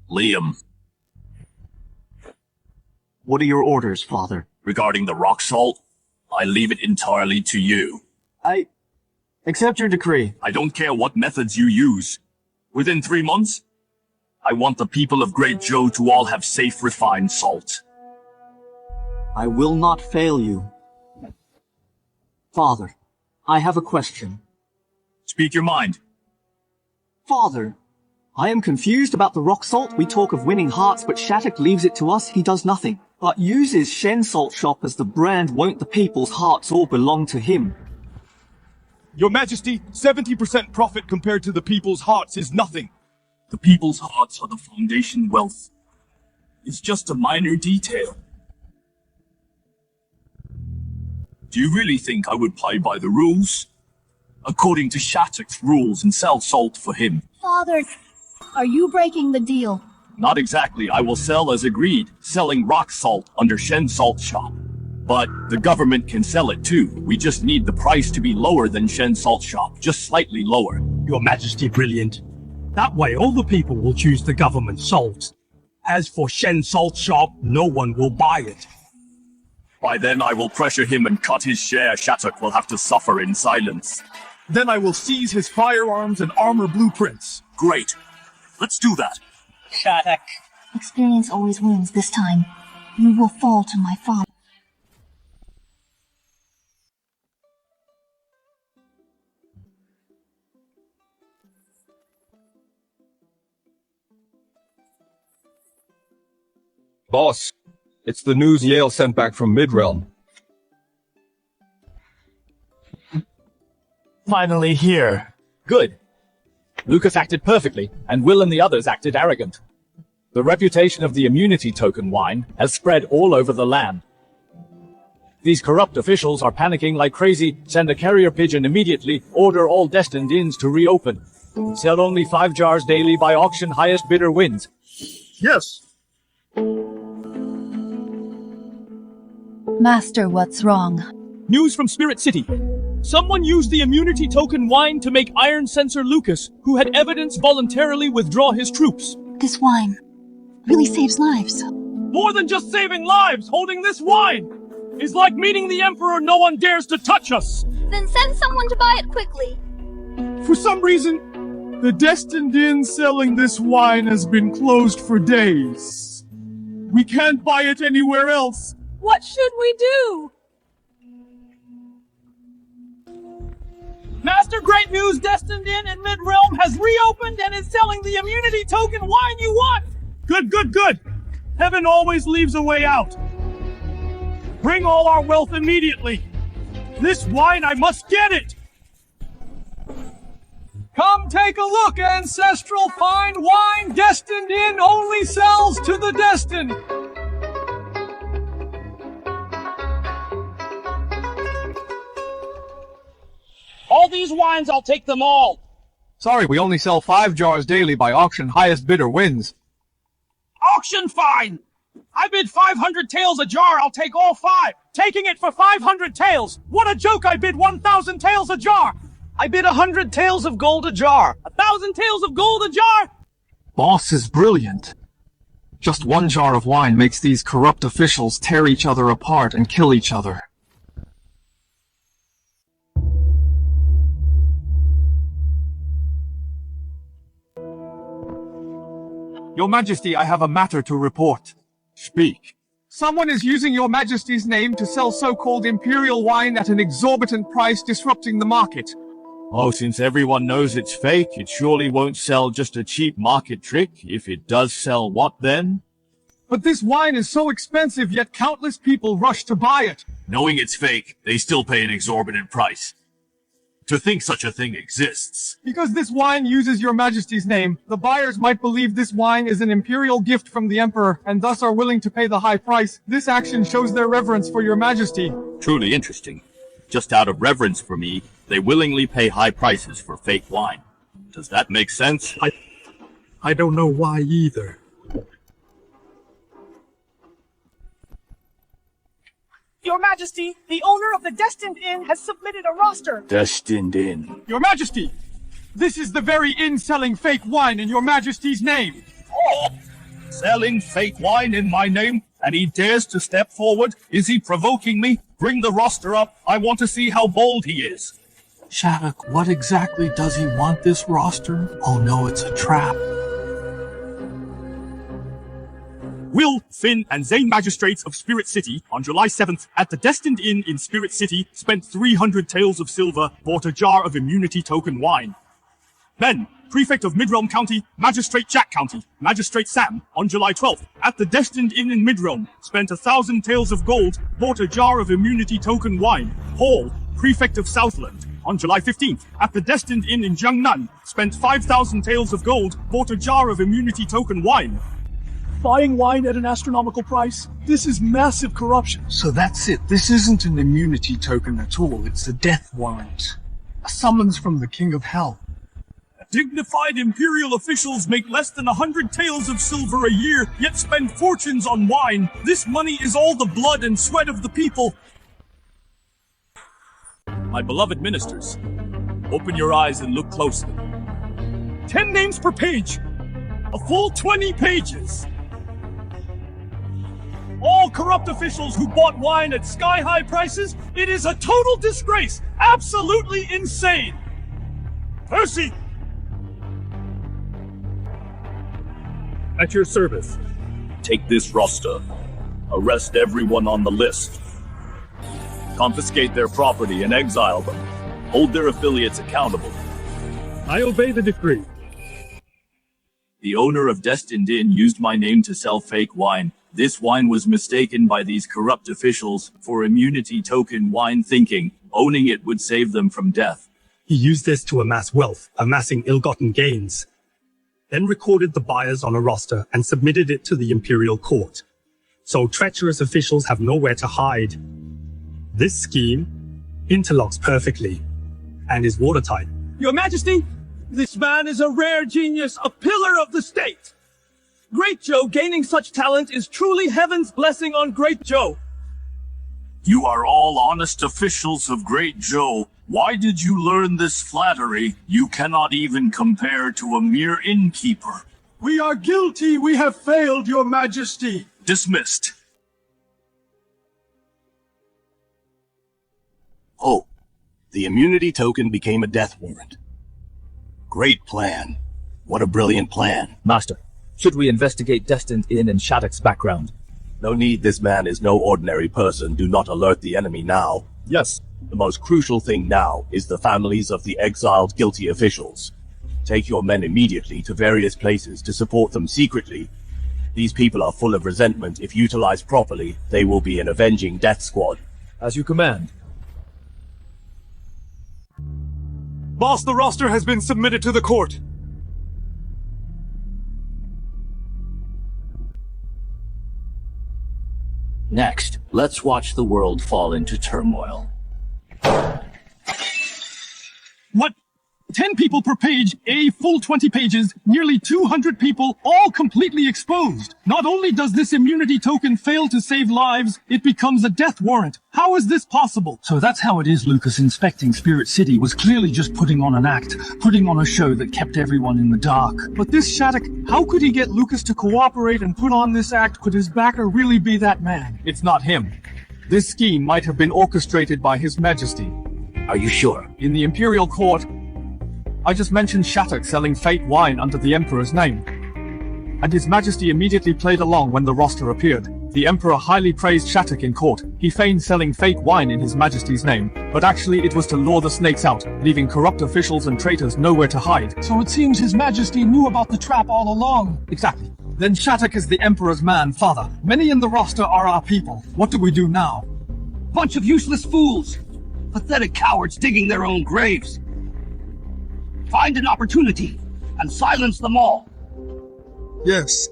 Liam, What are your orders, Father? regarding the rock salt, I leave it entirely to you. I accept your decree. I don't care what methods you use. Within 3 months, I want the people of Great Zhou to all have safe, refined salt. I will not fail you. Father, I have a question. Speak your mind. Father, I am confused about the rock salt. We talk of winning hearts, but Shattock leaves it to us. He does nothing, but uses Shen Salt Shop as the brand. Won't the people's hearts all belong to him? Your Majesty, 70% profit compared to the people's hearts is nothing. The people's hearts are the foundation wealth. It's just a minor detail. Do you really think I would play by the rules? According to Shattock's rules and sell salt for him. Father, are you breaking the deal? Not exactly. I will sell as agreed, selling rock salt under Shen Salt Shop. But the government can sell it too. We just need the price to be lower than Shen Salt Shop, just slightly lower. Your Majesty, brilliant. That way all the people will choose the government salt. As for Shen Salt Shop, no one will buy it. By then I will pressure him and cut his share. Shattock will have to suffer in silence. Then I will seize his firearms and armor blueprints. Great. Let's do that. Shattock. Experience always wins this time. You will fall to my father. Boss, it's the news Yale sent back from Midrealm. Finally here. Good. Lucas acted perfectly, and Will and the others acted arrogant. The reputation of the immunity token wine has spread all over the land. These corrupt officials are panicking like crazy. Send a carrier pigeon immediately. Order all destined inns to reopen. Sell only 5 jars daily by auction. Highest bidder wins. Yes. Master, what's wrong? News from Spirit City. Someone used the immunity token wine to make Iron Censor Lucas, who had evidence, voluntarily withdraw his troops. This wine really saves lives. More than just saving lives, holding this wine is like meeting the Emperor. No one dares to touch us. Then send someone to buy it quickly. For some reason, the Destined Inn selling this wine has been closed for days. We can't buy it anywhere else. What should we do? Master, great news! Destined Inn in Midrealm has reopened and is selling the immunity token wine you want! Good, good, good! Heaven always leaves a way out. Bring all our wealth immediately. This wine, I must get it! Come take a look, ancestral fine wine. Destined Inn only sells to the destined. All these wines, I'll take them all! Sorry, we only sell 5 jars daily by auction. Highest bidder wins. Auction fine! I bid 500 taels a jar. I'll take all 5. Taking it for 500 taels. What a joke. I bid 1,000 taels a jar. I bid 100 taels of gold a jar. 1,000 taels of gold a jar. Boss is brilliant. Just 1 jar of wine makes these corrupt officials tear each other apart and kill each other. Your Majesty, I have a matter to report. Speak. Someone is using Your Majesty's name to sell so-called imperial wine at an exorbitant price, disrupting the market. Oh, since everyone knows it's fake, it surely won't sell just a cheap market trick. If it does sell, what then? But this wine is so expensive, yet countless people rush to buy it. Knowing it's fake, they still pay an exorbitant price. To think such a thing exists. Because this wine uses Your Majesty's name, the buyers might believe this wine is an imperial gift from the Emperor, and thus are willing to pay the high price. This action shows their reverence for Your Majesty. Truly interesting. Just out of reverence for me, they willingly pay high prices for fake wine. Does that make sense? I don't know why either. Your Majesty, the owner of the Destined Inn has submitted a roster. Destined Inn. Your Majesty, this is the very inn selling fake wine in Your Majesty's name. Oh! Selling fake wine in my name? And he dares to step forward? Is he provoking me? Bring the roster up. I want to see how bold he is. Shattock, what exactly does he want this roster? Oh no, it's a trap. Will, Finn, and Zane magistrates of Spirit City on July 7th at the Destined Inn in Spirit City spent 300 taels of silver, bought a jar of immunity token wine. Ben, Prefect of Midrealm County, Magistrate Jack County, Magistrate Sam, on July 12th, at the Destined Inn in Midrealm, spent 1,000 taels of gold, bought a jar of immunity token wine. Paul, Prefect of Southland, on July 15th, at the Destined Inn in Jiangnan, spent 5,000 taels of gold, bought a jar of immunity token wine. Buying wine at an astronomical price? This is massive corruption. So that's it. This isn't an immunity token at all. It's a death warrant. A summons from the King of Hell. Dignified imperial officials make less than 100 taels of silver a year, yet spend fortunes on wine. This money is all the blood and sweat of the people. My beloved ministers, open your eyes and look closely. 10 names per page. A full 20 pages. All corrupt officials who bought wine at sky-high prices. It is a total disgrace. Absolutely insane. Percy! At your service. Take this roster. Arrest everyone on the list. Confiscate their property and exile them. Hold their affiliates accountable. I obey the decree. The owner of Destined Inn used my name to sell fake wine. This wine was mistaken by these corrupt officials for immunity token wine, thinking owning it would save them from death. He used this to amass wealth, amassing ill-gotten gains, then recorded the buyers on a roster and submitted it to the imperial court. So treacherous officials have nowhere to hide. This scheme interlocks perfectly and is watertight. Your Majesty, this man is a rare genius, a pillar of the state. Great Zhou gaining such talent is truly heaven's blessing on Great Zhou. You are all honest officials of Great Zhou. Why did you learn this flattery? You cannot even compare to a mere innkeeper. We are guilty. We have failed, Your Majesty. Dismissed. Oh, the immunity token became a death warrant. Great plan. What a brilliant plan. Master, should we investigate Destined Inn and Shattock's background? No need, this man is no ordinary person. Do not alert the enemy now. Yes. The most crucial thing now is the families of the exiled guilty officials. Take your men immediately to various places to support them secretly. These people are full of resentment. If utilized properly, they will be an avenging death squad. As you command. Boss, the roster has been submitted to the court. Next, let's watch the world fall into turmoil. 10 people per page, a full 20 pages, nearly 200 people, all completely exposed. Not only does this immunity token fail to save lives, it becomes a death warrant. How is this possible? So that's how it is, Lucas. Inspecting Spirit City was clearly just putting on an act, putting on a show that kept everyone in the dark. But this Shattock, how could he get Lucas to cooperate and put on this act? Could his backer really be that man? It's not him. This scheme might have been orchestrated by His Majesty. Are you sure? In the Imperial Court, I just mentioned Shattock selling fake wine under the Emperor's name. And His Majesty immediately played along when the roster appeared. The Emperor highly praised Shattock in court. He feigned selling fake wine in His Majesty's name, but actually it was to lure the snakes out, leaving corrupt officials and traitors nowhere to hide. So it seems His Majesty knew about the trap all along. Exactly. Then Shattock is the Emperor's man, father. Many in the roster are our people. What do we do now? Bunch of useless fools! Pathetic cowards digging their own graves. Find an opportunity and silence them all. Yes.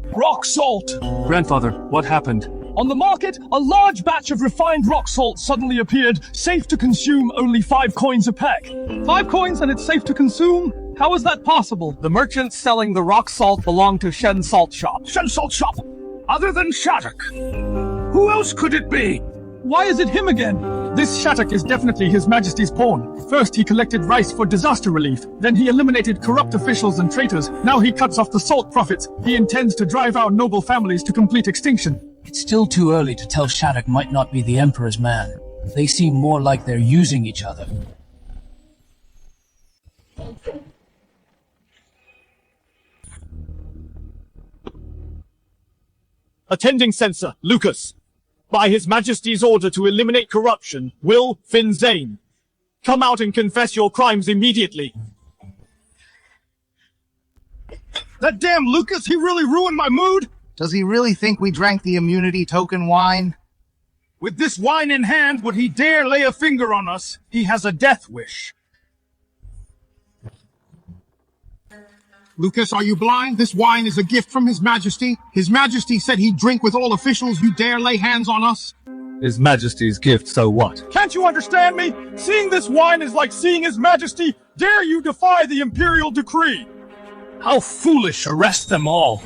Rock salt! Grandfather, what happened? On the market, a large batch of refined rock salt suddenly appeared, safe to consume, only 5 coins a peck. 5 coins and it's safe to consume? How is that possible? The merchants selling the rock salt belong to Shen Salt Shop. Shen Salt Shop? Other than Shattock? Who else could it be? Why is it him again? This Shattock is definitely His Majesty's pawn. First he collected rice for disaster relief, then he eliminated corrupt officials and traitors. Now he cuts off the salt profits. He intends to drive our noble families to complete extinction. It's still too early to tell Shattock might not be the Emperor's man. They seem more like they're using each other. Attending censor, Lucas. By His Majesty's order to eliminate corruption, Will Finzane. Come out and confess your crimes immediately. That damn Lucas, he really ruined my mood? Does he really think we drank the immunity token wine? With this wine in hand, would he dare lay a finger on us? He has a death wish. Lucas, are you blind? This wine is a gift from His Majesty. His Majesty said he'd drink with all officials. You dare lay hands on us? His Majesty's gift, so what? Can't you understand me? Seeing this wine is like seeing His Majesty. Dare you defy the Imperial decree? How foolish! Arrest them all!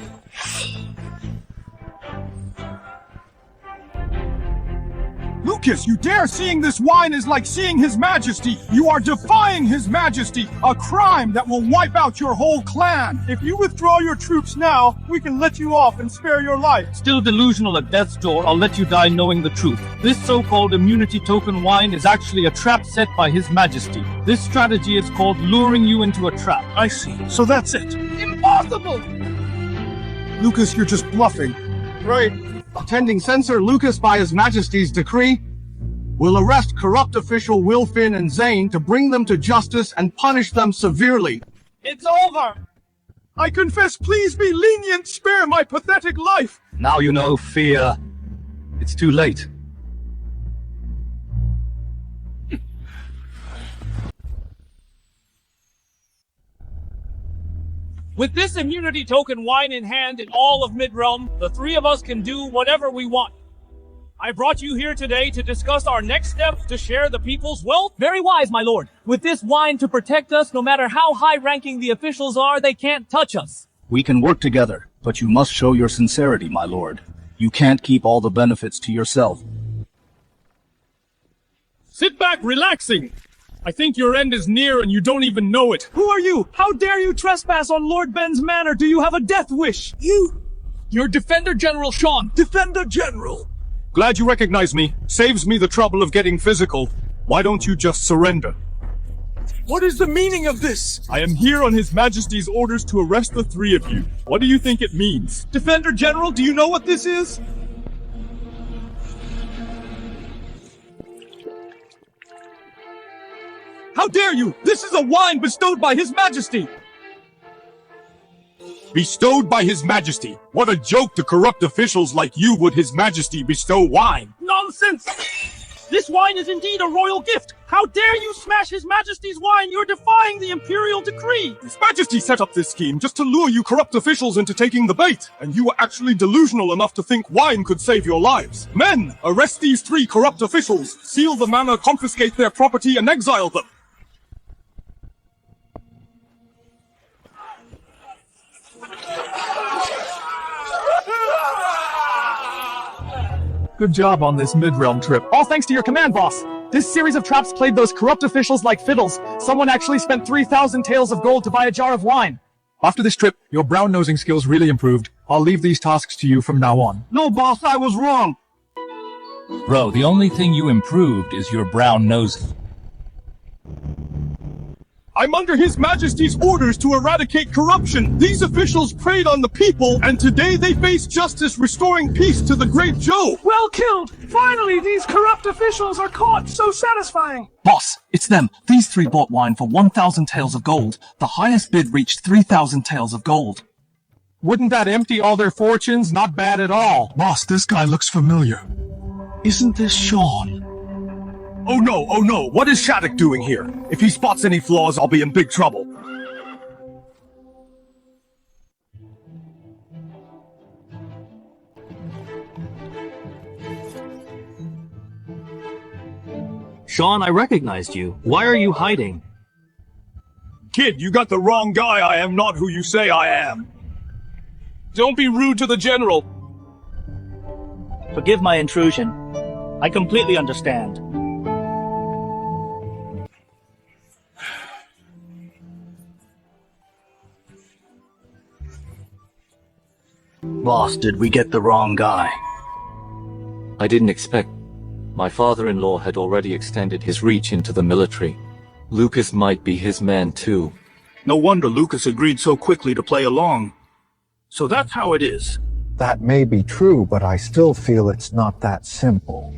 Lucas, you dare seeing this wine is like seeing His Majesty. You are defying His Majesty, a crime that will wipe out your whole clan. If you withdraw your troops now, we can let you off and spare your life. Still delusional at death's door, I'll let you die knowing the truth. This so-called immunity token wine is actually a trap set by His Majesty. This strategy is called luring you into a trap. I see. So that's it. Impossible! Lucas, you're just bluffing. Right. Attending censor, Lucas, by His Majesty's decree, will arrest corrupt official Will Finn and Zane to bring them to justice and punish them severely. It's over. I confess, please be lenient, spare my pathetic life. Now you know fear. It's too late. With this immunity token wine in hand in all of Mid-Realm, the 3 of us can do whatever we want. I brought you here today to discuss our next step to share the people's wealth. Very wise, my lord. With this wine to protect us, no matter how high-ranking the officials are, they can't touch us. We can work together, but you must show your sincerity, my lord. You can't keep all the benefits to yourself. Sit back, relaxing. I think your end is near and you don't even know it. Who are you? How dare you trespass on Lord Ben's manor? Do you have a death wish? You're Defender General Sean. Defender General! Glad you recognize me. Saves me the trouble of getting physical. Why don't you just surrender? What is the meaning of this? I am here on His Majesty's orders to arrest the 3 of you. What do you think it means? Defender General, do you know what this is? How dare you! This is a wine bestowed by His Majesty! Bestowed by His Majesty? What a joke to corrupt officials like you would His Majesty bestow wine! Nonsense! This wine is indeed a royal gift! How dare you smash His Majesty's wine? You're defying the imperial decree! His Majesty set up this scheme just to lure you corrupt officials into taking the bait, and you were actually delusional enough to think wine could save your lives. Men, arrest these 3 corrupt officials, seal the manor, confiscate their property, and exile them. Good job on this mid-realm trip. All thanks to your command, boss. This series of traps played those corrupt officials like fiddles. Someone actually spent 3,000 taels of gold to buy a jar of wine. After this trip, your brown-nosing skills really improved. I'll leave these tasks to you from now on. No, boss, I was wrong. Bro, the only thing you improved is your brown nosing. I'm under His Majesty's orders to eradicate corruption. These officials preyed on the people, and today they face justice, restoring peace to the Great Zhou. Well killed! Finally, these corrupt officials are caught. So satisfying. Boss, it's them. These 3 bought wine for 1,000 taels of gold. The highest bid reached 3,000 taels of gold. Wouldn't that empty all their fortunes? Not bad at all. Boss, this guy looks familiar. Isn't this Sean? Oh no, what is Shattock doing here? If he spots any flaws, I'll be in big trouble. Sean, I recognized you. Why are you hiding? Kid, you got the wrong guy. I am not who you say I am. Don't be rude to the general. Forgive my intrusion. I completely understand. Boss, did we get the wrong guy? I didn't expect. My father-in-law had already extended his reach into the military. Lucas might be his man too. No wonder Lucas agreed so quickly to play along. So that's how it is. That may be true, but I still feel it's not that simple.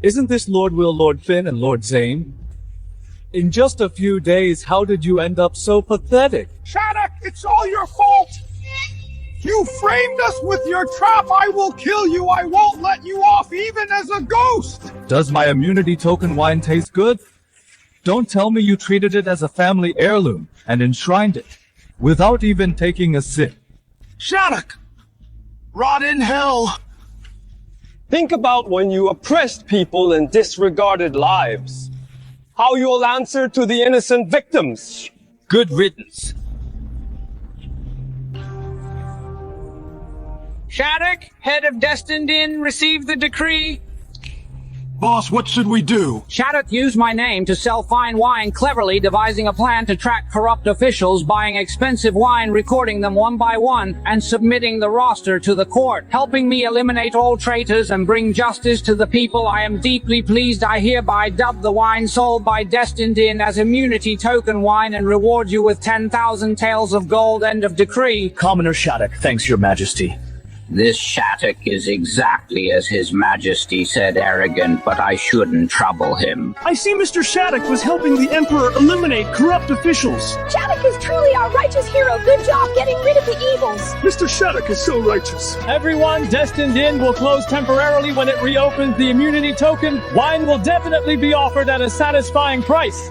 Isn't this Lord Will, Lord Finn, and Lord Zane? In just a few days, how did you end up so pathetic? Shattock, it's all your fault! You framed us with your trap! I will kill you! I won't let you off even as a ghost! Does my immunity token wine taste good? Don't tell me you treated it as a family heirloom and enshrined it, without even taking a sip. Shattock! Rot in hell! Think about when you oppressed people and disregarded lives. How you'll answer to the innocent victims. Good riddance. Shattock, head of Destined Inn, received the decree. Boss, what should we do? Shattock used my name to sell fine wine, cleverly devising a plan to track corrupt officials, buying expensive wine, recording them one by one, and submitting the roster to the court, helping me eliminate all traitors and bring justice to the people. I am deeply pleased. I hereby dub the wine sold by Destined Inn as immunity token wine and reward you with 10,000 taels of gold. End of decree. Commoner Shattock, thanks your majesty. This Shattock is exactly as His Majesty said, arrogant, but I shouldn't trouble him. I see Mr. Shattock was helping the Emperor eliminate corrupt officials. Shattock is truly our righteous hero. Good job getting rid of the evils. Mr. Shattock is so righteous. Everyone, Destined Inn will close temporarily when it reopens. The immunity token wine will definitely be offered at a satisfying price.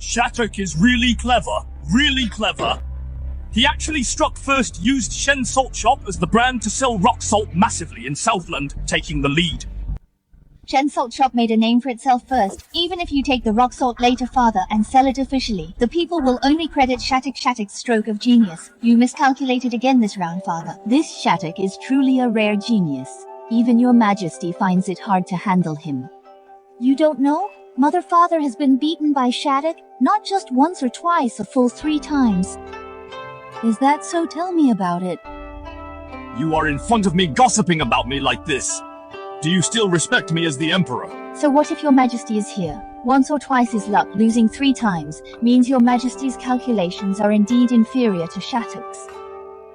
Shattock is really clever. Really clever. He actually struck first used Shen Salt Shop as the brand to sell rock salt massively in Southland, taking the lead. Shen Salt Shop made a name for itself first. Even if you take the rock salt later, father, and sell it officially, the people will only credit Shattock's stroke of genius. You miscalculated again this round, father. This Shattock is truly a rare genius. Even your majesty finds it hard to handle him. You don't know? Mother Father has been beaten by Shattock, not just once or twice, a full 3 times. Is that so? Tell me about it. You are in front of me gossiping about me like this. Do you still respect me as the Emperor? So what if your majesty is here? Once or twice is luck. Losing 3 times means your majesty's calculations are indeed inferior to Shattock's.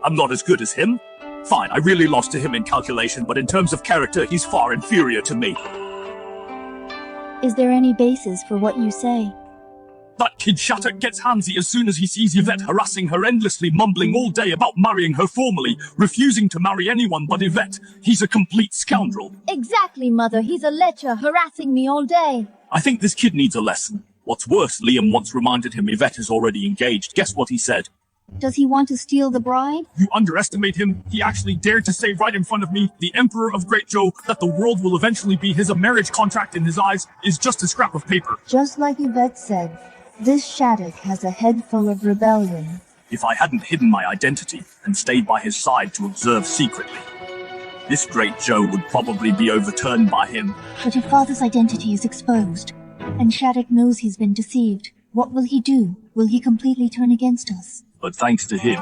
I'm not as good as him. Fine, I really lost to him in calculation, but in terms of character, he's far inferior to me. Is there any basis for what you say? That kid Shattock gets handsy as soon as he sees Yvette harassing her endlessly, mumbling all day about marrying her formally, refusing to marry anyone but Yvette. He's a complete scoundrel. Exactly, Mother. He's a lecher, harassing me all day. I think this kid needs a lesson. What's worse, Liam once reminded him Yvette is already engaged. Guess what he said? Does he want to steal the bride? You underestimate him. He actually dared to say right in front of me, the Emperor of Great Zhou, that the world will eventually be his. A marriage contract in his eyes is just a scrap of paper. Just like Yvette said, this Shattock has a head full of rebellion. If I hadn't hidden my identity and stayed by his side to observe secretly, this Great Zhou would probably be overturned by him. But if Father's identity is exposed, and Shattock knows he's been deceived, what will he do? Will he completely turn against us? But thanks to him,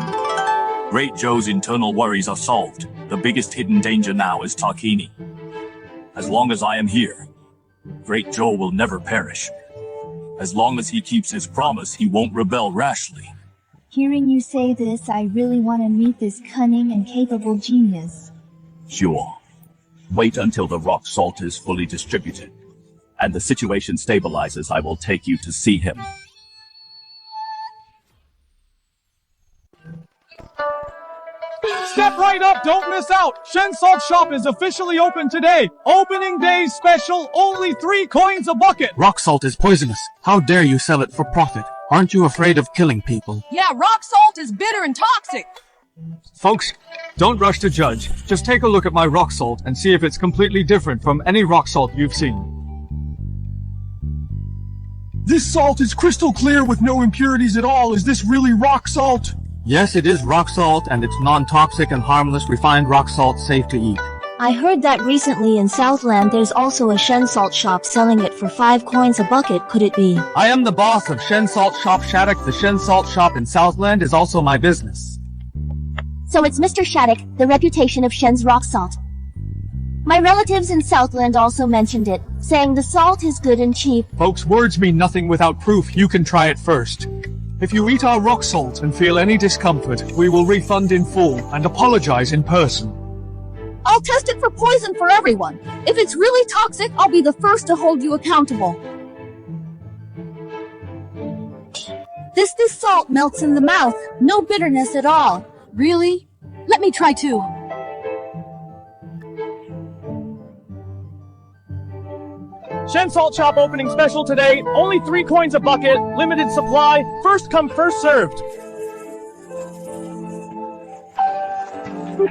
Great Zhou's internal worries are solved. The biggest hidden danger now is Tarkini. As long as I am here, Great Zhou will never perish. As long as he keeps his promise, he won't rebel rashly. Hearing you say this, I really want to meet this cunning and capable genius. Sure. Wait until the rock salt is fully distributed, and the situation stabilizes. I will take you to see him. Step right up, don't miss out! Shen Salt Shop is officially open today! Opening day special, only 3 coins a bucket! Rock salt is poisonous. How dare you sell it for profit? Aren't you afraid of killing people? Yeah, rock salt is bitter and toxic! Folks, don't rush to judge. Just take a look at my rock salt and see if it's completely different from any rock salt you've seen. This salt is crystal clear with no impurities at all. Is this really rock salt? Yes, it is rock salt, and it's non-toxic and harmless refined rock salt safe to eat. I heard that recently in Southland there's also a Shen Salt shop selling it for 5 coins a bucket. Could it be? I am the boss of Shen Salt Shop Shattock. The Shen Salt Shop in Southland is also my business. So it's Mr. Shattock, the reputation of Shen's rock salt. My relatives in Southland also mentioned it, saying the salt is good and cheap. Folks, words mean nothing without proof. You can try it first. If you eat our rock salt and feel any discomfort, we will refund in full and apologize in person. I'll test it for poison for everyone. If it's really toxic, I'll be the first to hold you accountable. This salt melts in the mouth. No bitterness at all. Really? Let me try too. Shen Salt Shop opening special today, only 3 coins a bucket, limited supply, first come first served.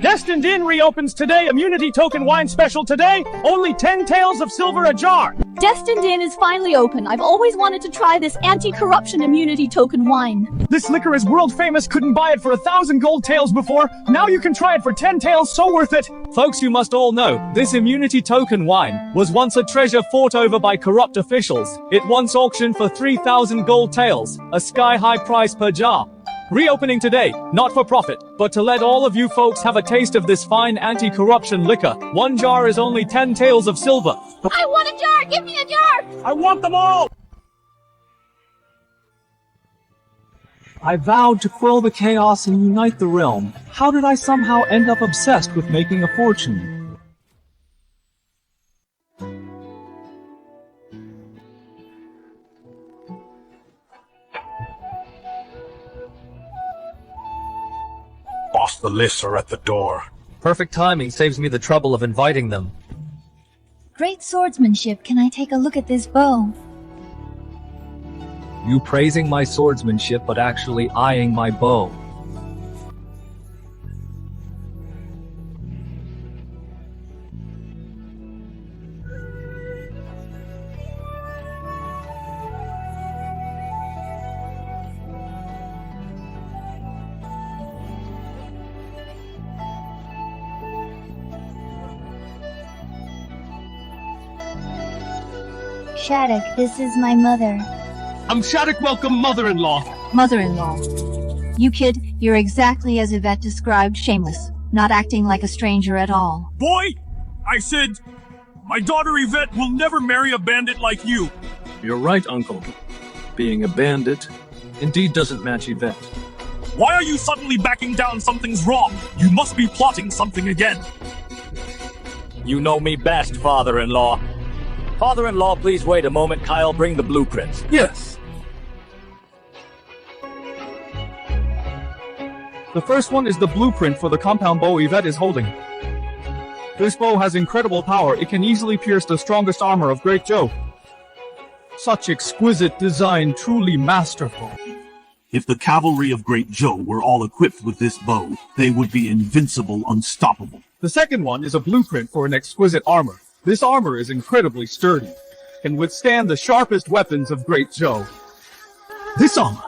Destined Inn reopens today, immunity token wine special today, only 10 taels of silver a jar. Destined Inn is finally open. I've always wanted to try this anti-corruption immunity token wine. This liquor is world famous, couldn't buy it for 1,000 gold taels before. Now you can try it for 10 taels, so worth it. Folks, you must all know, this immunity token wine was once a treasure fought over by corrupt officials. It once auctioned for 3,000 gold taels, a sky-high price per jar. Reopening today, not for profit, but to let all of you folks have a taste of this fine anti-corruption liquor. 1 jar is only 10 taels of silver. I want a jar! Give me a jar! I want them all! I vowed to quell the chaos and unite the realm. How did I somehow end up obsessed with making a fortune? Boss, the lists are at the door. Perfect timing saves me the trouble of inviting them. Great swordsmanship. Can I take a look at this bow? You praising my swordsmanship but actually eyeing my bow. Shattock, this is my mother. I'm Shattock, welcome mother-in-law. Mother-in-law. You kid, you're exactly as Yvette described, shameless. Not acting like a stranger at all. Boy! I said, my daughter Yvette will never marry a bandit like you. You're right, Uncle. Being a bandit indeed doesn't match Yvette. Why are you suddenly backing down? Something's wrong. You must be plotting something again. You know me best, father-in-law. Father-in-law, please wait a moment. Kyle, bring the blueprints. Yes. The first one is the blueprint for the compound bow Yvette is holding. This bow has incredible power. It can easily pierce the strongest armor of Great Zhou. Such exquisite design, truly masterful. If the cavalry of Great Zhou were all equipped with this bow, they would be invincible, unstoppable. The second one is a blueprint for an exquisite armor. This armor is incredibly sturdy, can withstand the sharpest weapons of Great Zhou. This armor,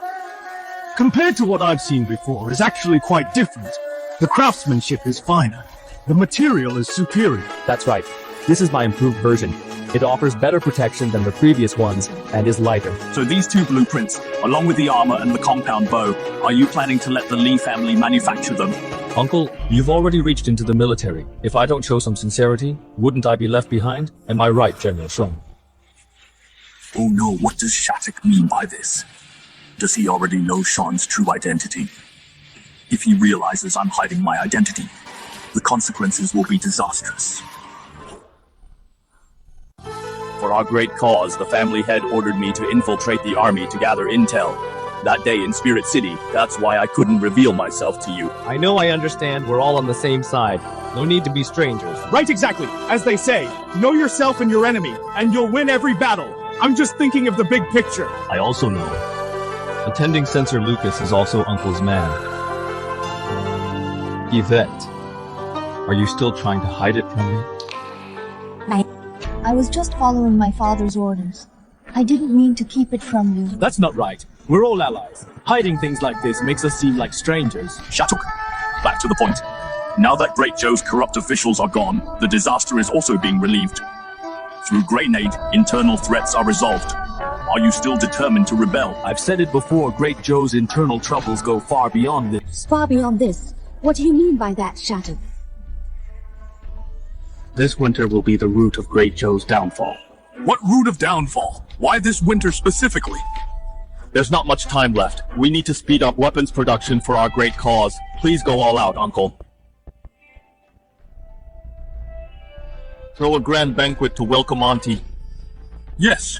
compared to what I've seen before, is actually quite different. The craftsmanship is finer. The material is superior. That's right. This is my improved version. It offers better protection than the previous ones and is lighter. So these two blueprints, along with the armor and the compound bow, are you planning to let the Li family manufacture them? Uncle, you've already reached into the military. If I don't show some sincerity, wouldn't I be left behind? Am I right, General Shun? Oh no, what does Shattock mean by this? Does he already know Sean's true identity? If he realizes I'm hiding my identity, the consequences will be disastrous. For our great cause, the family head ordered me to infiltrate the army to gather intel. That day in Spirit City, that's why I couldn't reveal myself to you. I know, I understand. We're all on the same side. No need to be strangers. Right, exactly. As they say, know yourself and your enemy, and you'll win every battle. I'm just thinking of the big picture. I also know. Attending Censor Lucas is also Uncle's man. Yvette, are you still trying to hide it from me? I was just following my father's orders. I didn't mean to keep it from you. That's not right. We're all allies. Hiding things like this makes us seem like strangers. Shattock, back to the point. Now that Great Zhou's corrupt officials are gone, the disaster is also being relieved. Through Grenade, internal threats are resolved. Are you still determined to rebel? I've said it before, Great Zhou's internal troubles go far beyond this. Far beyond this? What do you mean by that, Shattock? This winter will be the root of Great Zhou's downfall. What root of downfall? Why this winter specifically? There's not much time left. We need to speed up weapons production for our great cause. Please go all out, Uncle. Throw a grand banquet to welcome Auntie. Yes.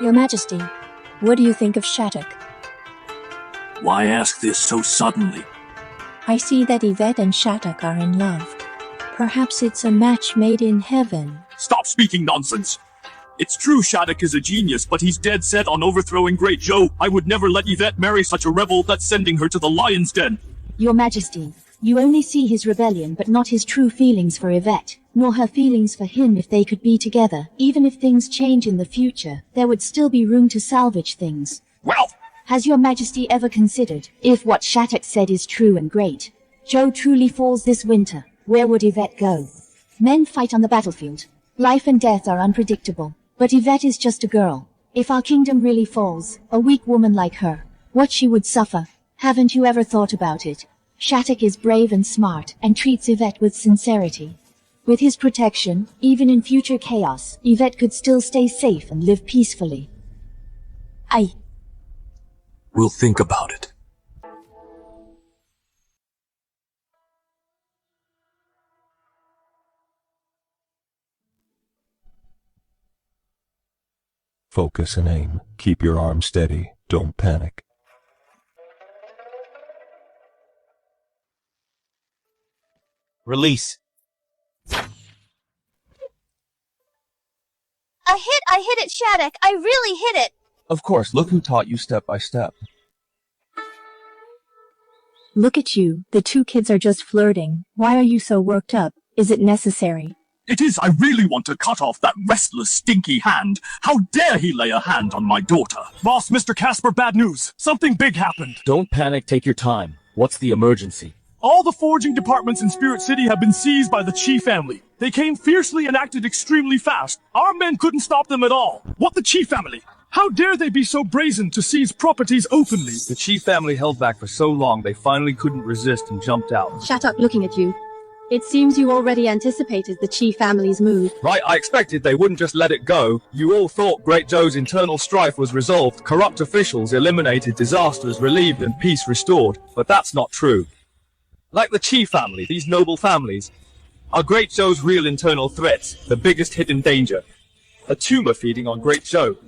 Your Majesty, what do you think of Shattock? Why ask this so suddenly? I see that Yvette and Shattock are in love. Perhaps it's a match made in heaven. Stop speaking nonsense! It's true Shattock is a genius, but he's dead set on overthrowing Great Zhou. I would never let Yvette marry such a rebel that's sending her to the lion's den. Your Majesty, you only see his rebellion but not his true feelings for Yvette, nor her feelings for him. If they could be together, even if things change in the future, there would still be room to salvage things. Well, has your Majesty ever considered, if what Shattock said is true and Great Zhou truly falls this winter, where would Yvette go? Men fight on the battlefield. Life and death are unpredictable, but Yvette is just a girl. If our kingdom really falls, a weak woman like her, what she would suffer. Haven't you ever thought about it? Shattock is brave and smart, and treats Yvette with sincerity. With his protection, even in future chaos, Yvette could still stay safe and live peacefully. We'll think about it. Focus and aim. Keep your arm steady. Don't panic. Release. I hit it, Shattock. I really hit it. Of course, look who taught you step by step. Look at you. The two kids are just flirting. Why are you so worked up? Is it necessary? It is. I really want to cut off that restless, stinky hand. How dare he lay a hand on my daughter? Boss, Mr. Casper, bad news. Something big happened. Don't panic, take your time. What's the emergency? All the forging departments in Spirit City have been seized by the Chi family. They came fiercely and acted extremely fast. Our men couldn't stop them at all. What, the Chi family? How dare they be so brazen to seize properties openly? The Chi family held back for so long they finally couldn't resist and jumped out. Shattock looking at you. It seems you already anticipated the Qi family's move. Right, I expected they wouldn't just let it go. You all thought Great Zhou's internal strife was resolved, corrupt officials eliminated, disasters relieved, and peace restored. But that's not true. Like the Qi family, these noble families are Great Zhou's real internal threats, the biggest hidden danger. A tumor feeding on Great Zhou.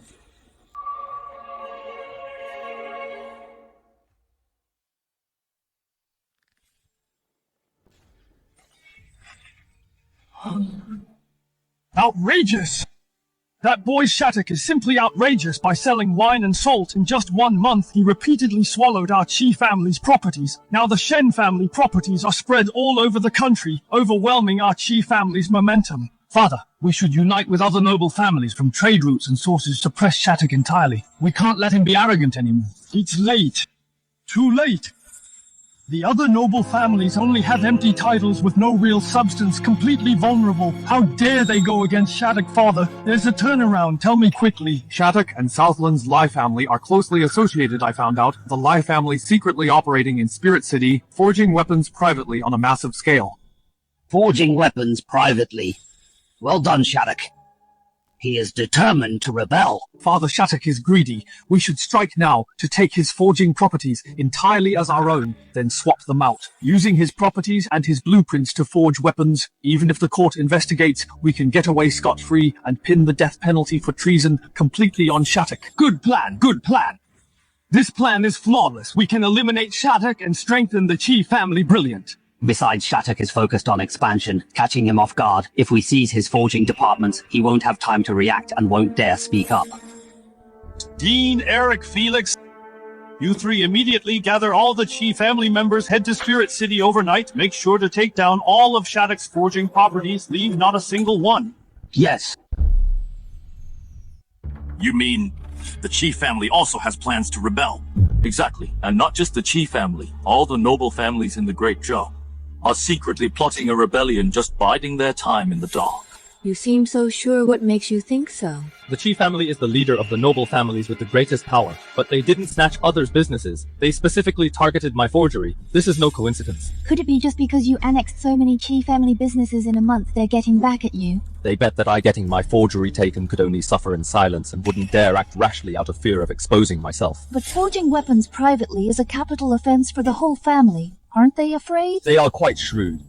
Outrageous! That boy Shattock is simply outrageous. By selling wine and salt in just 1 month, he repeatedly swallowed our Qi family's properties. Now the Shen family properties are spread all over the country, overwhelming our Qi family's momentum. Father, we should unite with other noble families from trade routes and sources to press Shattock entirely. We can't let him be arrogant anymore. It's late. Too late. The other noble families only have empty titles with no real substance, completely vulnerable. How dare they go against Shattock, father? There's a turnaround, tell me quickly. Shattock and Southland's Lai family are closely associated, I found out. The Lai family secretly operating in Spirit City, forging weapons privately on a massive scale. Forging weapons privately. Well done, Shattock. He is determined to rebel. Father Shattock is greedy. We should strike now to take his forging properties entirely as our own, then swap them out. Using his properties and his blueprints to forge weapons, even if the court investigates, we can get away scot-free and pin the death penalty for treason completely on Shattock. Good plan, good plan. This plan is flawless. We can eliminate Shattock and strengthen the Qi family. Brilliant. Besides, Shattock is focused on expansion, catching him off guard. If we seize his forging departments, he won't have time to react and won't dare speak up. Dean, Eric, Felix, you three immediately gather all the Qi family members, head to Spirit City overnight, make sure to take down all of Shattock's forging properties, leave not a single one. Yes. You mean the Qi family also has plans to rebel? Exactly, and not just the Qi family, all the noble families in the Great Zhou are secretly plotting a rebellion, just biding their time in the dark. You seem so sure. What makes you think so? The Qi family is the leader of the noble families with the greatest power, but they didn't snatch others' businesses. They specifically targeted my forgery. This is no coincidence. Could it be just because you annexed so many Qi family businesses in a month they're getting back at you? They bet that I getting my forgery taken could only suffer in silence and wouldn't dare act rashly out of fear of exposing myself. But forging weapons privately is a capital offense for the whole family. Aren't they afraid? They are quite shrewd.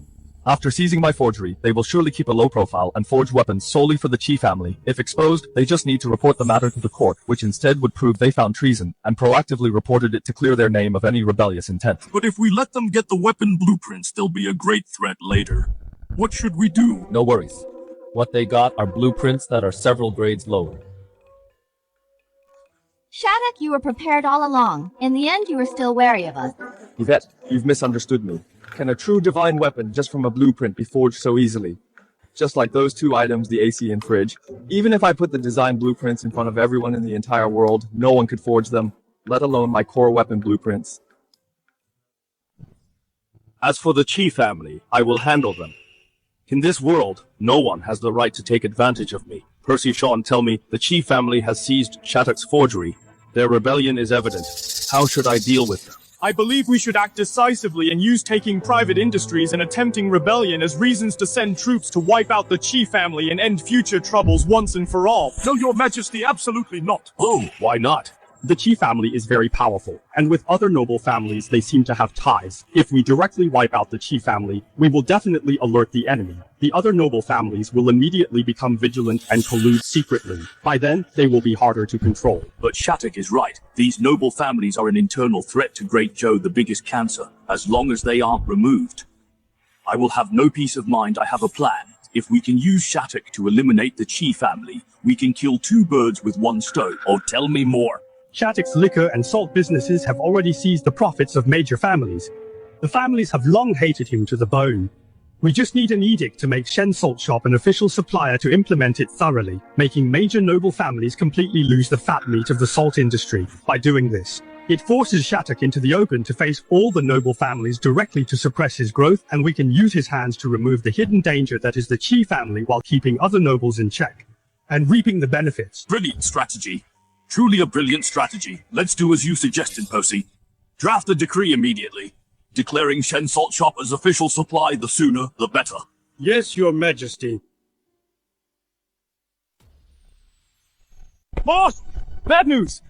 After seizing my forgery, they will surely keep a low profile and forge weapons solely for the Qi family. If exposed, they just need to report the matter to the court, which instead would prove they found treason, and proactively reported it to clear their name of any rebellious intent. But if we let them get the weapon blueprints, they'll be a great threat later. What should we do? No worries. What they got are blueprints that are several grades lower. Shattock, you were prepared all along. In the end, you were still wary of us. Yvette, you've misunderstood me. Can a true divine weapon just from a blueprint be forged so easily? Just like those 2 items the AC and fridge. Even if I put the design blueprints in front of everyone in the entire world, no one could forge them, let alone my core weapon blueprints. As for the Qi family, I will handle them. In this world, no one has the right to take advantage of me. Percy Sean tell me the Qi family has seized Shattock's forgery. Their rebellion is evident. How should I deal with them? I believe we should act decisively and use taking private industries and attempting rebellion as reasons to send troops to wipe out the Qi family and end future troubles once and for all. No, your majesty, absolutely not. Oh, why not? The Qi family is very powerful, and with other noble families they seem to have ties. If we directly wipe out the Qi family, we will definitely alert the enemy. The other noble families will immediately become vigilant and collude secretly. By then, they will be harder to control. But Shattock is right. These noble families are an internal threat to Great Zhou, the biggest cancer, as long as they aren't removed. I will have no peace of mind. I have a plan. If we can use Shattock to eliminate the Qi family, we can kill 2 birds with 1 stone. Oh, tell me more. Shattock's liquor and salt businesses have already seized the profits of major families. The families have long hated him to the bone. We just need an edict to make Shen Salt Shop an official supplier to implement it thoroughly, making major noble families completely lose the fat meat of the salt industry. By doing this, it forces Shattock into the open to face all the noble families directly to suppress his growth, and we can use his hands to remove the hidden danger that is the Qi family while keeping other nobles in check, and reaping the benefits. Brilliant strategy. Truly a brilliant strategy. Let's do as you suggested, Percy. Draft the decree immediately. Declaring Shen Salt Shop as official supply, the sooner, the better. Yes, Your Majesty. Boss! Bad news!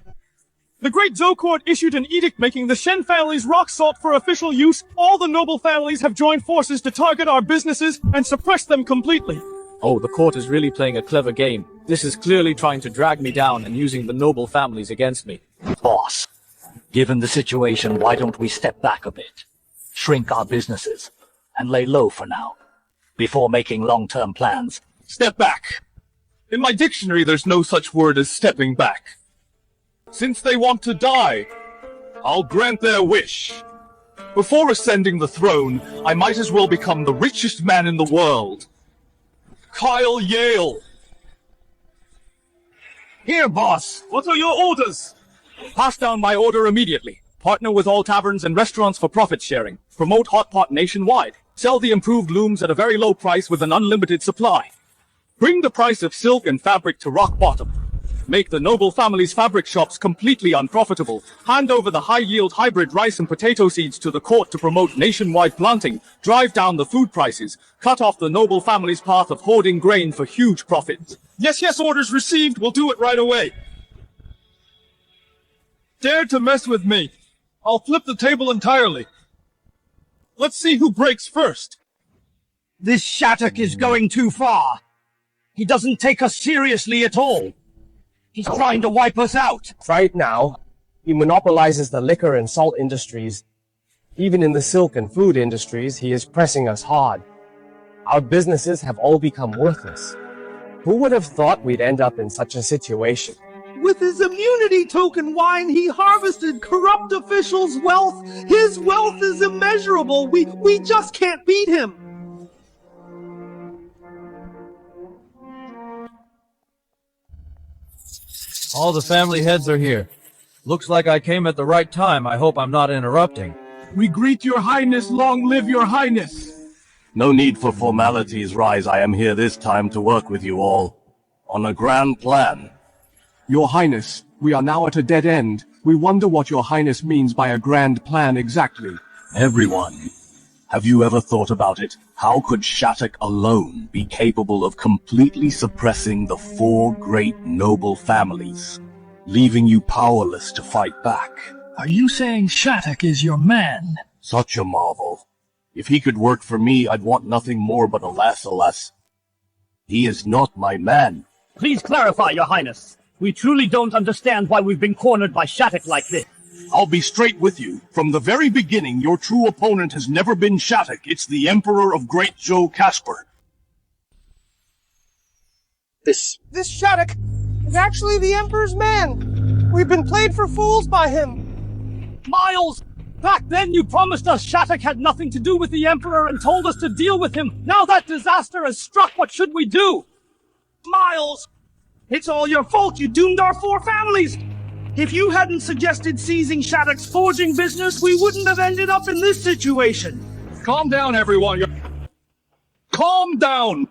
The Great Zhou court issued an edict making the Shen family's rock salt for official use. All the noble families have joined forces to target our businesses and suppress them completely. Oh, the court is really playing a clever game. This is clearly trying to drag me down and using the noble families against me. Boss, given the situation, why don't we step back a bit? Shrink our businesses and lay low for now, before making long-term plans. Step back. In my dictionary, there's no such word as stepping back. Since they want to die, I'll grant their wish. Before ascending the throne, I might as well become the richest man in the world. Kyle Yale. Here, boss. What are your orders? Pass down my order immediately. Partner with all taverns and restaurants for profit sharing. Promote hot pot nationwide. Sell the improved looms at a very low price with an unlimited supply. Bring the price of silk and fabric to rock bottom. Make the noble family's fabric shops completely unprofitable. Hand over the high-yield hybrid rice and potato seeds to the court to promote nationwide planting. Drive down the food prices. Cut off the noble family's path of hoarding grain for huge profits. Yes, orders received. We'll do it right away. Dare to mess with me. I'll flip the table entirely. Let's see who breaks first. This Shattock is going too far. He doesn't take us seriously at all. He's trying to wipe us out. Right now, he monopolizes the liquor and salt industries. Even in the silk and food industries, he is pressing us hard. Our businesses have all become worthless. Who would have thought we'd end up in such a situation? With his immunity token wine, he harvested corrupt officials' wealth. His wealth is immeasurable. We just can't beat him. All the family heads are here. Looks like I came at the right time. I hope I'm not interrupting. We greet your highness. Long live your highness. No need for formalities, Rise. I am here this time to work with you all on a grand plan. Your highness, we are now at a dead end. We wonder what your highness means by a grand plan exactly. Everyone, have you ever thought about it? How could Shattock alone be capable of completely suppressing the 4 great noble families, leaving you powerless to fight back? Are you saying Shattock is your man? Such a marvel. If he could work for me, I'd want nothing more, but alas, he is not my man. Please clarify, Your Highness. We truly don't understand why we've been cornered by Shattock like this. I'll be straight with you. From the very beginning, your true opponent has never been Shattock. It's the Emperor of Great Zhou, Casper. This Shattock is actually the Emperor's man. We've been played for fools by him. Miles! Back then you promised us Shattock had nothing to do with the Emperor and told us to deal with him. Now that disaster has struck, what should we do? Miles! It's all your fault. You doomed our 4 families. If you hadn't suggested seizing Shattock's forging business, we wouldn't have ended up in this situation. Calm down, everyone. Calm down.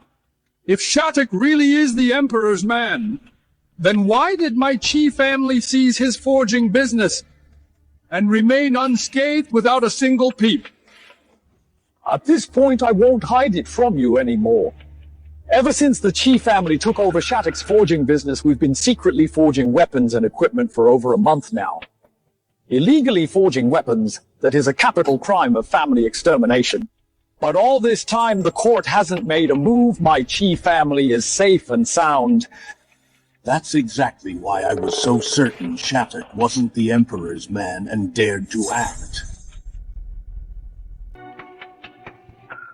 If Shattock really is the Emperor's man, then why did my Chi family seize his forging business and remain unscathed without a single peep? At this point, I won't hide it from you anymore. Ever since the Chi family took over Shattock's forging business, we've been secretly forging weapons and equipment for over a month now. Illegally forging weapons, that is a capital crime of family extermination. But all this time, the court hasn't made a move. My Chi family is safe and sound. That's exactly why I was so certain Shattock wasn't the Emperor's man and dared to act.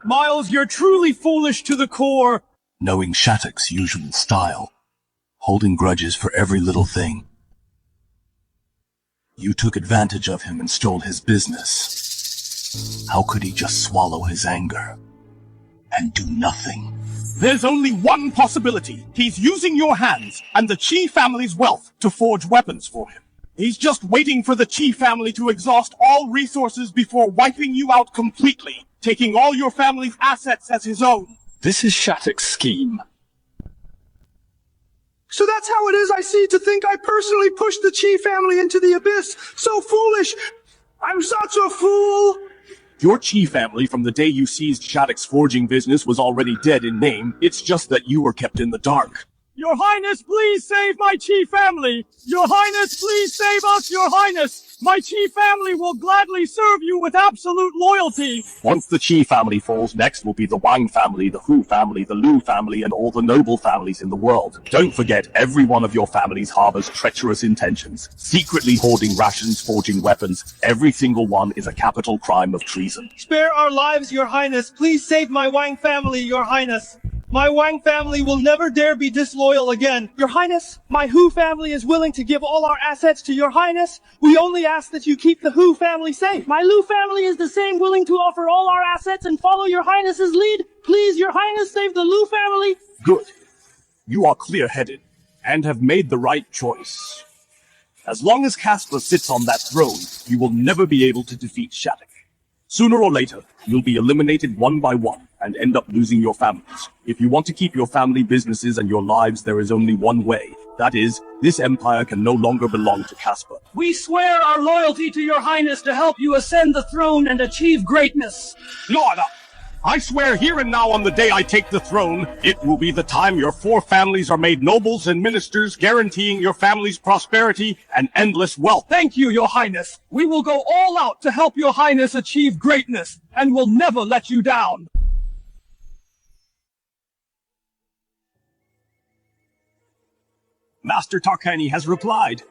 Miles, you're truly foolish to the core. Knowing Shattock's usual style, holding grudges for every little thing. You took advantage of him and stole his business. How could he just swallow his anger and do nothing? There's only one possibility. He's using your hands and the Chi family's wealth to forge weapons for him. He's just waiting for the Chi family to exhaust all resources before wiping you out completely, taking all your family's assets as his own. This is Shattock's scheme. So that's how it is, I see, to think I personally pushed the Chi family into the abyss. So foolish. I'm such a fool. Your Qi family from the day you seized Shattock's forging business was already dead in name. It's just that you were kept in the dark. Your Highness, please save my Qi family! Your Highness, please save us, Your Highness! My Qi family will gladly serve you with absolute loyalty! Once the Qi family falls, next will be the Wang family, the Hu family, the Lu family, and all the noble families in the world. Don't forget, every one of your families harbors treacherous intentions, secretly hoarding rations, forging weapons. Every single one is a capital crime of treason. Spare our lives, Your Highness. Please save my Wang family, Your Highness. My Wang family will never dare be disloyal again. Your Highness, my Hu family is willing to give all our assets to Your Highness. We only ask that you keep the Hu family safe. My Lu family is the same, willing to offer all our assets and follow Your Highness's lead. Please, Your Highness, save the Lu family. Good. You are clear-headed, and have made the right choice. As long as Casper sits on that throne, you will never be able to defeat Shattock. Sooner or later, you'll be eliminated one by one, and end up losing your families. If you want to keep your family businesses and your lives, there is only one way. That is, this empire can no longer belong to Casper. We swear our loyalty to Your Highness to help you ascend the throne and achieve greatness. Lord, I swear here and now on the day I take the throne, it will be the time your 4 families are made nobles and ministers, guaranteeing your family's prosperity and endless wealth. Thank you, Your Highness. We will go all out to help Your Highness achieve greatness, and will never let you down. Master Tarkani has replied.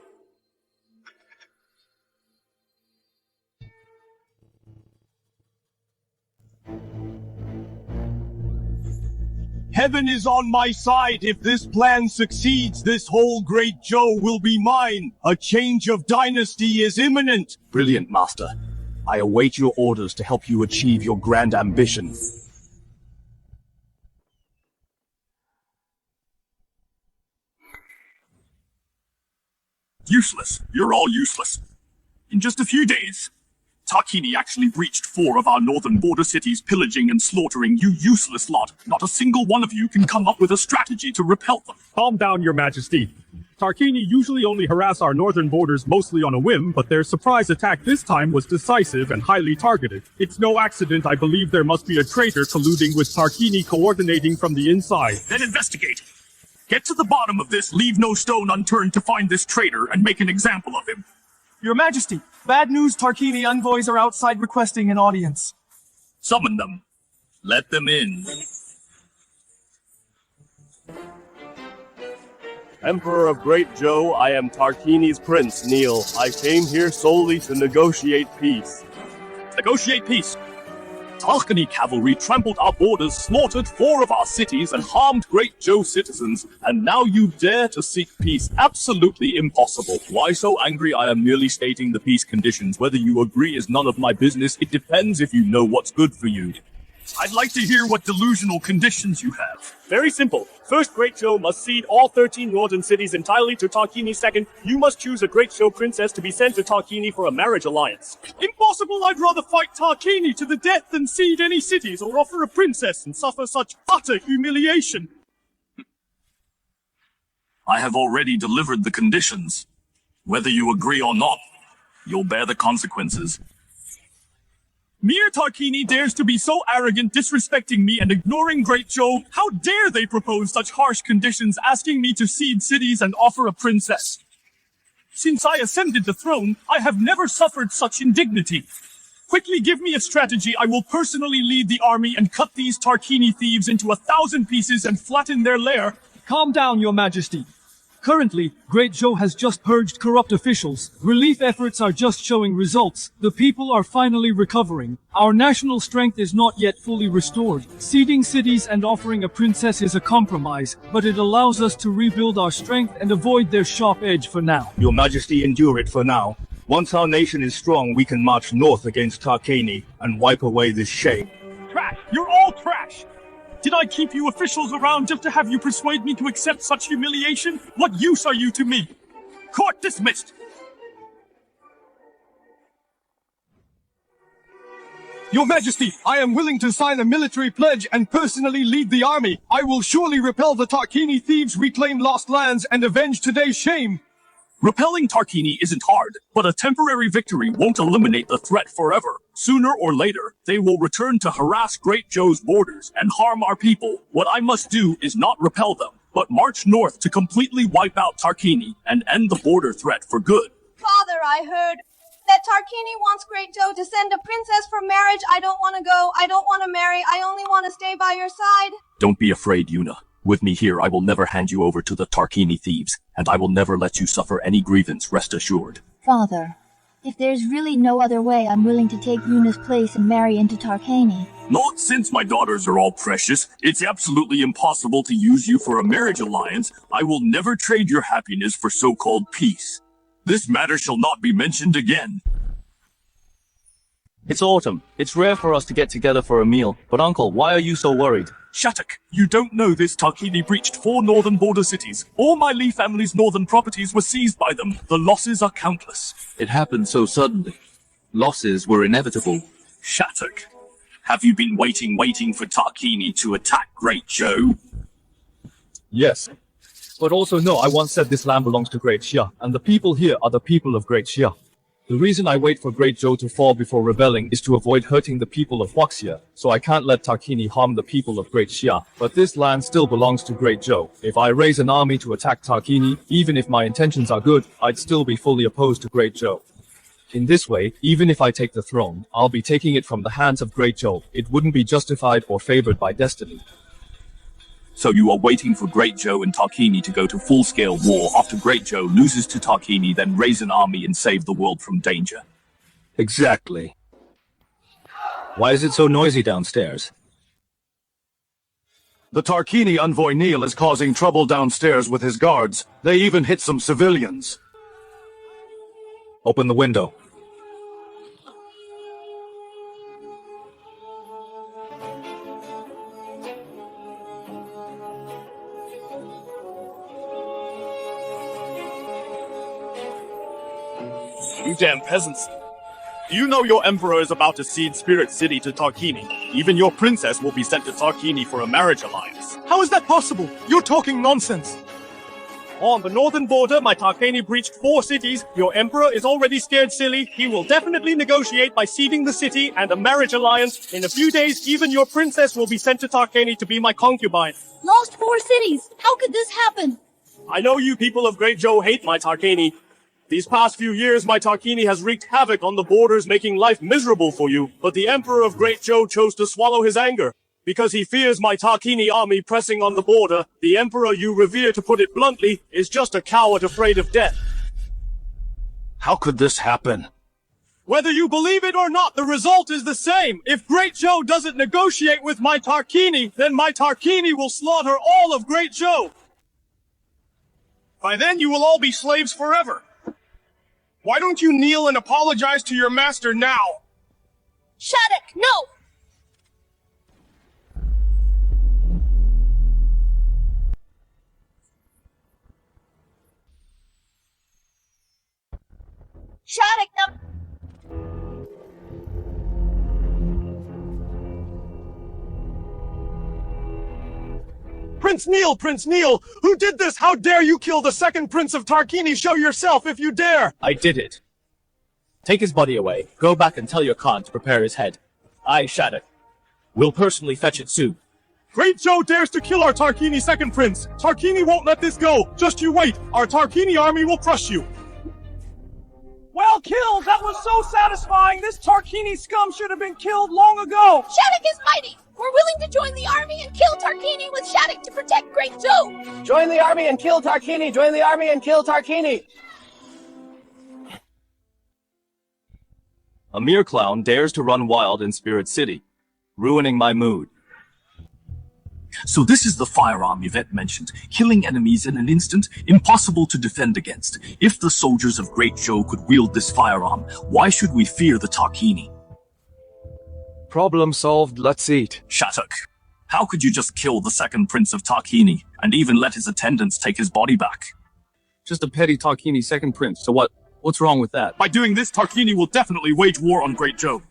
Heaven is on my side. If this plan succeeds, this whole Great Zhou will be mine. A change of dynasty is imminent. Brilliant, Master. I await your orders to help you achieve your grand ambition. Useless. You're all useless. In just a few days, Tarkini actually breached 4 of our northern border cities, pillaging and slaughtering you useless lot. Not a single one of you can come up with a strategy to repel them. Calm down, Your Majesty. Tarkini usually only harass our northern borders mostly on a whim, but their surprise attack this time was decisive and highly targeted. It's no accident I believe there must be a traitor colluding with Tarkini, coordinating from the inside. Then investigate. Get to the bottom of this, leave no stone unturned to find this traitor, and make an example of him. Your Majesty, bad news, Tarkini envoys are outside requesting an audience. Summon them. Let them in. Emperor of Great Zhou, I am Tarkini's prince, Neil. I came here solely to negotiate peace. Negotiate peace. Tarkini cavalry trampled our borders, slaughtered 4 of our cities, and harmed Great Zhou citizens. And now you dare to seek peace? Absolutely impossible. Why so angry? I am merely stating the peace conditions. Whether you agree is none of my business. It depends if you know what's good for you. I'd like to hear what delusional conditions you have. Very simple. First, Great Zhou must cede all 13 northern cities entirely to Tarkini. Second, you must choose a Great Zhou princess to be sent to Tarkini for a marriage alliance. Impossible! I'd rather fight Tarkini to the death than cede any cities or offer a princess and suffer such utter humiliation. I have already delivered the conditions. Whether you agree or not, you'll bear the consequences. Mere Tarkini dares to be so arrogant, disrespecting me and ignoring Great Zhou. How dare they propose such harsh conditions, asking me to cede cities and offer a princess? Since I ascended the throne, I have never suffered such indignity. Quickly give me a strategy. I will personally lead the army and cut these Tarkini thieves into 1,000 pieces and flatten their lair. Calm down, Your Majesty. Currently, Great Zhou has just purged corrupt officials. Relief efforts are just showing results. The people are finally recovering. Our national strength is not yet fully restored. Ceding cities and offering a princess is a compromise, but it allows us to rebuild our strength and avoid their sharp edge for now. Your Majesty, endure it for now. Once our nation is strong, we can march north against Tarkini and wipe away this shame. Trash! You're all trash! Did I keep you officials around just to have you persuade me to accept such humiliation? What use are you to me? Court dismissed! Your Majesty, I am willing to sign a military pledge and personally lead the army. I will surely repel the Tarkini thieves, reclaim lost lands, and avenge today's shame. Repelling Tarkini isn't hard, but a temporary victory won't eliminate the threat forever. Sooner or later, they will return to harass Great Zhou's borders and harm our people. What I must do is not repel them, but march north to completely wipe out Tarkini and end the border threat for good. Father, I heard that Tarkini wants Great Zhou to send a princess for marriage. I don't want to go. I don't want to marry. I only want to stay by your side. Don't be afraid, Yuna. With me here, I will never hand you over to the Tarkini thieves, and I will never let you suffer any grievance, rest assured. Father, if there's really no other way, I'm willing to take Yuna's place and marry into Tarkani. Not since my daughters are all precious. It's absolutely impossible to use you for a marriage alliance. I will never trade your happiness for so-called peace. This matter shall not be mentioned again. It's autumn. It's rare for us to get together for a meal, but Uncle, why are you so worried? Shattock, you don't know this Tarkini breached 4 northern border cities. All my Lee family's northern properties were seized by them. The losses are countless. It happened so suddenly. Losses were inevitable. Shattock, have you been waiting for Tarkini to attack Great Zhou? Yes. But also no, I once said this land belongs to Great Xia, and the people here are the people of Great Xia. The reason I wait for Great Zhou to fall before rebelling is to avoid hurting the people of Huaxia, so I can't let Tarkini harm the people of Great Xia. But this land still belongs to Great Zhou. If I raise an army to attack Tarkini, even if my intentions are good, I'd still be fully opposed to Great Zhou. In this way, even if I take the throne, I'll be taking it from the hands of Great Zhou. It wouldn't be justified or favored by destiny. So you are waiting for Great Zhou and Tarkini to go to full-scale war after Great Zhou loses to Tarkini, then raise an army and save the world from danger. Exactly. Why is it so noisy downstairs? The Tarkini envoy Neil is causing trouble downstairs with his guards. They even hit some civilians. Open the window. You damn peasants. Do you know your emperor is about to cede Spirit City to Tarkini? Even your princess will be sent to Tarkini for a marriage alliance. How is that possible? You're talking nonsense. On the northern border, my Tarkani breached 4 cities. Your emperor is already scared silly. He will definitely negotiate by ceding the city and a marriage alliance. In a few days, even your princess will be sent to Tarkani to be my concubine. Lost 4 cities! How could this happen? I know you people of Great Zhou hate my Tarkani. These past few years, my Tarkini has wreaked havoc on the borders, making life miserable for you. But the Emperor of Great Zhou chose to swallow his anger. Because he fears my Tarkini army pressing on the border, the Emperor you revere, to put it bluntly, is just a coward afraid of death. How could this happen? Whether you believe it or not, the result is the same. If Great Zhou doesn't negotiate with my Tarkini, then my Tarkini will slaughter all of Great Zhou. By then you will all be slaves forever. Why don't you kneel and apologize to your master now? Shattock, no! Shattock, no! Prince Neil! Who did this? How dare you kill the second Prince of Tarkini? Show yourself if you dare! I did it. Take his body away. Go back and tell your Khan to prepare his head. I, Shattock, will personally fetch it soon. Great Zhou dares to kill our Tarkini second prince! Tarkini won't let this go! Just you wait! Our Tarkini army will crush you! Well killed! That was so satisfying! This Tarkini scum should have been killed long ago! Shattock is mighty! We're willing to join the army and kill Tarkini with Shattock to protect Great Zhou! Join the army and kill Tarkini! Join the army and kill Tarkini! A mere clown dares to run wild in Spirit City, ruining my mood. So this is the firearm Yvette mentioned. Killing enemies in an instant, impossible to defend against. If the soldiers of Great Zhou could wield this firearm, why should we fear the Tarkini? Problem solved, let's eat. Shattock, how could you just kill the second Prince of Tarkini, and even let his attendants take his body back? Just a petty Tarkini second prince, so what's wrong with that? By doing this, Tarkini will definitely wage war on Great Zhou.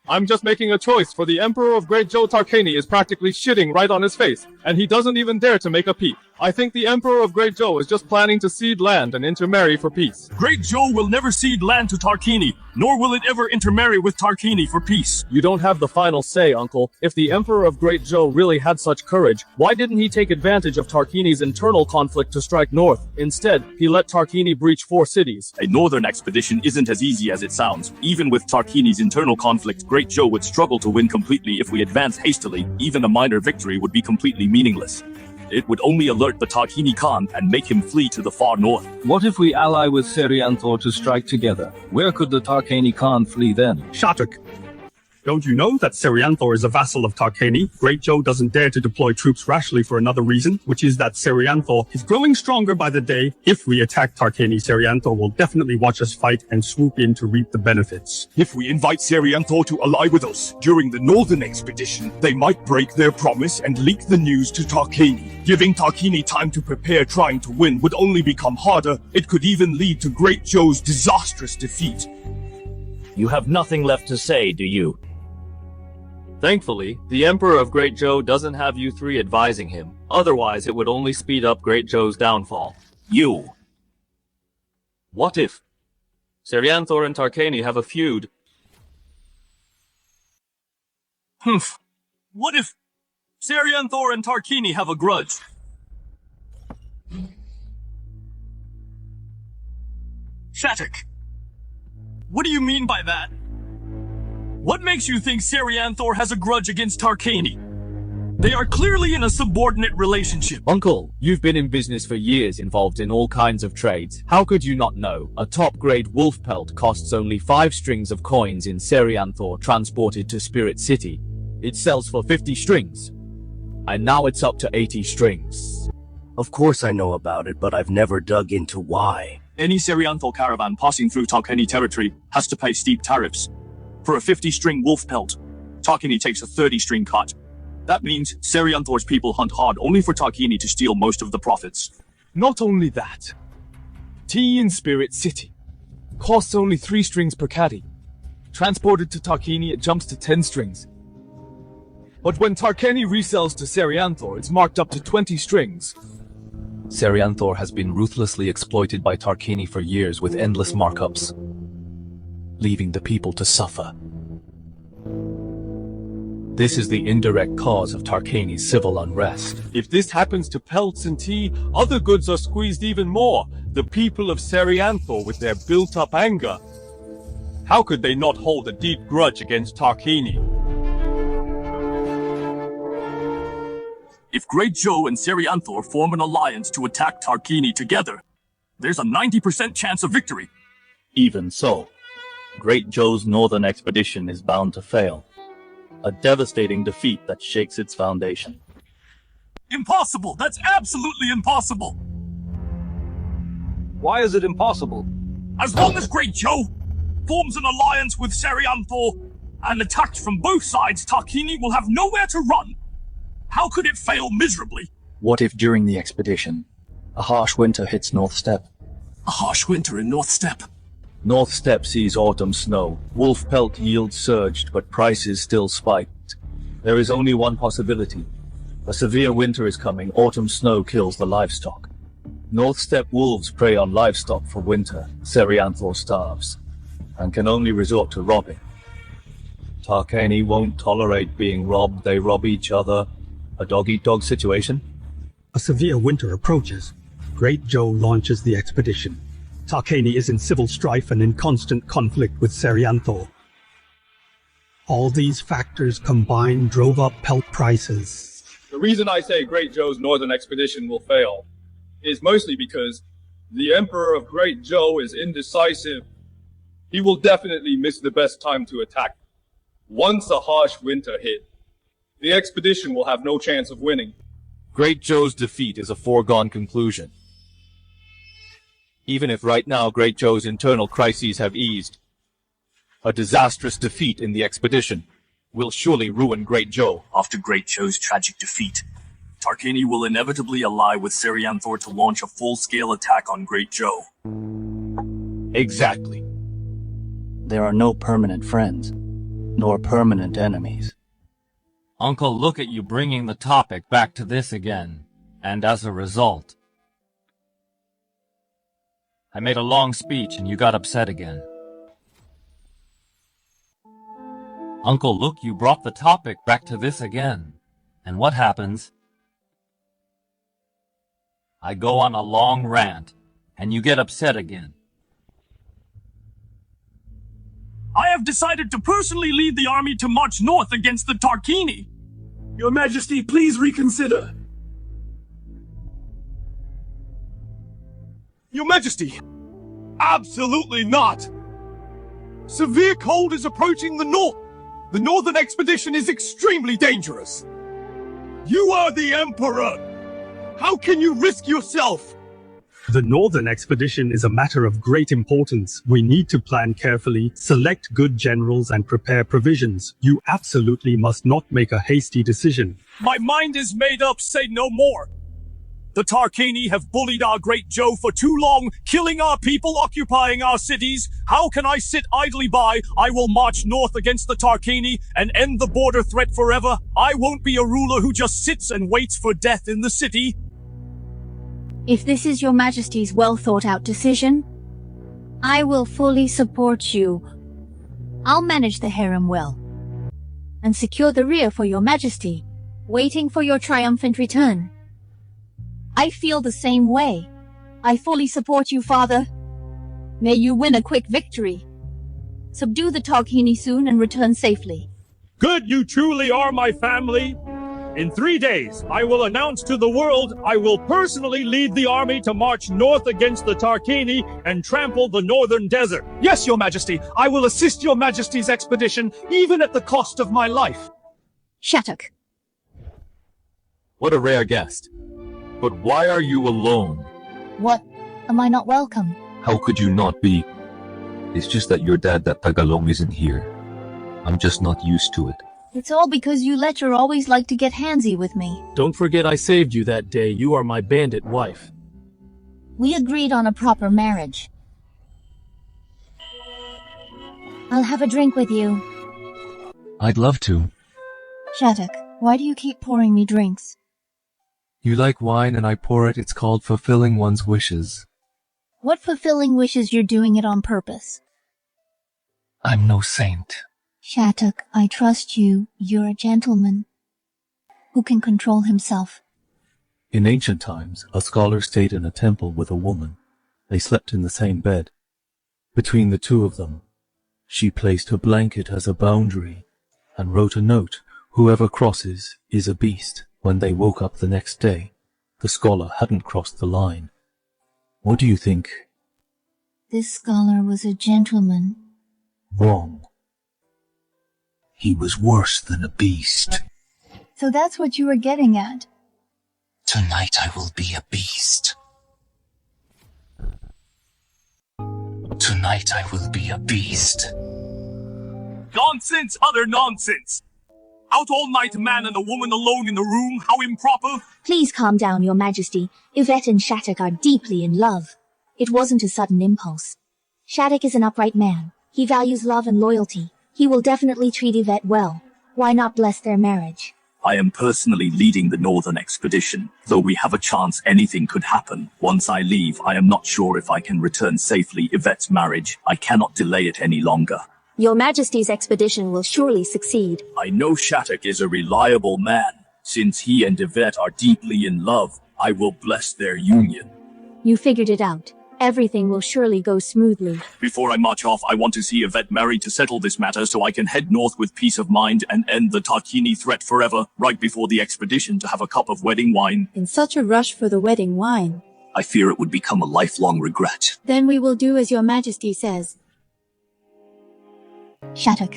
I'm just making a choice, for the Emperor of Great Zhou Tarkani is practically shitting right on his face, and he doesn't even dare to make a peep. I think the Emperor of Great Zhou is just planning to cede land and intermarry for peace. Great Zhou will never cede land to Tarkini, nor will it ever intermarry with Tarkini for peace. You don't have the final say, Uncle. If the Emperor of Great Zhou really had such courage, why didn't he take advantage of Tarkini's internal conflict to strike north? Instead, he let Tarkini breach 4 cities. A northern expedition isn't as easy as it sounds. Even with Tarkini's internal conflict, Great Zhou would struggle to win completely if we advance hastily. Even a minor victory would be completely meaningless. It would only alert the Tarkini Khan and make him flee to the far north. What if we ally with Serianthor to strike together? Where could the Tarkani Khan flee then? Shattock, don't you know that Serianthor is a vassal of Tarkani? Great Zhou doesn't dare to deploy troops rashly for another reason, which is that Serianthor is growing stronger by the day. If we attack Tarkani, Serianthor will definitely watch us fight and swoop in to reap the benefits. If we invite Serianthor to ally with us during the northern expedition, they might break their promise and leak the news to Tarkani. Giving Tarkini time to prepare trying to win would only become harder. It could even lead to Great Zhou's disastrous defeat. You have nothing left to say, do you? Thankfully, the Emperor of Great Zhou doesn't have you 3 advising him. Otherwise, it would only speed up Great Zhou's downfall. You. What if Serianthor and Tarkani have a feud? Humph. What if Serianthor and Tarkini have a grudge? Shattock. What do you mean by that? What makes you think Serianthor has a grudge against Tarkani? They are clearly in a subordinate relationship. Uncle, you've been in business for years, involved in all kinds of trades. How could you not know? A top-grade wolf pelt costs only 5 strings of coins in Serianthor transported to Spirit City. It sells for 50 strings. And now it's up to 80 strings. Of course I know about it, but I've never dug into why. Any Serianthor caravan passing through Tarkani territory has to pay steep tariffs. For a 50-string wolf pelt, Tarkini takes a 30-string cut. That means Serianthor's people hunt hard only for Tarkini to steal most of the profits. Not only that, tea in Spirit City costs only 3 strings per caddy. Transported to Tarkini, it jumps to 10 strings. But when Tarkani resells to Serianthor, it's marked up to 20 strings. Serianthor has been ruthlessly exploited by Tarkini for years with endless markups, leaving the people to suffer. This is the indirect cause of Tarkani's civil unrest. If this happens to pelts and tea, other goods are squeezed even more. The people of Serianthor, with their built-up anger, how could they not hold a deep grudge against Tarkini? If Great Zhou and Serianthor form an alliance to attack Tarkini together, there's a 90% chance of victory. Even so, Great Zhou's northern expedition is bound to fail. A devastating defeat that shakes its foundation. Impossible! That's absolutely impossible! Why is it impossible? As long as Great Zhou forms an alliance with Serianthor and attacked from both sides, Tarkini will have nowhere to run. How could it fail miserably? What if during the expedition, a harsh winter hits North Steppe? A harsh winter in North Steppe. North Steppe sees autumn snow. Wolf pelt yields surged, but prices still spiked. There is only one possibility. A severe winter is coming. Autumn snow kills the livestock. North Steppe wolves prey on livestock for winter. Serianthor starves, and can only resort to robbing. Tarkani won't tolerate being robbed. They rob each other. A dog-eat-dog situation? A severe winter approaches. Great Zhou launches the expedition. Tarkani is in civil strife and in constant conflict with Serianthor. All these factors combined drove up pelt prices. The reason I say Great Zhou's northern expedition will fail is mostly because the Emperor of Great Zhou is indecisive. He will definitely miss the best time to attack. Once a harsh winter hit, the expedition will have no chance of winning. Great Zhou's defeat is a foregone conclusion. Even if right now Great Zhou's internal crises have eased, a disastrous defeat in the expedition will surely ruin Great Zhou. After Great Zhou's tragic defeat, Tarkani will inevitably ally with Serianthor to launch a full-scale attack on Great Zhou. Exactly. There are no permanent friends, nor permanent enemies. Uncle, look at you bringing the topic back to this again. And as a result, I made a long speech and you got upset again. Uncle, look, you brought the topic back to this again. And what happens? I go on a long rant, and you get upset again. I have decided to personally lead the army to march north against the Tarquini. Your Majesty, please reconsider. Your Majesty! Absolutely not! Severe cold is approaching the north. The northern expedition is extremely dangerous. You are the Emperor! How can you risk yourself? The northern expedition is a matter of great importance. We need to plan carefully, select good generals, and prepare provisions. You absolutely must not make a hasty decision. My mind is made up, say no more. The Tarquini have bullied our Great Zhou for too long, killing our people, occupying our cities. How can I sit idly by? I will march north against the Tarquini and end the border threat forever. I won't be a ruler who just sits and waits for death in the city. If this is your Majesty's well-thought-out decision, I will fully support you. I'll manage the harem well and secure the rear for your Majesty, waiting for your triumphant return. I feel the same way. I fully support you, Father. May you win a quick victory. Subdue the Tarquini soon and return safely. Good, you truly are my family. In 3 days, I will announce to the world I will personally lead the army to march north against the Tarquini and trample the northern desert. Yes, Your Majesty, I will assist Your Majesty's expedition, even at the cost of my life. Shattock. What a rare guest. But why are you alone? What? Am I not welcome? How could you not be? It's just that your dad, that Tagalong, isn't here. I'm just not used to it. It's all because you Letcher always like to get handsy with me. Don't forget I saved you that day. You are my bandit wife. We agreed on a proper marriage. I'll have a drink with you. I'd love to. Shattock, why do you keep pouring me drinks? You like wine and I pour it. It's called fulfilling one's wishes. What fulfilling wishes you're doing it on purpose? I'm no saint. Shattock, I trust you. You're a gentleman who can control himself. In ancient times, a scholar stayed in a temple with a woman. They slept in the same bed. Between the two of them, she placed her blanket as a boundary and wrote a note, "Whoever crosses is a beast." When they woke up the next day, the scholar hadn't crossed the line. What do you think? This scholar was a gentleman. Wrong. He was worse than a beast. So that's what you were getting at. Tonight I will be a beast. Tonight I will be a beast. Nonsense, utter nonsense! Out all night, a man and a woman alone in the room, how improper! Please calm down, Your Majesty. Yvette and Shattock are deeply in love. It wasn't a sudden impulse. Shattock is an upright man. He values love and loyalty. He will definitely treat Yvette well. Why not bless their marriage? I am personally leading the northern expedition. Though we have a chance anything could happen. Once I leave, I am not sure if I can return safely. Yvette's marriage, I cannot delay it any longer. Your Majesty's expedition will surely succeed. I know Shattock is a reliable man. Since he and Yvette are deeply in love, I will bless their union. You figured it out. Everything will surely go smoothly. Before I march off, I want to see Yvette married to settle this matter so I can head north with peace of mind and end the Tarquini threat forever, right before the expedition to have a cup of wedding wine. In such a rush for the wedding wine. I fear it would become a lifelong regret. Then we will do as Your Majesty says. Shattock,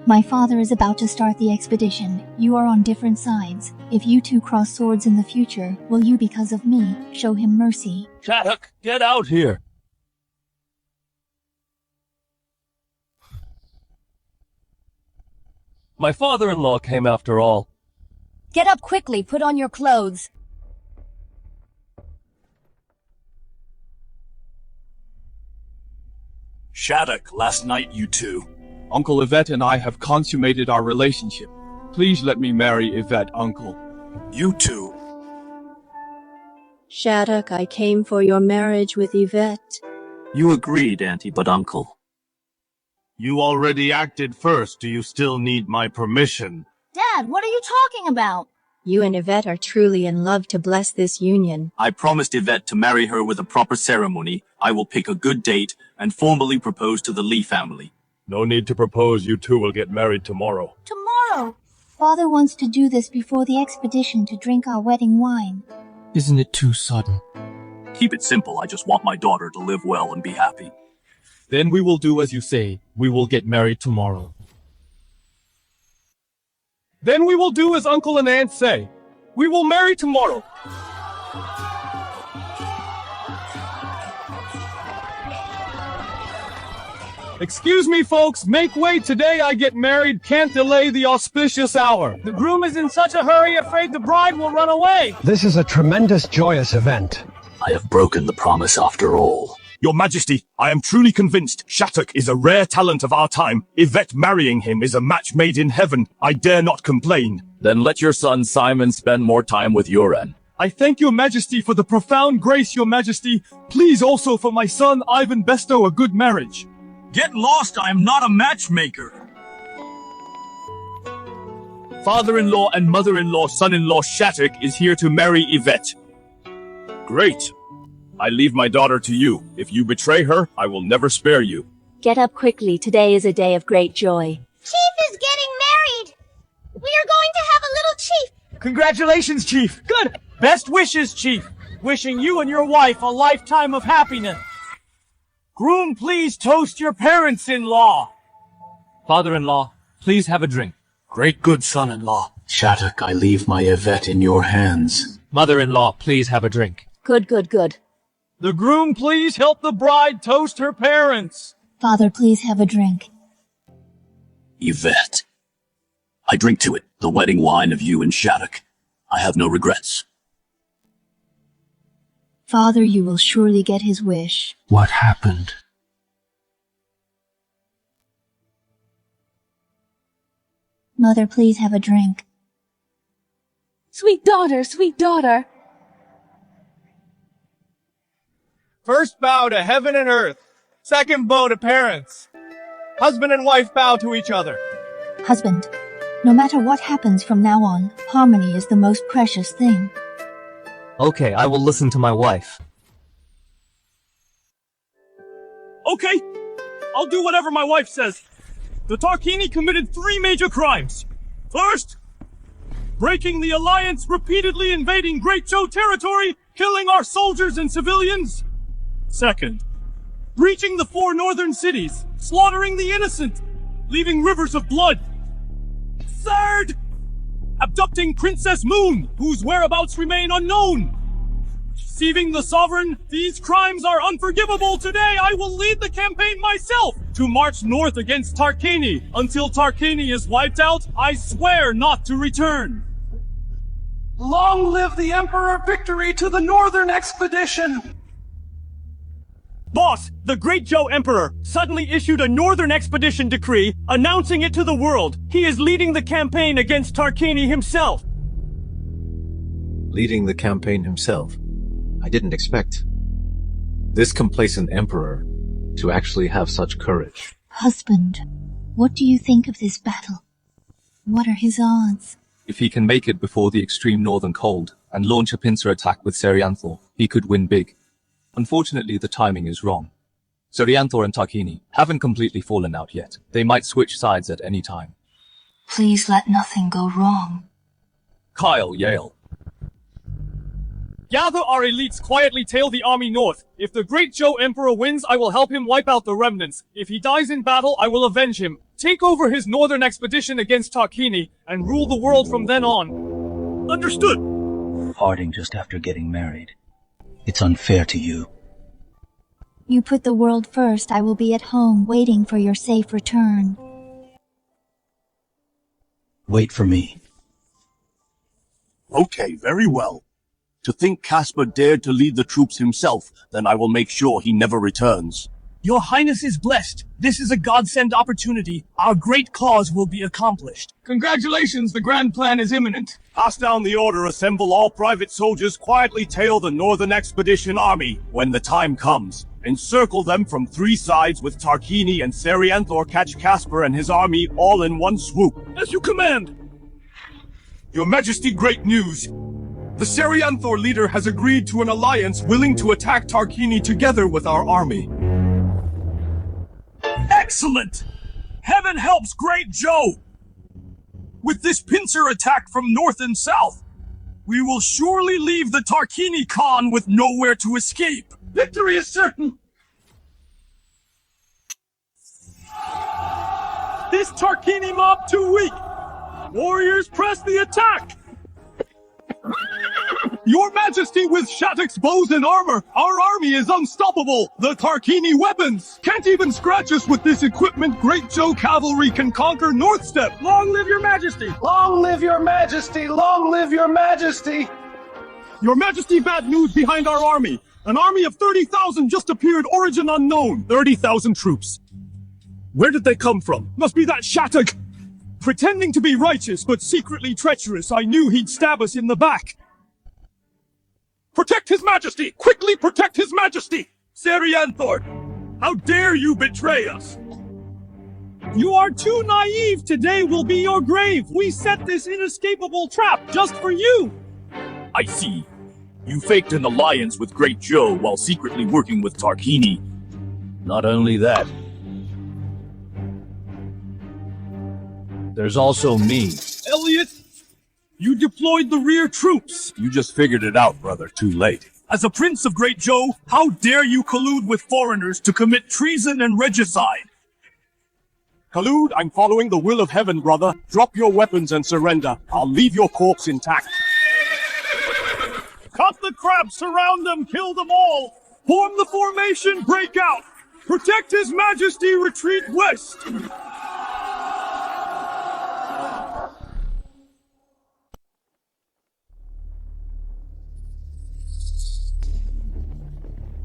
my father is about to start the expedition. You are on different sides. If you two cross swords in the future, will you, because of me, show him mercy? Shattock, get out here! My father-in-law came after all. Get up quickly, put on your clothes. Shattock, last night you two. Uncle Yvette and I have consummated our relationship. Please let me marry Yvette, Uncle. You two. Shattock, I came for your marriage with Yvette. You agreed, Auntie, but Uncle. You already acted first. Do you still need my permission? Dad, what are you talking about? You and Yvette are truly in love to bless this union. I promised Yvette to marry her with a proper ceremony. I will pick a good date and formally propose to the Lee family. No need to propose. You two will get married tomorrow. Tomorrow! Father wants to do this before the expedition to drink our wedding wine. Isn't it too sudden? Keep it simple. I just want my daughter to live well and be happy. Then we will do as you say. We will get married tomorrow. Then we will do as Uncle and Aunt say. We will marry tomorrow. Excuse me, folks. Make way. Today I get married. Can't delay the auspicious hour. The groom is in such a hurry, afraid the bride will run away. This is a tremendous, joyous event. I have broken the promise after all. Your Majesty, I am truly convinced Shattock is a rare talent of our time. Yvette marrying him is a match made in heaven. I dare not complain. Then let your son Simon spend more time with Uran. I thank your Majesty for the profound grace, your Majesty. Please also for my son Ivan bestow a good marriage. Get lost, I am not a matchmaker. Father-in-law and mother-in-law, son-in-law Shattock is here to marry Yvette. Great. I leave my daughter to you. If you betray her, I will never spare you. Get up quickly. Today is a day of great joy. Chief is getting married! We are going to have a little chief! Congratulations, Chief. Good. Best wishes, Chief. Wishing you and your wife a lifetime of happiness. Groom, please toast your parents-in-law. Father-in-law, please have a drink. Great good son-in-law. Shattock, I leave my Yvette in your hands. Mother-in-law, please have a drink. Good, good, good. The groom, please help the bride toast her parents. Father, please have a drink. Yvette. I drink to it, the wedding wine of you and Shattock. I have no regrets. Father, you will surely get his wish. What happened? Mother, please have a drink. Sweet daughter, sweet daughter. First bow to heaven and earth. Second bow to parents. Husband and wife bow to each other. Husband, no matter what happens from now on, harmony is the most precious thing. Okay, I will listen to my wife. Okay, I'll do whatever my wife says. The Tarquini committed 3 major crimes. First, breaking the alliance, repeatedly invading Great Zhou territory, killing our soldiers and civilians. Second, breaching the 4 northern cities, slaughtering the innocent, leaving rivers of blood. Third, abducting Princess Moon, whose whereabouts remain unknown. Deceiving the sovereign, these crimes are unforgivable. Today I will lead the campaign myself to march north against Tarquini. Until Tarquini is wiped out, I swear not to return. Long live the Emperor! Victory to the Northern Expedition! Boss, the Great Zhou Emperor suddenly issued a Northern Expedition decree announcing it to the world. He is leading the campaign against Tarquini himself. Leading the campaign himself? I didn't expect this complacent emperor to actually have such courage. Husband, what do you think of this battle? What are his odds? If he can make it before the extreme northern cold and launch a pincer attack with Serianthor, he could win big. Unfortunately, the timing is wrong. Serianthor and Tarquini haven't completely fallen out yet. They might switch sides at any time. Please let nothing go wrong. Kyle Yale. Gather our elites, quietly tail the army north. If the Great Zhou Emperor wins, I will help him wipe out the remnants. If he dies in battle, I will avenge him. Take over his northern expedition against Tarquini, and rule the world from then on. Understood! Parting just after getting married. It's unfair to you. You put the world first. I will be at home, waiting for your safe return. Wait for me. Okay, very well. To think Casper dared to lead the troops himself, then I will make sure he never returns. Your Highness is blessed. This is a godsend opportunity. Our great cause will be accomplished. Congratulations, the grand plan is imminent. Pass down the order, assemble all private soldiers, quietly tail the Northern Expedition Army. When the time comes, encircle them from 3 sides with Tarquini and Serianthor catch Casper and his army all in one swoop. As you command. Your Majesty, great news. The Serianthor leader has agreed to an alliance willing to attack Tarquini together with our army. Excellent! Heaven helps Great Zhou! With this pincer attack from north and south, we will surely leave the Tarquini Khan with nowhere to escape. Victory is certain! This Tarquini mob too weak! Warriors, press the attack! Your Majesty, with Shattock's bows and armor, our army is unstoppable! The Tarquini weapons can't even scratch us with this equipment. Great Zhou cavalry can conquer North Step! Long live your Majesty! Long live your Majesty! Long live your Majesty! Your Majesty, bad news behind our army! An army of 30,000 just appeared, origin unknown! 30,000 troops. Where did they come from? Must be that Shattock! Pretending to be righteous, but secretly treacherous, I knew he'd stab us in the back. Protect His Majesty! Quickly protect His Majesty! Serianthor, how dare you betray us? You are too naive. Today will be your grave. We set this inescapable trap just for you. I see. You faked an alliance with Great Zhou while secretly working with Tarquini. Not only that, there's also me. Elliot, you deployed the rear troops. You just figured it out, brother. Too late. As a prince of Great Zhou, how dare you collude with foreigners to commit treason and regicide? Collude, I'm following the will of heaven, brother. Drop your weapons and surrender. I'll leave your corpse intact. Cut the crap, surround them, kill them all. Form the formation, break out. Protect His Majesty, retreat west.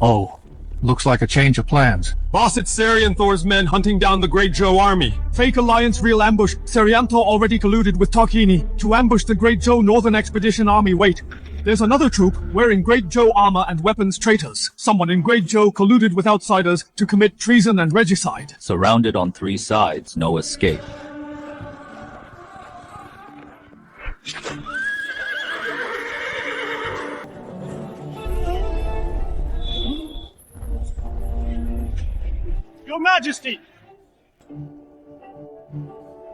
Oh, looks like a change of plans. Boss, it's Serianthor's men hunting down the Great Zhou army. Fake alliance, real ambush. Serianthor already colluded with Tarquini to ambush the Great Zhou Northern Expedition army. Wait, there's another troop wearing Great Zhou armor and weapons, traitors. Someone in Great Zhou colluded with outsiders to commit treason and regicide. Surrounded on 3 sides, no escape. Your Majesty!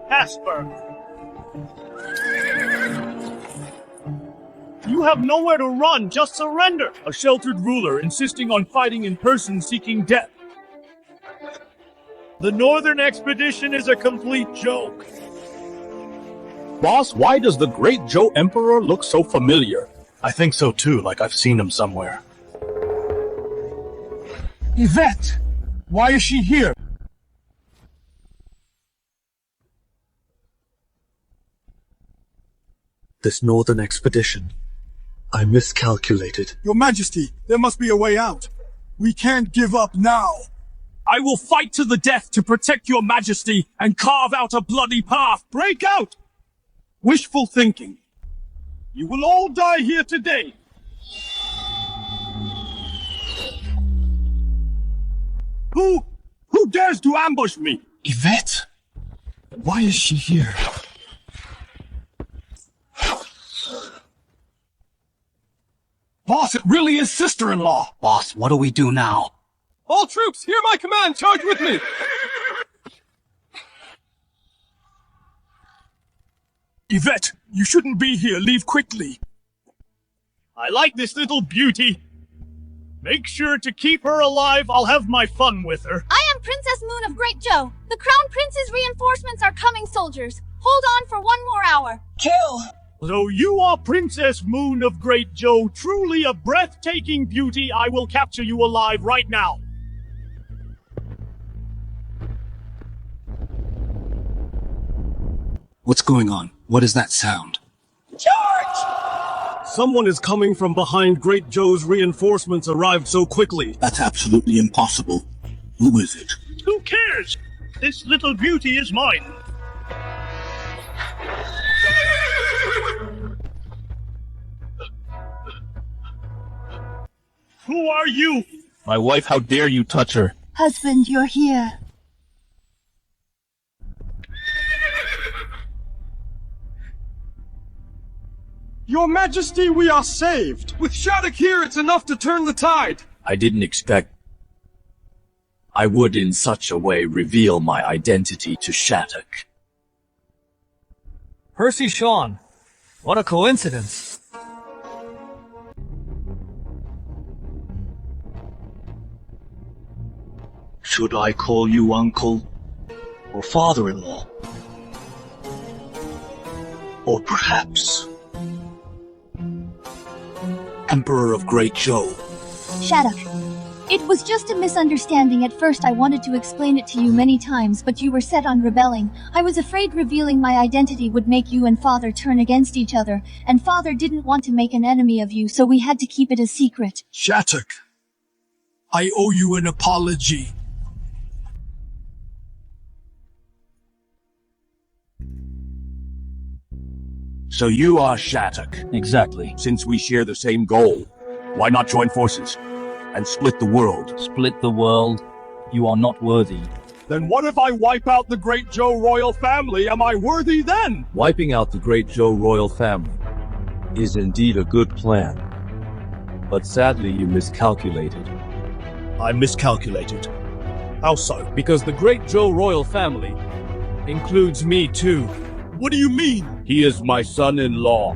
Casper! You have nowhere to run, just surrender! A sheltered ruler insisting on fighting in person, seeking death. The Northern Expedition is a complete joke. Boss, why does the Great Zhou Emperor look so familiar? I think so too, like I've seen him somewhere. Yvette! Why is she here? This Northern Expedition. I miscalculated. Your Majesty, there must be a way out. We can't give up now. I will fight to the death to protect your Majesty and carve out a bloody path. Break out! Wishful thinking. You will all die here today. Who dares to ambush me? Yvette? Why is she here? Boss, it really is sister-in-law. Boss, what do we do now? All troops, hear my command, charge with me! Yvette, you shouldn't be here. Leave quickly. I like this little beauty. Make sure to keep her alive. I'll have my fun with her. I am Princess Moon of Great Zhou. The Crown Prince's reinforcements are coming, soldiers. Hold on for 1 more hour. Kill! So you are Princess Moon of Great Zhou, truly a breathtaking beauty. I will capture you alive right now. What's going on? What is that sound? George! Someone is coming from behind. Great Zhou's reinforcements arrived so quickly. That's absolutely impossible. Who is it? Who cares? This little beauty is mine. Who are you? My wife, how dare you touch her? Husband, you're here. Your Majesty, we are saved! With Shattock here, it's enough to turn the tide! I didn't expect I would in such a way reveal my identity to Shattock. Percy Sean. What a coincidence. Should I call you uncle or father-in-law? Or perhaps Emperor of Great Zhou. Shattock. It was just a misunderstanding. At first I wanted to explain it to you many times, but you were set on rebelling. I was afraid revealing my identity would make you and Father turn against each other, and Father didn't want to make an enemy of you, so we had to keep it a secret. Shattock, I owe you an apology. So you are Shattock. Exactly. Since we share the same goal, why not join forces and split the world? split the world? You are not worthy. Then what if I wipe out the Great Zhou royal family? Am I worthy then? Wiping out the Great Zhou royal family is indeed a good plan. But sadly, you miscalculated. I miscalculated. How so? Because the Great Zhou royal family includes me too. What do you mean? He is my son-in-law,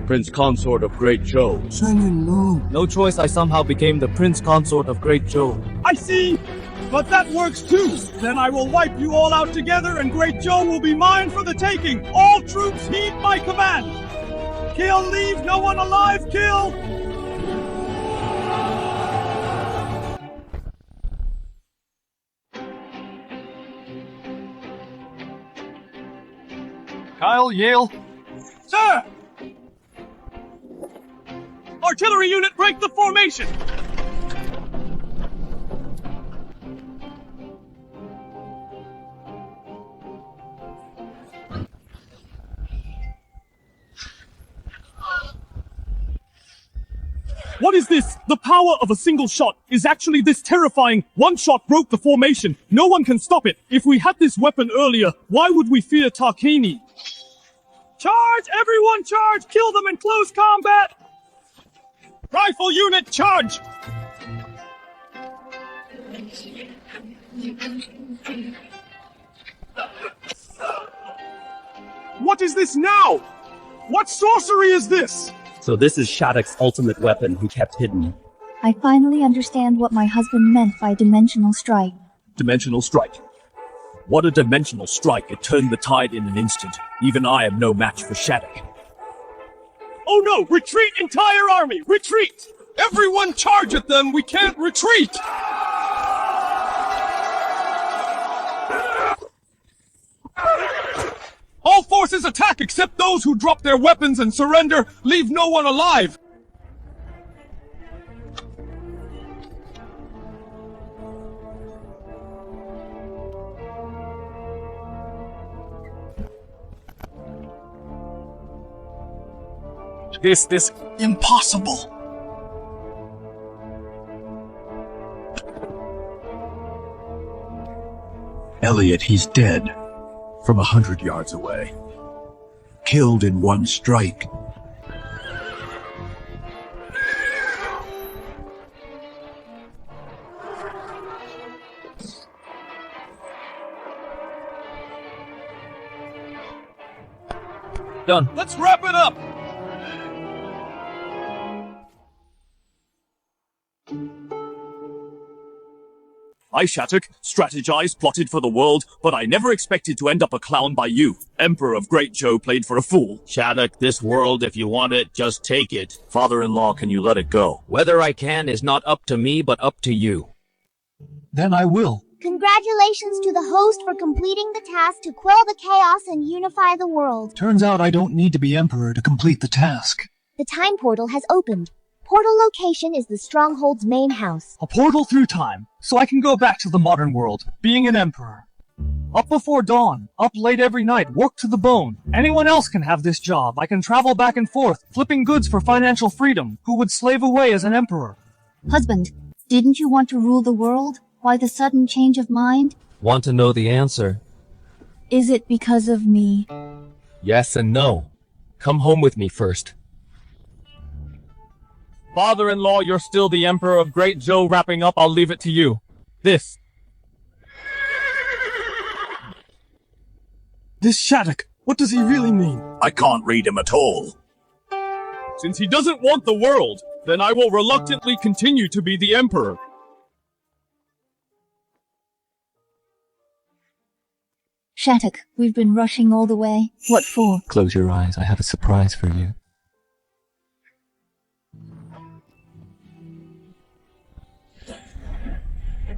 Prince Consort of Great Zhou. Son-in-law. No choice, I somehow became the Prince Consort of Great Zhou. I see! But that works too! Then I will wipe you all out together and Great Zhou will be mine for the taking! All troops heed my command! Kill, leave no one alive, kill! Kyle, Yale. Sir! Artillery unit, break the formation! What is this? The power of a single shot is actually this terrifying. One shot broke the formation. No one can stop it. If we had this weapon earlier, why would we fear Tarkini? Charge! Everyone charge! Kill them in close combat! Rifle unit, charge! What is this now? What sorcery is this? So this is Shattock's ultimate weapon he kept hidden. I finally understand what my husband meant by dimensional strike. Dimensional strike. What a dimensional strike. It turned the tide in an instant. Even I am no match for Shattock. Oh no! Retreat, entire army! Retreat! Everyone charge at them! We can't retreat! All forces attack except those who drop their weapons and surrender. Leave no one alive! This impossible. Elliot, he's dead. From 100 yards away. Killed in one strike. Done. Let's wrap it up! I, Shattock, strategized, plotted for the world, but I never expected to end up a clown by you. Emperor of Great Zhou played for a fool. Shattock, this world, if you want it, just take it. Father-in-law, can you let it go? Whether I can is not up to me, but up to you. Then I will. Congratulations to the host for completing the task to quell the chaos and unify the world. Turns out I don't need to be emperor to complete the task. The time portal has opened. portal location is the stronghold's main house. A portal through time, so I can go back to the modern world, being an emperor. Up before dawn, up late every night, work to the bone. Anyone else can have this job. I can travel back and forth, flipping goods for financial freedom. Who would slave away as an emperor? Husband, didn't you want to rule the world? Why the sudden change of mind? Want to know the answer? Is it because of me? Yes and no. Come home with me first. Father-in-law, you're still the Emperor of Great Zhou. Wrapping up, I'll leave it to you. This Shattock, what does he really mean? I can't read him at all. Since he doesn't want the world, then I will reluctantly continue to be the Emperor. Shattock, we've been rushing all the way. What for? Close your eyes, I have a surprise for you.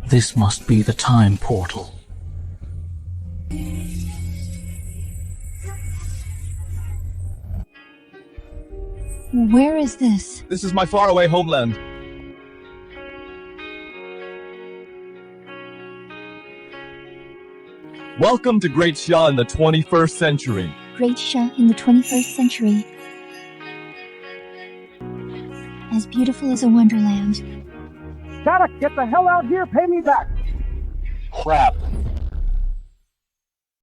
This must be the time portal. Where is this? This is my faraway homeland. Welcome to Great Zhou in the 21st century. Great Zhou in the 21st century. As beautiful as a wonderland. Shattock, get the hell out here, pay me back! Crap.